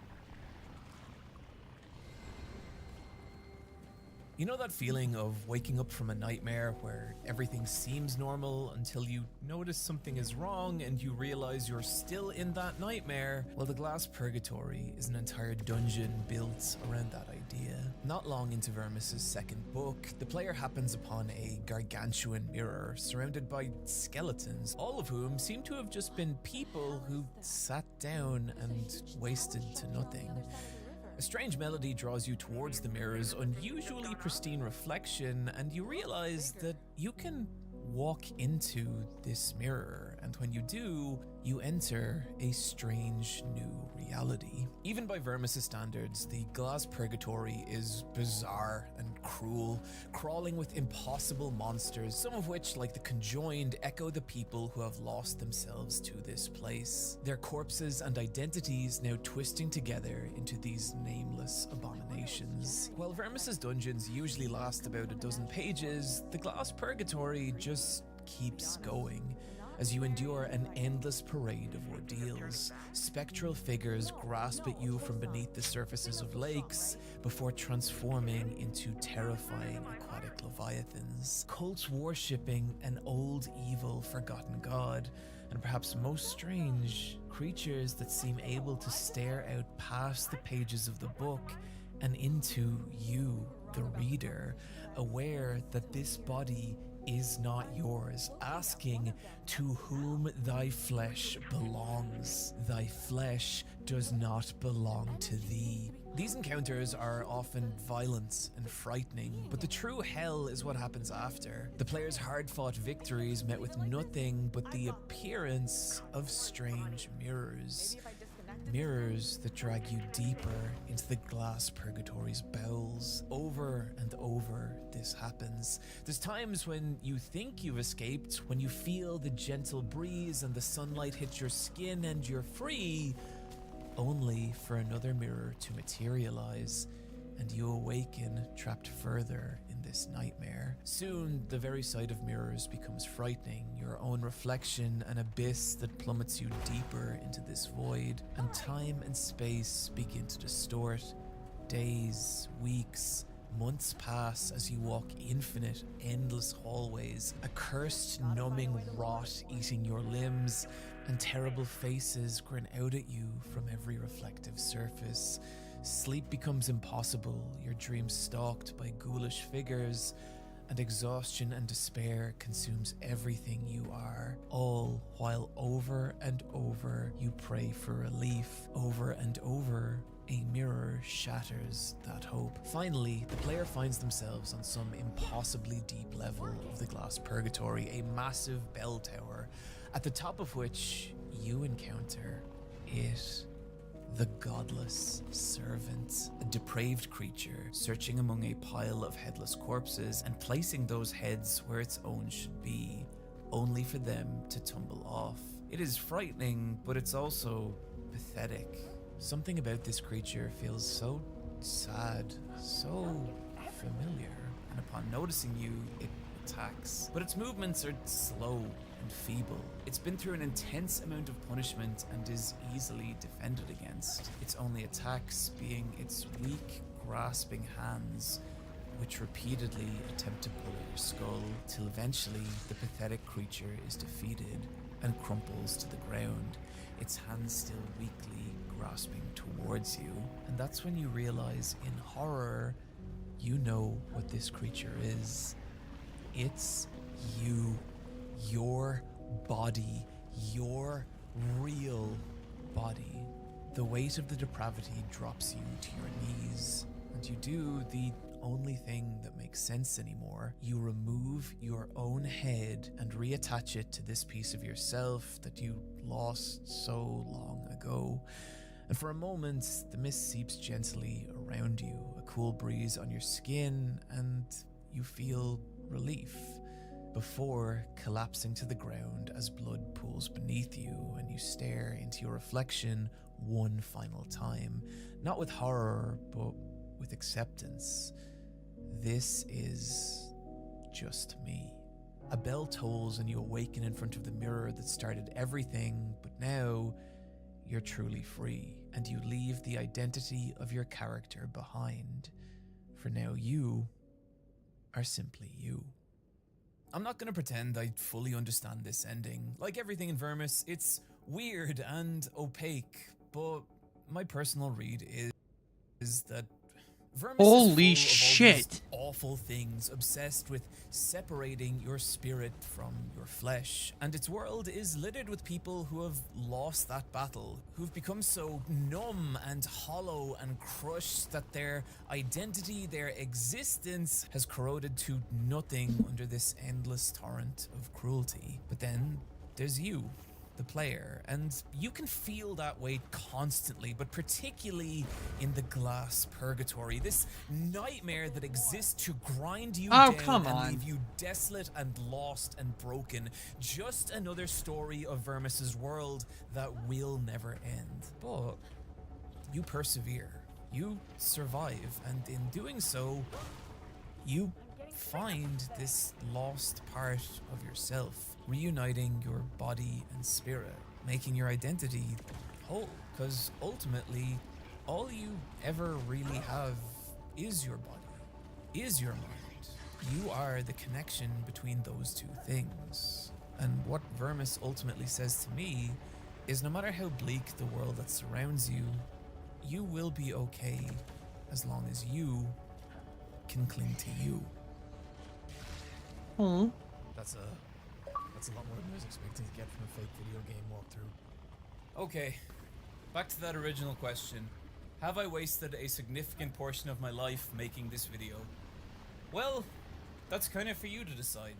F: You know that feeling of waking up from a nightmare where everything seems normal until you notice something is wrong and you realize you're still in that nightmare? Well, the Glass Purgatory is an entire dungeon built around that idea. Not long into Vermis's second book, the player happens upon a gargantuan mirror surrounded by skeletons, all of whom seem to have just been people who sat down and wasted to nothing. A strange melody draws you towards the mirror's unusually pristine reflection, and you realize that you can walk into this mirror, and when you do, you enter a strange new reality. Even by Vermis' standards, the Glass Purgatory is bizarre and cruel, crawling with impossible monsters, some of which, like the Conjoined, echo the people who have lost themselves to this place. Their corpses and identities now twisting together into these nameless abominations. While Vermis' dungeons usually last about a dozen pages, the Glass Purgatory just keeps going as you endure an endless parade of ordeals. Spectral figures grasp at you from beneath the surfaces of lakes before transforming into terrifying aquatic leviathans. Cults worshipping an old, evil, forgotten god, and perhaps most strange, creatures that seem able to stare out past the pages of the book and into you, the reader, aware that this body is not yours, asking to whom thy flesh belongs. Thy flesh does not belong to thee. These encounters are often violent and frightening, but the true hell is what happens after. The player's hard-fought victories met with nothing but the appearance of strange mirrors. Mirrors that drag you deeper into the Glass Purgatory's bowels. Over and over, this happens. There's times when you think you've escaped, when you feel the gentle breeze and the sunlight hit your skin and you're free, only for another mirror to materialize, and you awaken trapped further in this nightmare. Soon, the very sight of mirrors becomes frightening, your own reflection an abyss that plummets you deeper into this void, and time and space begin to distort. Days, weeks, months pass as you walk infinite, endless hallways, a cursed, numbing rot eating your limbs, and terrible faces grin out at you from every reflective surface. Sleep becomes impossible, your dreams stalked by ghoulish figures, and exhaustion and despair consumes everything you are, all while over and over you pray for relief. Over and over, a mirror shatters that hope. Finally, the player finds themselves on some impossibly deep level of the Glass Purgatory, a massive bell tower, at the top of which you encounter it. The Godless Servant, a depraved creature searching among a pile of headless corpses and placing those heads where its own should be, only for them to tumble off. It is frightening, but it's also pathetic. Something about this creature feels so sad, so familiar, and upon noticing you, it attacks. But its movements are slow and feeble. It's been through an intense amount of punishment and is easily defended against, its only attacks being its weak, grasping hands, which repeatedly attempt to pull at your skull, till eventually the pathetic creature is defeated and crumples to the ground, its hands still weakly grasping towards you. And that's when you realize, in horror, you know what this creature is. It's you. Your body. Your real body. The weight of the depravity drops you to your knees, and you do the only thing that makes sense anymore. You remove your own head and reattach it to this piece of yourself that you lost so long ago. And for a moment, the mist seeps gently around you, a cool breeze on your skin, and you feel relief, before collapsing to the ground as blood pools beneath you and you stare into your reflection one final time, not with horror, but with acceptance. This is just me. A bell tolls and you awaken in front of the mirror that started everything, but now you're truly free, and you leave the identity of your character behind. For now you are simply you. I'm not gonna pretend I fully understand this ending. Like everything in Vermis, it's weird and opaque, but my personal read is that Vermis is
A: Holy
F: full of all these
A: shit.
F: awful things, obsessed with separating your spirit from your flesh. And its world is littered with people who have lost that battle, who've become so numb and hollow and crushed that their identity, their existence has corroded to nothing under this endless torrent of cruelty. But then there's you, the player, and you can feel that weight constantly, but particularly in the glass purgatory, this nightmare that exists to grind you down and leave you desolate and lost and broken. Just another story of Vermis's world that will never end. But you persevere, you survive, and in doing so, you find this lost part of yourself, reuniting your body and spirit, making your identity whole. Because ultimately, all you ever really have is your body, is your mind. You are the connection between those two things. And what Vermis ultimately says to me is no matter how bleak the world that surrounds you, you will be okay as long as you can cling to you.
A: Oh.
F: That's a lot more than I was expecting to get from a fake video game walkthrough. Okay, back to that original question. Have I wasted a significant portion of my life making this video? Well, that's kind of for you to decide.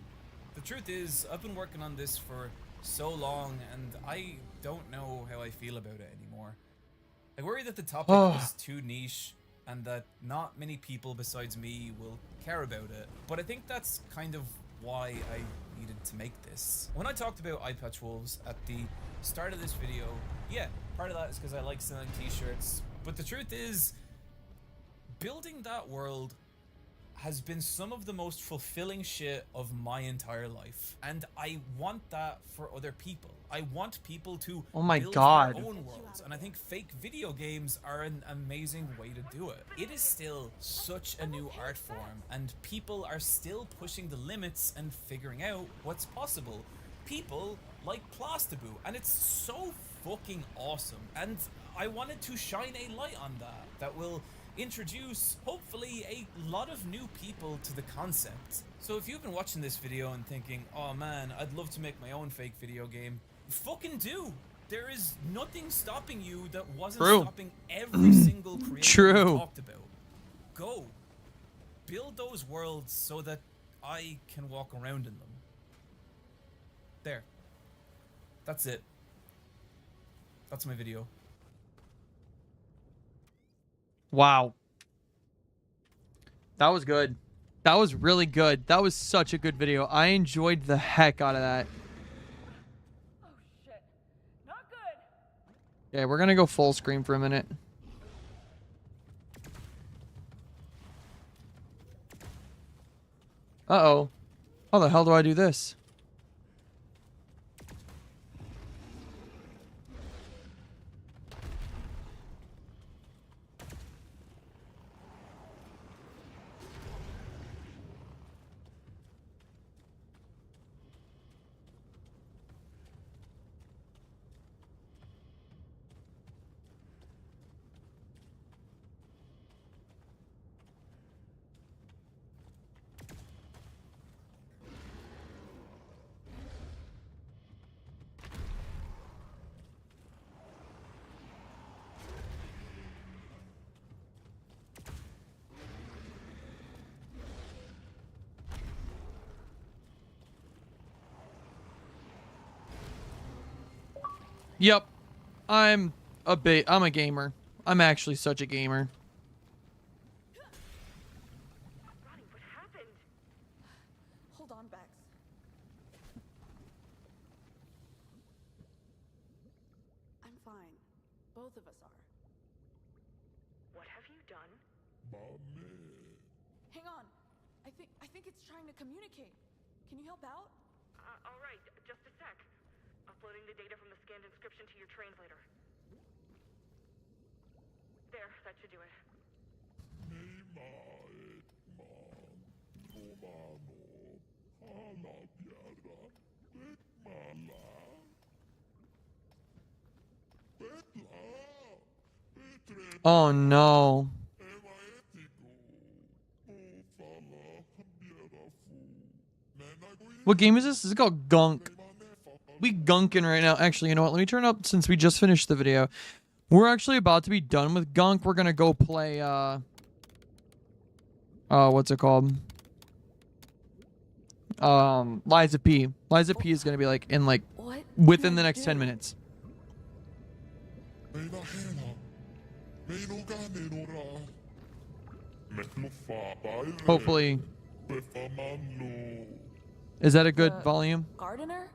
F: The truth is, I've been working on this for so long, and I don't know how I feel about it anymore. I worry that the topic is too niche, and that not many people besides me will care about it. But I think that's kind of why I needed to make this. When I talked about eye patch wolves at the start of this video, yeah, part of that is because I like selling t-shirts, but the truth is, building that world has been some of the most fulfilling shit of my entire life, and I want that for other people. I want people to build their own worlds, and I think fake video games are an amazing way to do it. It is still such a new art form, and people are still pushing the limits and figuring out what's possible. People like Plastaboo, and it's so fucking awesome, and I wanted to shine a light on that will introduce, hopefully, a lot of new people to the concept. So if you've been watching this video and thinking, oh man, I'd love to make my own fake video game, fucking do! There is nothing stopping you that wasn't stopping every single creator we talked about. Go! Build those worlds so that I can walk around in them. There. That's it. That's my video.
A: Wow. That was good. That was really good. That was such a good video. I enjoyed the heck out of that.
D: Oh shit. Not good.
A: Okay, we're gonna go full screen for a minute. Uh-oh. How the hell do I do this? Yep. I'm a gamer. I'm actually such a gamer.
D: Ronnie, what happened? Hold on, Bex. I'm fine. Both of us are. What have you done?
J: Mommy.
D: Hang on. I think it's trying to communicate. Can you help out?
K: All right, just a sec. Uploading the data from the scanned inscription to your translator. There, that should do it.
A: Oh no. What game is this? This is called Gunk. We gunking right now. Actually, you know what? Let me turn up since we just finished the video. We're actually about to be done with Gunk. We're gonna go play what's it called? Liza P. Liza P is gonna be like in like within the next 10 minutes. Hopefully. Is that a good volume?
G: Gardener?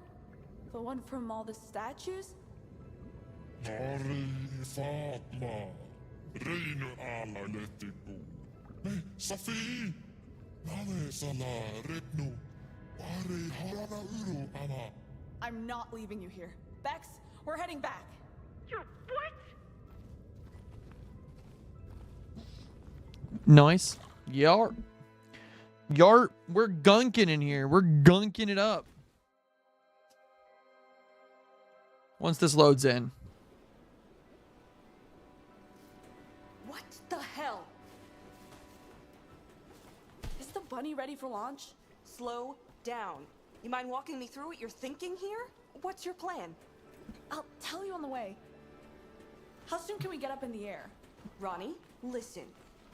G: The one from all the statues? I'm not leaving you here. Bex, we're heading back.
D: You're what?
A: Nice. Yar. Yar. We're gunking in here. We're gunking it up. Once this loads in.
G: What the hell? Is the bunny ready for launch?
K: Slow down. You mind walking me through what you're thinking here? What's your plan?
G: I'll tell you on the way. How soon can we get up in the air?
K: Ronnie, listen.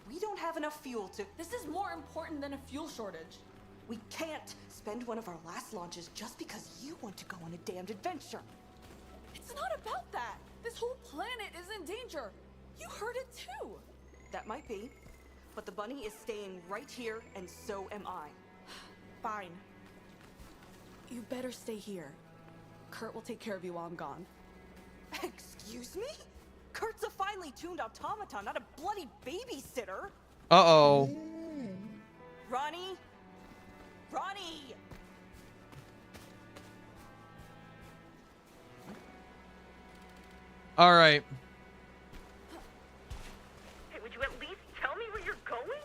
K: We don't have enough fuel to...
G: This is more important than a fuel shortage.
K: We can't spend one of our last launches just because you want to go on a damned adventure.
G: It's not about that. This whole planet is in danger. You heard it too.
K: That might be. But the bunny is staying right here, and so am I.
G: Fine. You better stay here. Kurt will take care of you while I'm gone.
K: Excuse me? Kurt's a finely tuned automaton, not a bloody babysitter.
A: Uh-oh.
K: Ronnie? Ronnie!
A: All right.
D: Hey, would you at least tell me where you're going?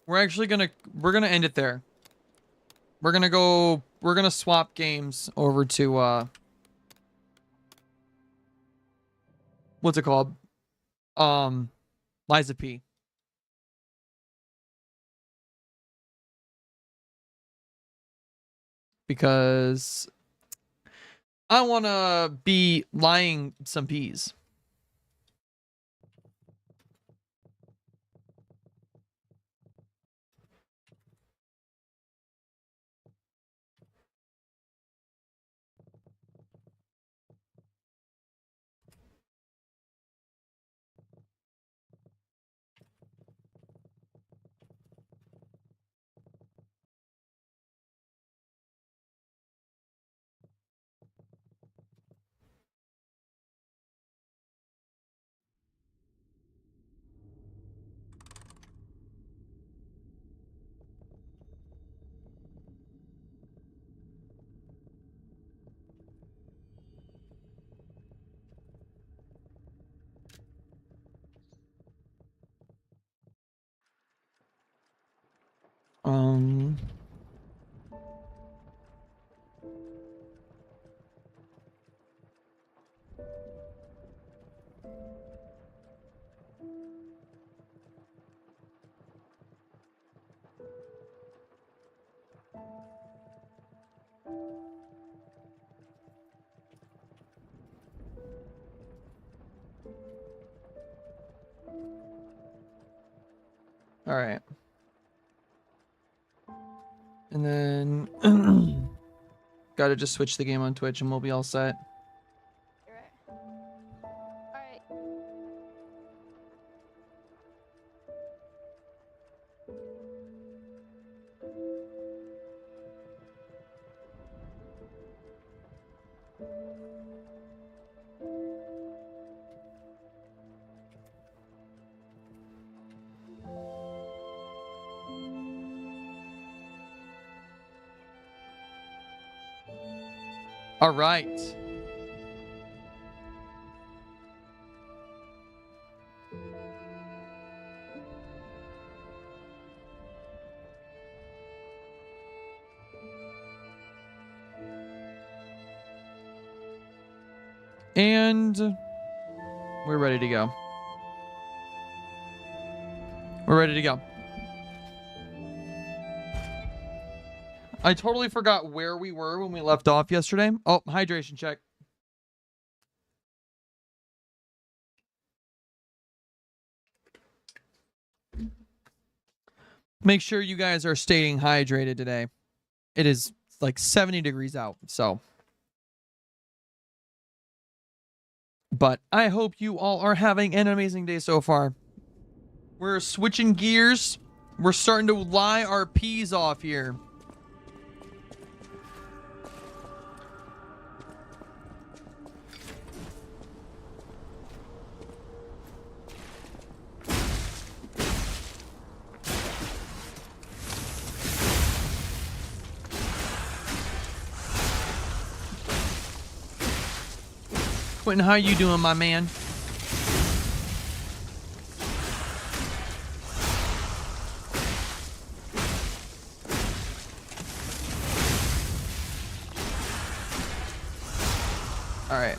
A: We're gonna end it there. We're gonna swap games over to what's it called? Liza P. Because I wanna be lying some peas. All right. And then gotta just switch the game on Twitch and we'll be all set. All right. And we're ready to go. We're ready to go. I totally forgot where we were when we left off yesterday. Oh, hydration check. Make sure you guys are staying hydrated today. It is like 70 degrees out, so. But I hope you all are having an amazing day so far. We're switching gears. We're starting to lie our P's off here. Quentin, how you doing, my man? All right.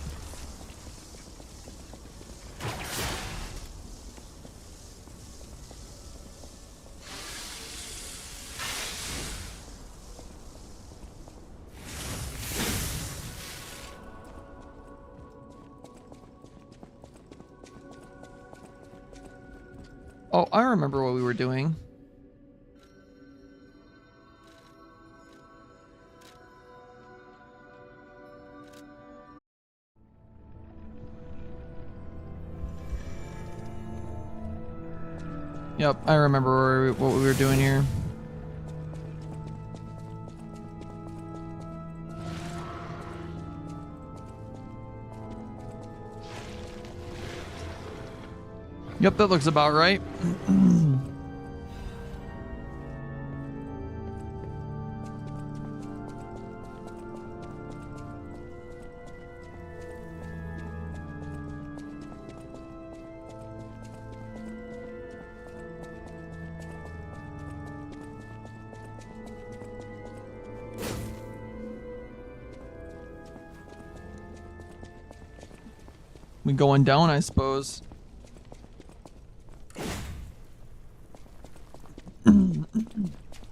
A: Oh, I remember what we were doing. Yep, I remember what we were doing here. Yep, that looks about right. We going down, I suppose.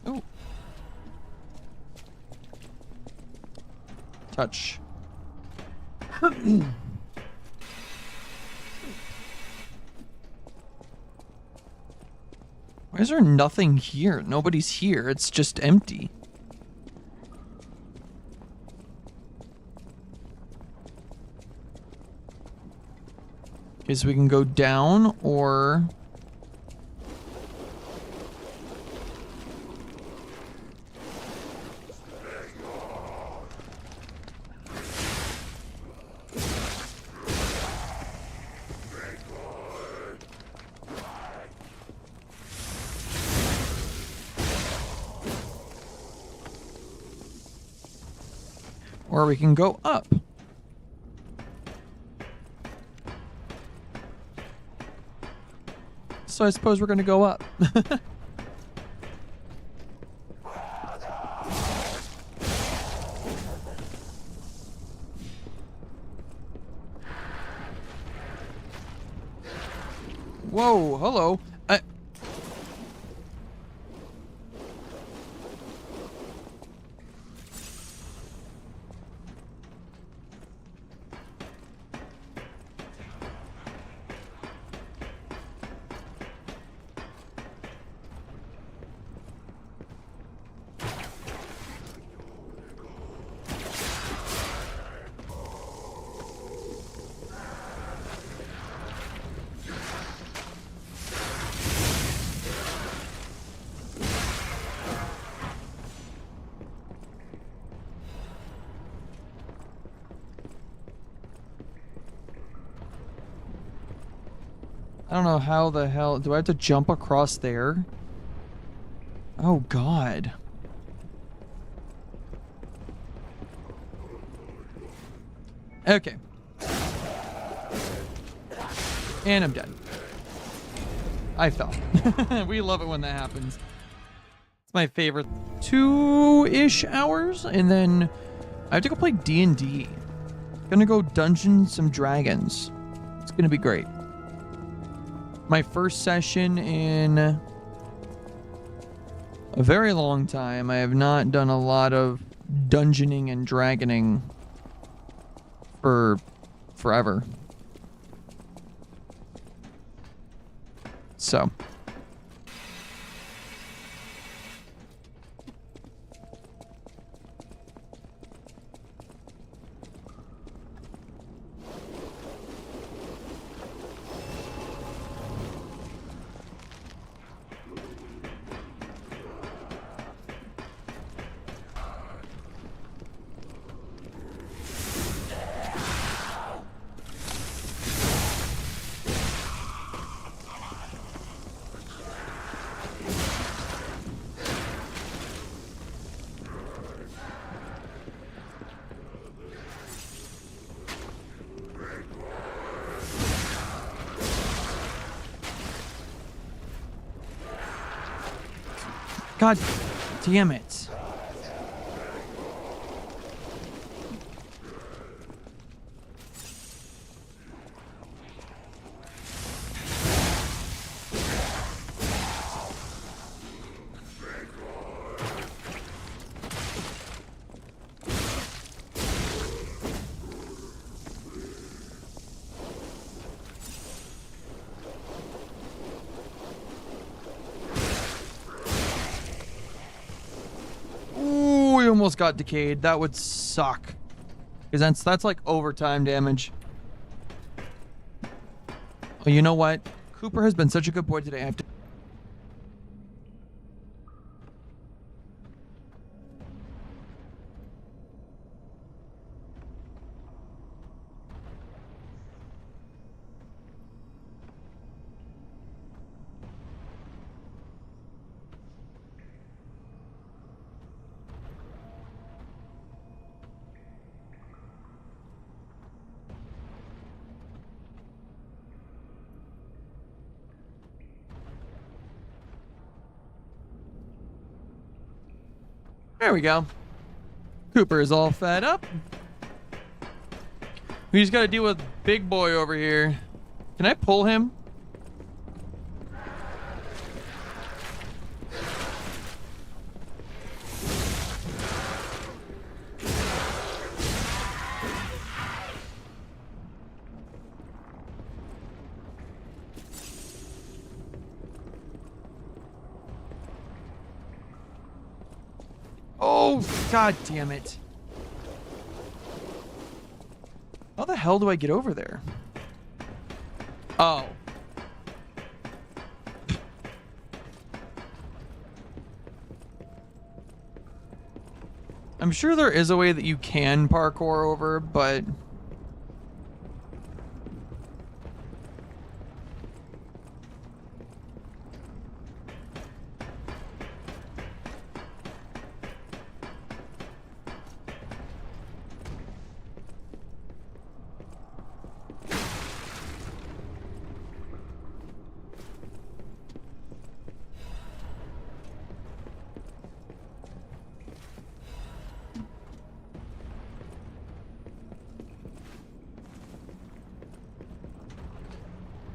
A: Oh. Touch. Why is there nothing here? Nobody's here. It's just empty. Okay, so we can go down or... or we can go up. So I suppose we're going to go up. Whoa, hello. I don't know how the hell... Do I have to jump across there? Oh, God. Okay. And I'm dead. I fell. We love it when that happens. It's my favorite 2-ish hours, and then I have to go play D&D. Gonna go dungeon some dragons. It's gonna be great. My first session in a very long time. I have not done a lot of dungeoning and dragoning for forever. So. God damn it. Almost got decayed. That would suck. Because that's like overtime damage. Oh, you know what? Cooper has been such a good boy today. I have to... There we go. Cooper is all fed up. We just gotta deal with big boy over here. Can I pull him? Oh, god damn it. How the hell do I get over there? Oh. I'm sure there is a way that you can parkour over, but...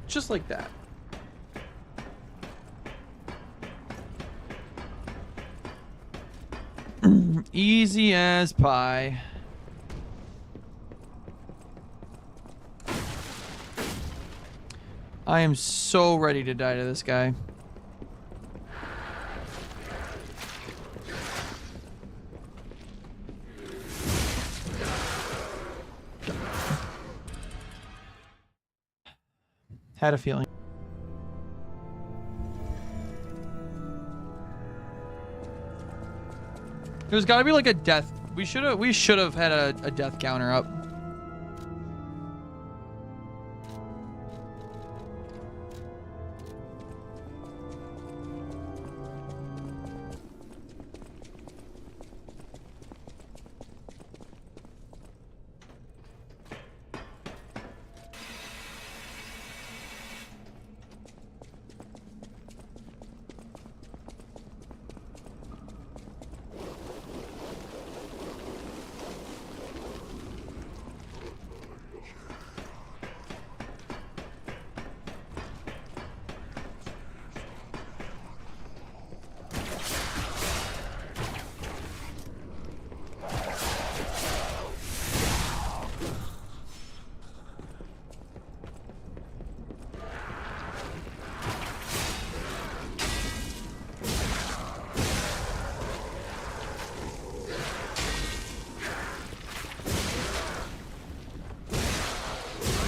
A: just like that. Easy as pie. I am so ready to die to this guy. Had a feeling. There's got to be like a death. We should have had a death counter up.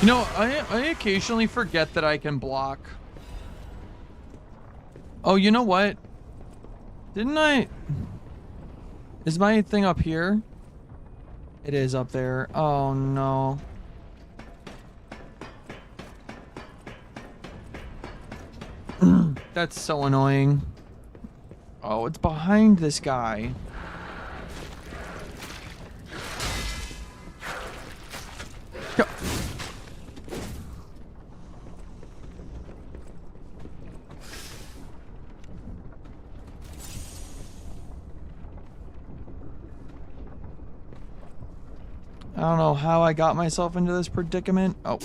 A: You know, I occasionally forget that I can block. Oh, you know what? Didn't I... Is my thing up here? It is up there. Oh, no. That's so annoying. Oh, it's behind this guy. Go. I don't know how I got myself into this predicament. Oh.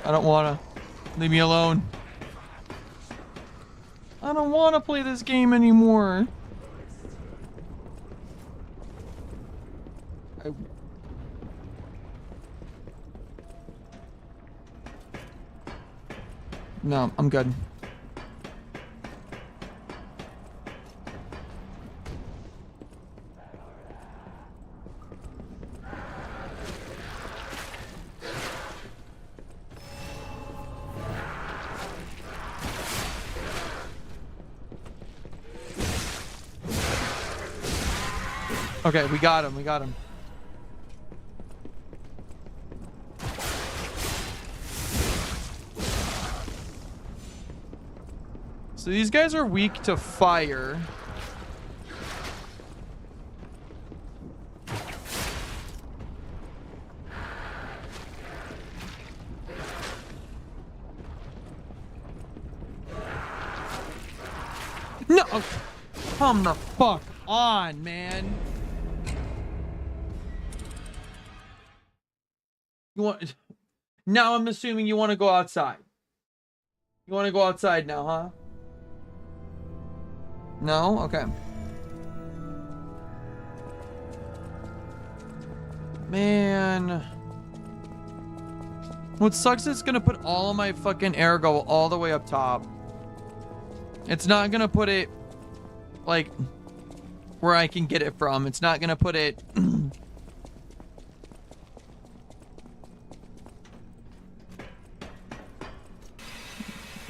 A: I don't wanna. Leave me alone. I don't wanna play this game anymore. No, I'm good. Okay, we got him. We got him. So these guys are weak to fire. No! Come the fuck on, man. You want... Now I'm assuming you want to go outside. You want to go outside now, huh? No? Okay. Man. What sucks is it's gonna put all of my fucking ergo all the way up top. It's not gonna put it, like, where I can get it from. It's not gonna put it...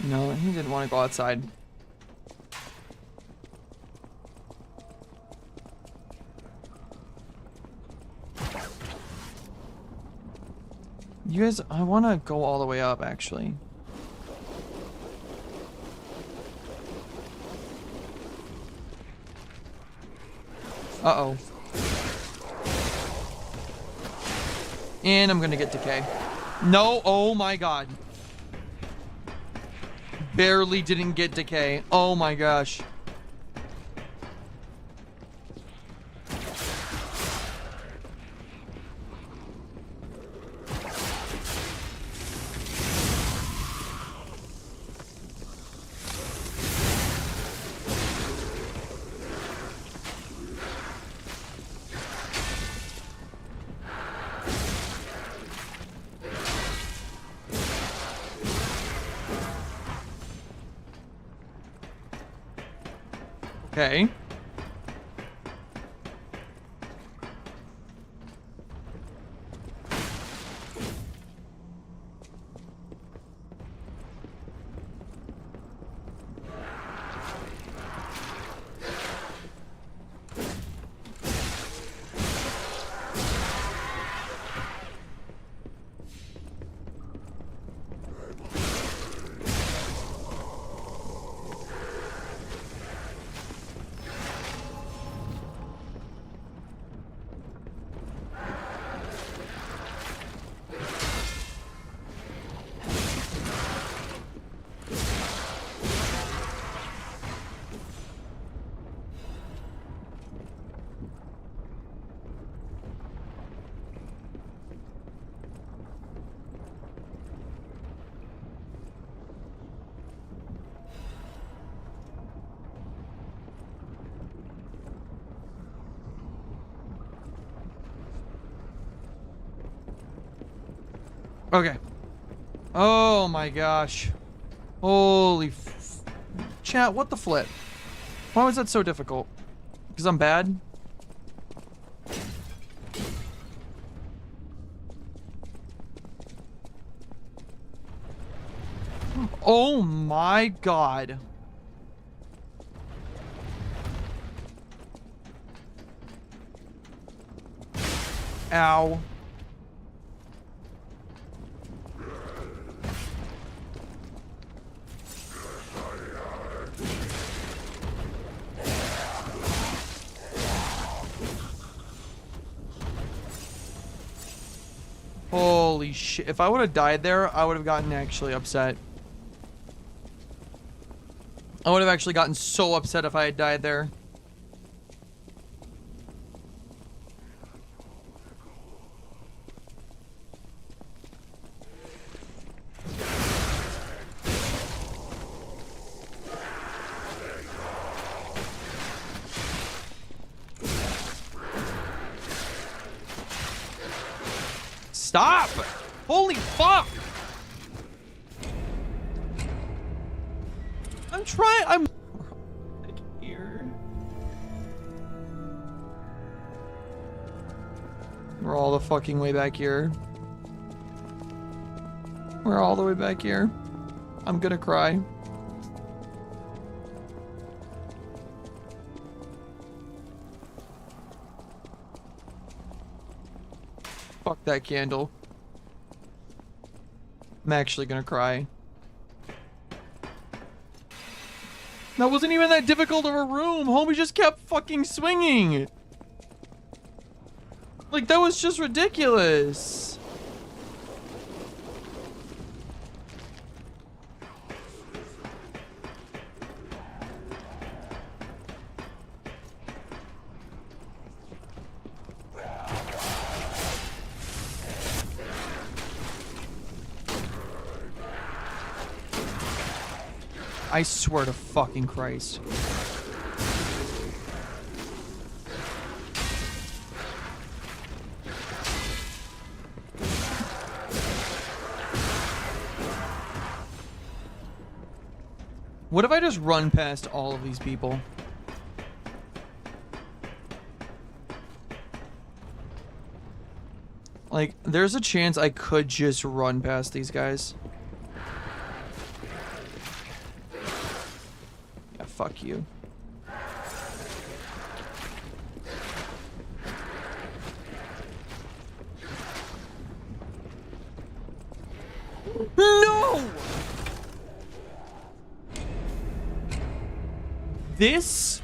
A: No, he didn't want to go outside. You guys, I want to go all the way up, actually. Uh-oh. And I'm gonna get decay. No, oh my god. Barely didn't get decay. Oh my gosh. Okay. Okay. Oh my gosh. Holy chat, what the flip? Why was that so difficult? Because I'm bad? Oh my god. Ow. Holy shit. If I would have died there, I would have gotten actually upset. I would have actually gotten so upset if I had died there. Stop! Holy fuck! I'm trying. I'm here. We're all the fucking way back here. We're all the way back here. I'm gonna cry. Fuck that candle. I'm actually gonna cry. That wasn't even that difficult of a room. Homie just kept fucking swinging. Like, that was just ridiculous. I swear to fucking Christ. What if I just run past all of these people? Like, there's a chance I could just run past these guys. Yeah, fuck you. No! This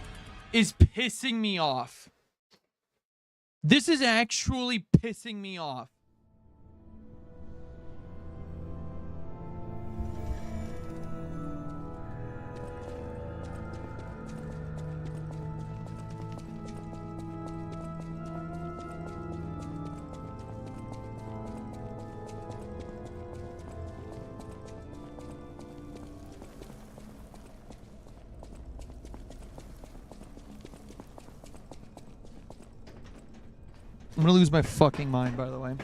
A: is pissing me off. This is actually pissing me off. I'm gonna lose my fucking mind, by the way.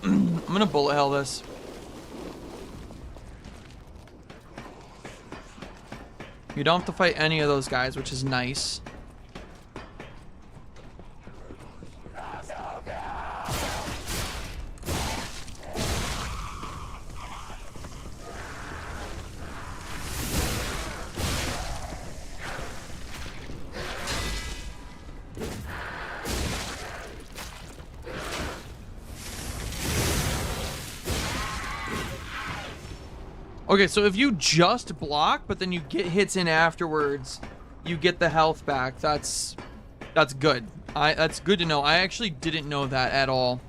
A: I'm gonna bullet hell this. You don't have to fight any of those guys, which is nice. Okay, so if you just block, but then you get hits in afterwards, you get the health back. That's good. That's good to know. I actually didn't know that at all.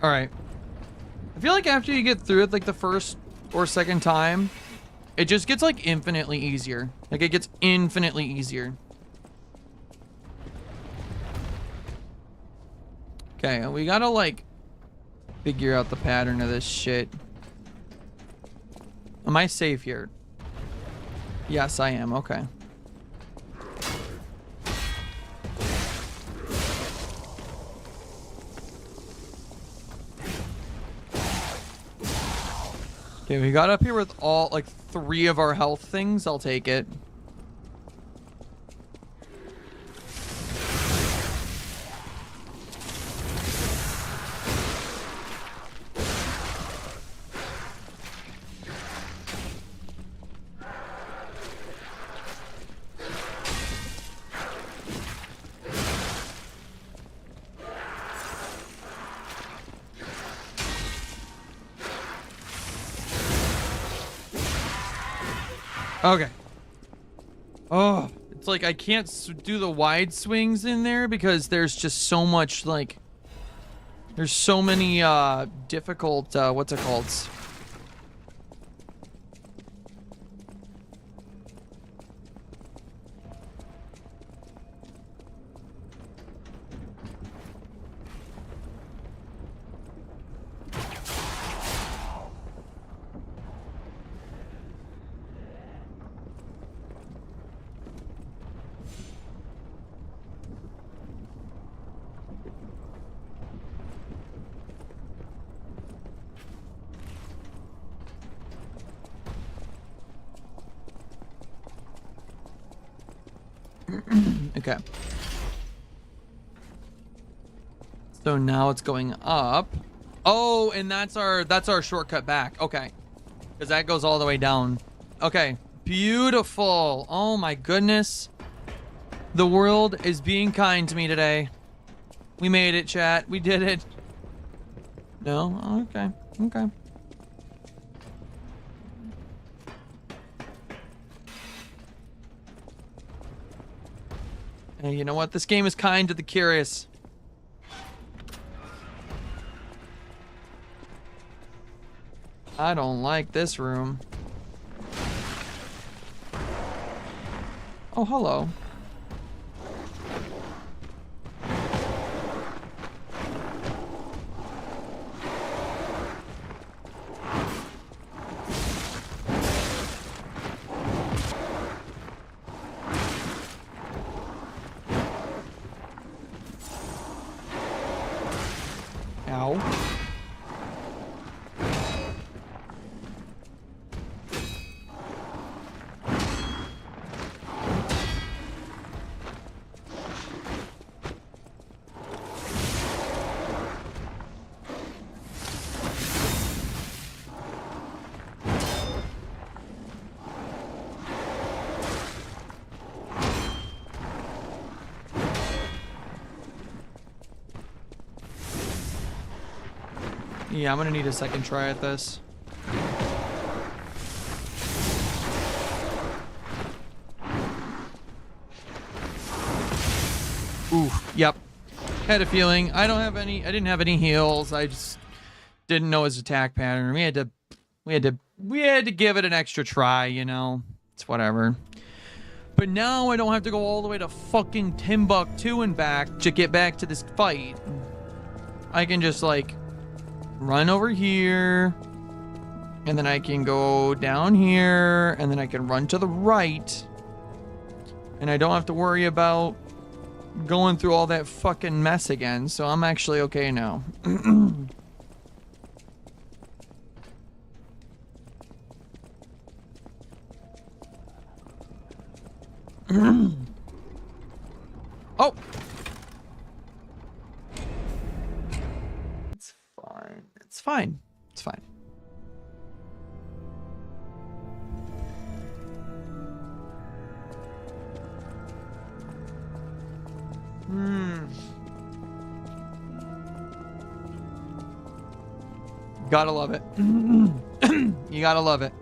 A: All right. I feel like after you get through it, like the first or second time, it just gets like infinitely easier. Like it gets infinitely easier. Okay, and we gotta like figure out the pattern of this shit. Am I safe here? Yes, I am. Okay. Okay, we got up here with all, like, 3 of our health things. I'll take it. Okay. Oh, it's like I can't do the wide swings in there because there's just so much, like, there's so many difficult, what's it called? Okay. So now it's going up. Oh, and that's our shortcut back. Okay. Because that goes all the way down. Okay. Beautiful. Oh my goodness. The world is being kind to me today. We made it, chat. We did it. No? Okay. Okay. Hey, you know what? This game is kind to the curious. I don't like this room. Oh, hello. Ow. Yeah, I'm gonna need a second try at this. Oof, yep. Had a feeling. I didn't have any heals. I just didn't know his attack pattern. We had to give it an extra try, you know. It's whatever. But now I don't have to go all the way to fucking Timbuktu and back to get back to this fight. I can just like run over here, and then I can go down here, and then I can run to the right, and I don't have to worry about going through all that fucking mess again, so I'm actually okay now. Oh! It's fine. It's fine. Gotta love it. You gotta love it.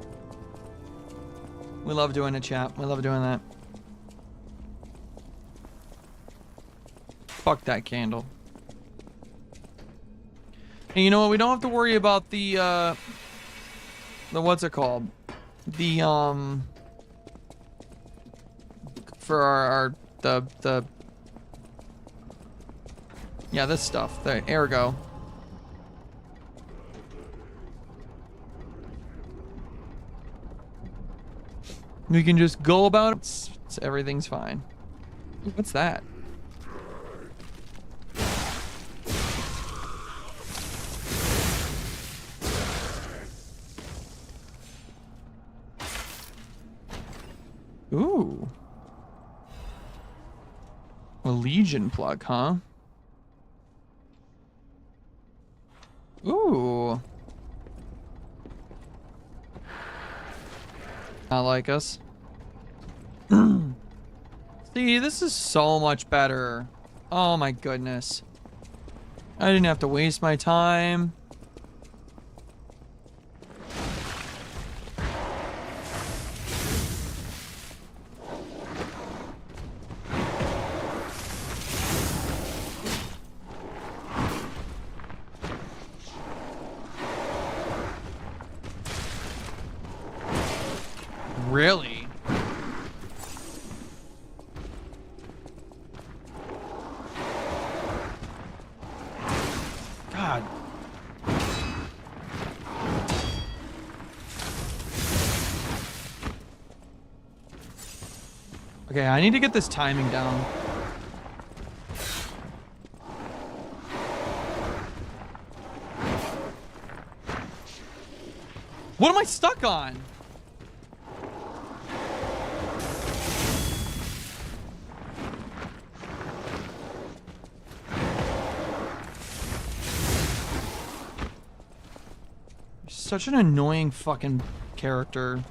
A: We love doing it, chat. We love doing that. Fuck that candle. And you know what? We don't have to worry about the what's it called? The for our the yeah, this stuff. The ergo. We can just go about it. Everything's fine. What's that? Ooh. A Legion plug, huh? Ooh. Not like us. See, this is so much better. Oh my goodness. I didn't have to waste my time. Really? God. Okay, I need to get this timing down. What am I stuck on? Such an annoying fucking character.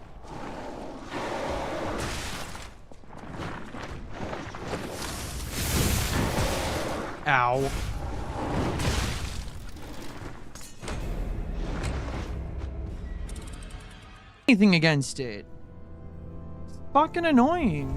A: Ow. Anything against it. It's fucking annoying.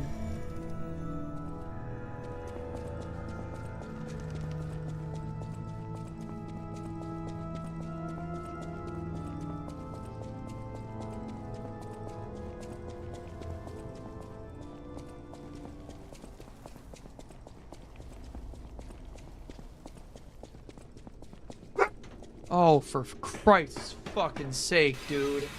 A: Oh, for Christ's fucking sake, dude.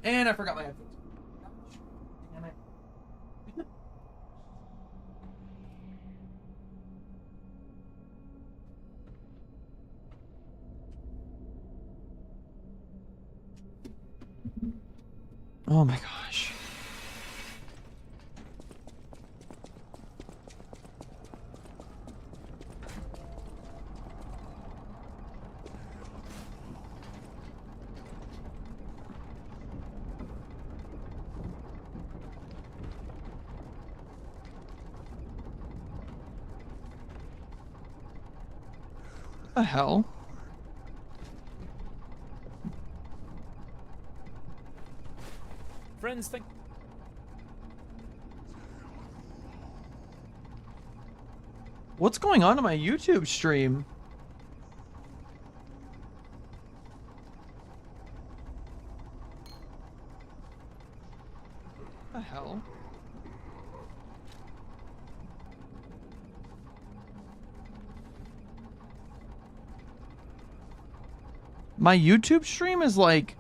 A: And I forgot my headphones. Damn it. Oh my gosh. What the hell?
F: Friends, think.
A: What's going on in my YouTube stream? What the hell? My YouTube stream is like